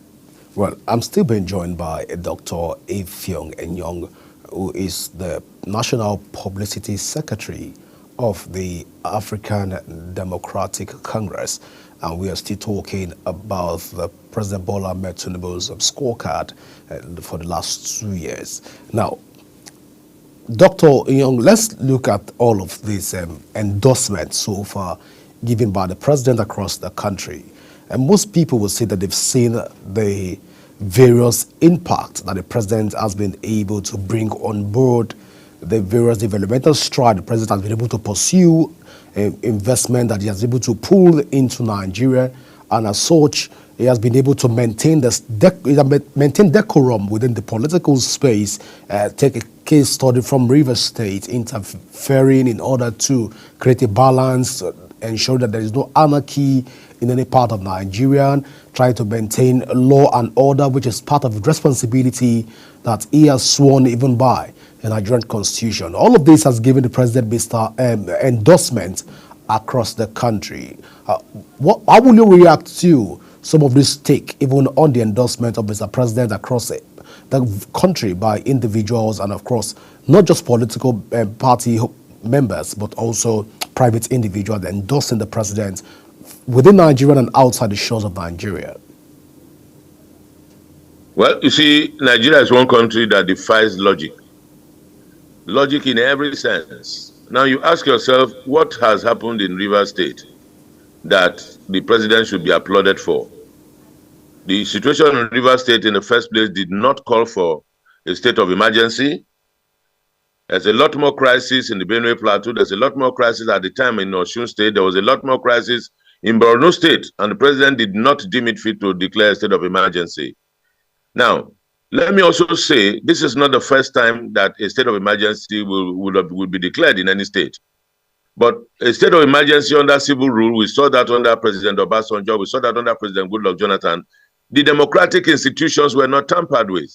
Well, I'm still being joined by Dr. Effiong Enyong, who is the National Publicity Secretary of the African Democratic Congress. And we are still talking about the President Bola Ahmed Tinubu's scorecard for the last 2 years. Now, Dr. Young, let's look at all of these endorsements so far given by the president across the country. And most people will say that they've seen the various impact that the president has been able to bring on board, the various developmental strides the president has been able to pursue, investment that he has been able to pull into Nigeria, and as such, he has been able to maintain decorum within the political space. Take a case study from Rivers State, interfering in order to create a balance, ensure that there is no anarchy in any part of Nigeria, trying to maintain law and order, which is part of the responsibility that he has sworn even by the Nigerian Constitution. All of this has given the president endorsement across the country. How will you react to some of this take, even on the endorsement of Mr. President across the country by individuals and, of course, not just political party members, but also private individuals endorsing the president within Nigeria and outside the shores of Nigeria? Well, you see, Nigeria is one country that defies logic. Logic in every sense. Now you ask yourself, what has happened in Rivers State that the president should be applauded for? The situation in Rivers State in the first place did not call for a state of emergency. There's a lot more crisis in the Benue Plateau. There's a lot more crisis at the time in Osun State. There was a lot more crisis in Borno State, and the president did not deem it fit to declare a state of emergency. Now, let me also say, this is not the first time that a state of emergency will be declared in any state. But a state of emergency under civil rule, we saw that under President Obasanjo, we saw that under President Goodluck Jonathan. The democratic institutions were not tampered with.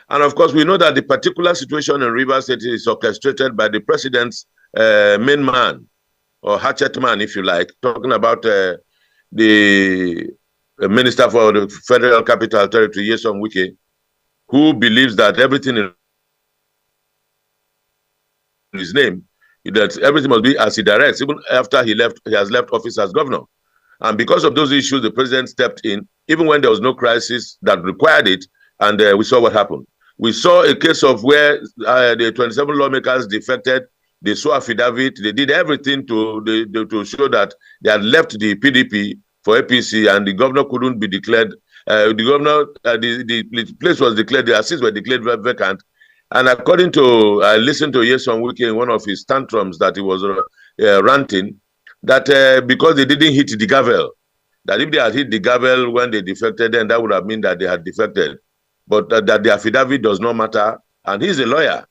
And of course, we know that the particular situation in Rivers State is orchestrated by the president's main man, or hatchet man, if you like, talking about the Minister for the Federal Capital Territory, Nyesom Wike, who believes that everything in his name, that everything must be as he directs, even after he has left office as governor. And because of those issues, the president stepped in, even when there was no crisis that required it, and we saw what happened. We saw a case of where the 27 lawmakers defected, they saw affidavit, they did everything to show that they had left the PDP for APC, and the governor couldn't be declared. The place was declared, the assets were declared vacant. And according to, I listened to Nyesom Wike in one of his tantrums that he was ranting, that because they didn't hit the gavel, that if they had hit the gavel when they defected, then that would have meant that they had defected. But that the affidavit does not matter, and he's a lawyer.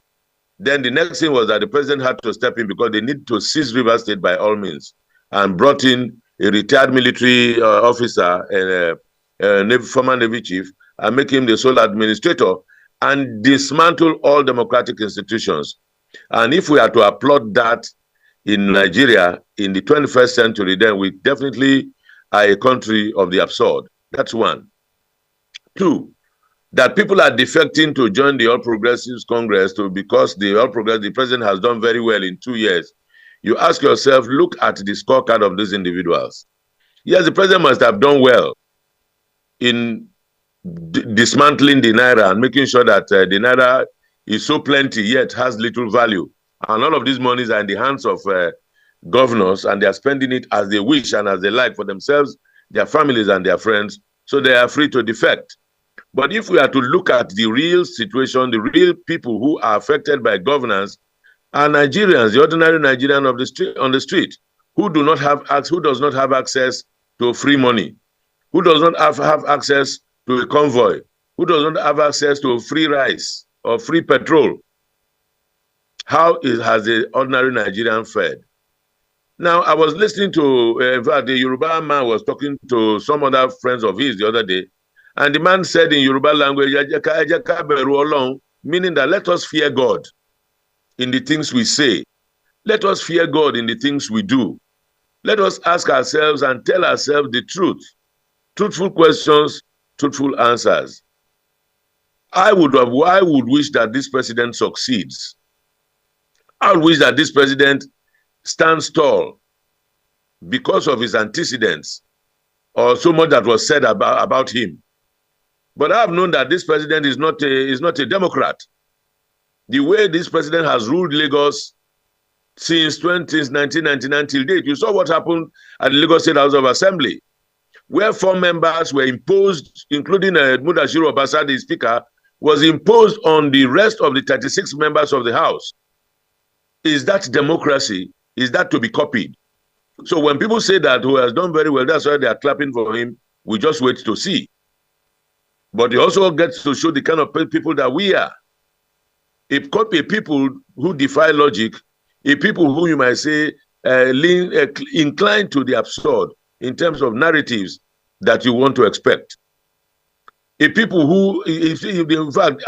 Then the next thing was that the president had to step in because they need to seize Rivers State by all means, and brought in a retired military officer and a former Navy chief, and make him the sole administrator, and dismantle all democratic institutions. And if we are to applaud that in Nigeria in the 21st century, then we definitely are a country of the absurd. That's one. Two, that people are defecting to join the All Progressives Congress because the president has done very well in 2 years. You ask yourself, look at the scorecard of these individuals. Yes, the president must have done well in dismantling the Naira and making sure that the Naira is so plenty yet has little value. And all of these monies are in the hands of governors, and they are spending it as they wish and as they like for themselves, their families, and their friends, so they are free to defect. But if we are to look at the real situation, the real people who are affected by governance are Nigerians, the ordinary Nigerian on the street, who does not have access to free money, who does not have access to a convoy, who does not have access to free rice or free petrol. How has the ordinary Nigerian fared? Now, I was listening to, in fact, the Yoruba man was talking to some other friends of his the other day, and the man said in Yoruba language, meaning that let us fear God in the things we say. Let us fear God in the things we do. Let us ask ourselves and tell ourselves the truth. truthful questions, truthful answers. I would wish that this president succeeds. I would wish that this president stands tall because of his antecedents or so much that was said about him. But I have known that this president is not a Democrat. The way this president has ruled Lagos since 1999 till date, you saw what happened at the Lagos State House of Assembly, where 4 members were imposed, including Mudashiru Obasa, the speaker, was imposed on the rest of the 36 members of the House. Is that democracy? Is that to be copied? So when people say that who has done very well, that's why they are clapping for him, we just wait to see. But it also gets to show the kind of people that we are. A people who defy logic, a people who you might say inclined to the absurd in terms of narratives that you want to expect. A people who, in fact,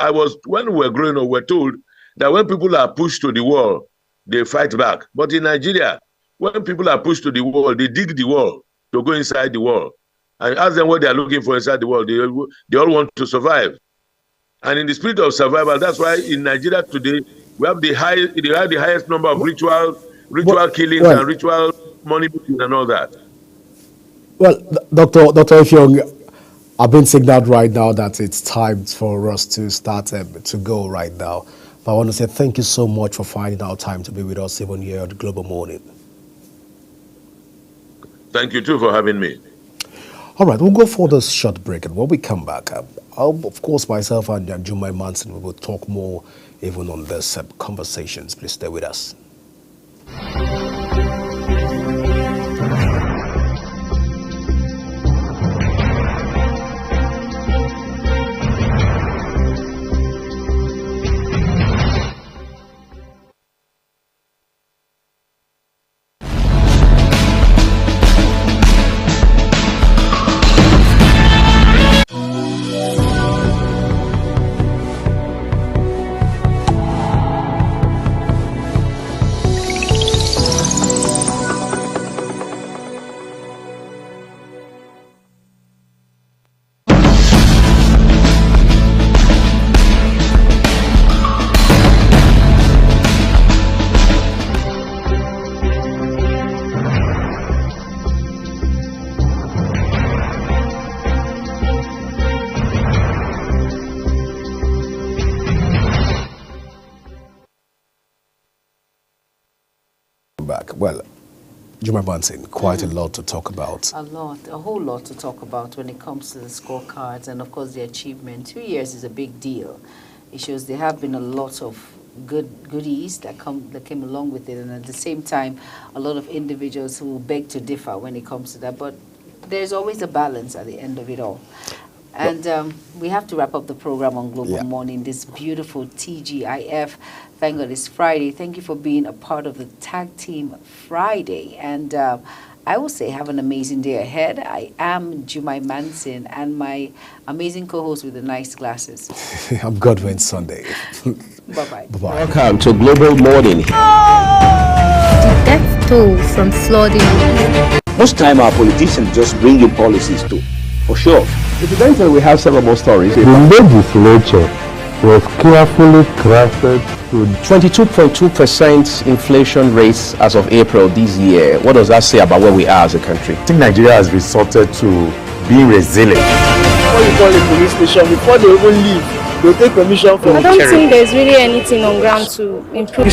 when we were growing up, we were told that when people are pushed to the wall, they fight back. But in Nigeria, when people are pushed to the wall, they dig the wall to go inside the wall. And ask them what they are looking for inside the wall. They all want to survive. And in the spirit of survival, that's why in Nigeria today, we have the highest number of ritual killings and ritual money and all that. Well, Dr. Ifeong, I've been signaled right now that it's time for us to start to go right now. But I want to say thank you so much for finding out time to be with us even here at Global Morning. Thank you too for having me. All right, we'll go for this short break, and when we come back, of course, myself and Jumai Manson, we will talk more even on this conversations. Please stay with us. Well, Jumai Manson, quite a lot to talk about. A whole lot to talk about when it comes to the scorecards and, of course, the achievement. 2 years is a big deal. It shows there have been a lot of goodies that came along with it, and at the same time, a lot of individuals who beg to differ when it comes to that. But there's always a balance at the end of it all. And we have to wrap up the program on Global Morning, this beautiful TGIF. Thank God it's Friday. Thank you for being a part of the Tag Team Friday. And I will say have an amazing day ahead. I am Jumai Manson and my amazing co-host with the nice glasses. I'm Godwin Sunday. Bye-bye. Bye-bye. Welcome to Global Morning. The death toll from flooding. Most time our politicians just bring in policies too, for sure. Incidentally, we have several more stories. The legislature was carefully crafted to 22.2% inflation rates as of April this year. What does that say about where we are as a country? I think Nigeria has resorted to being resilient. Before you call a police station, before they even leave, they'll take permission from I don't think there's really anything on ground to improve.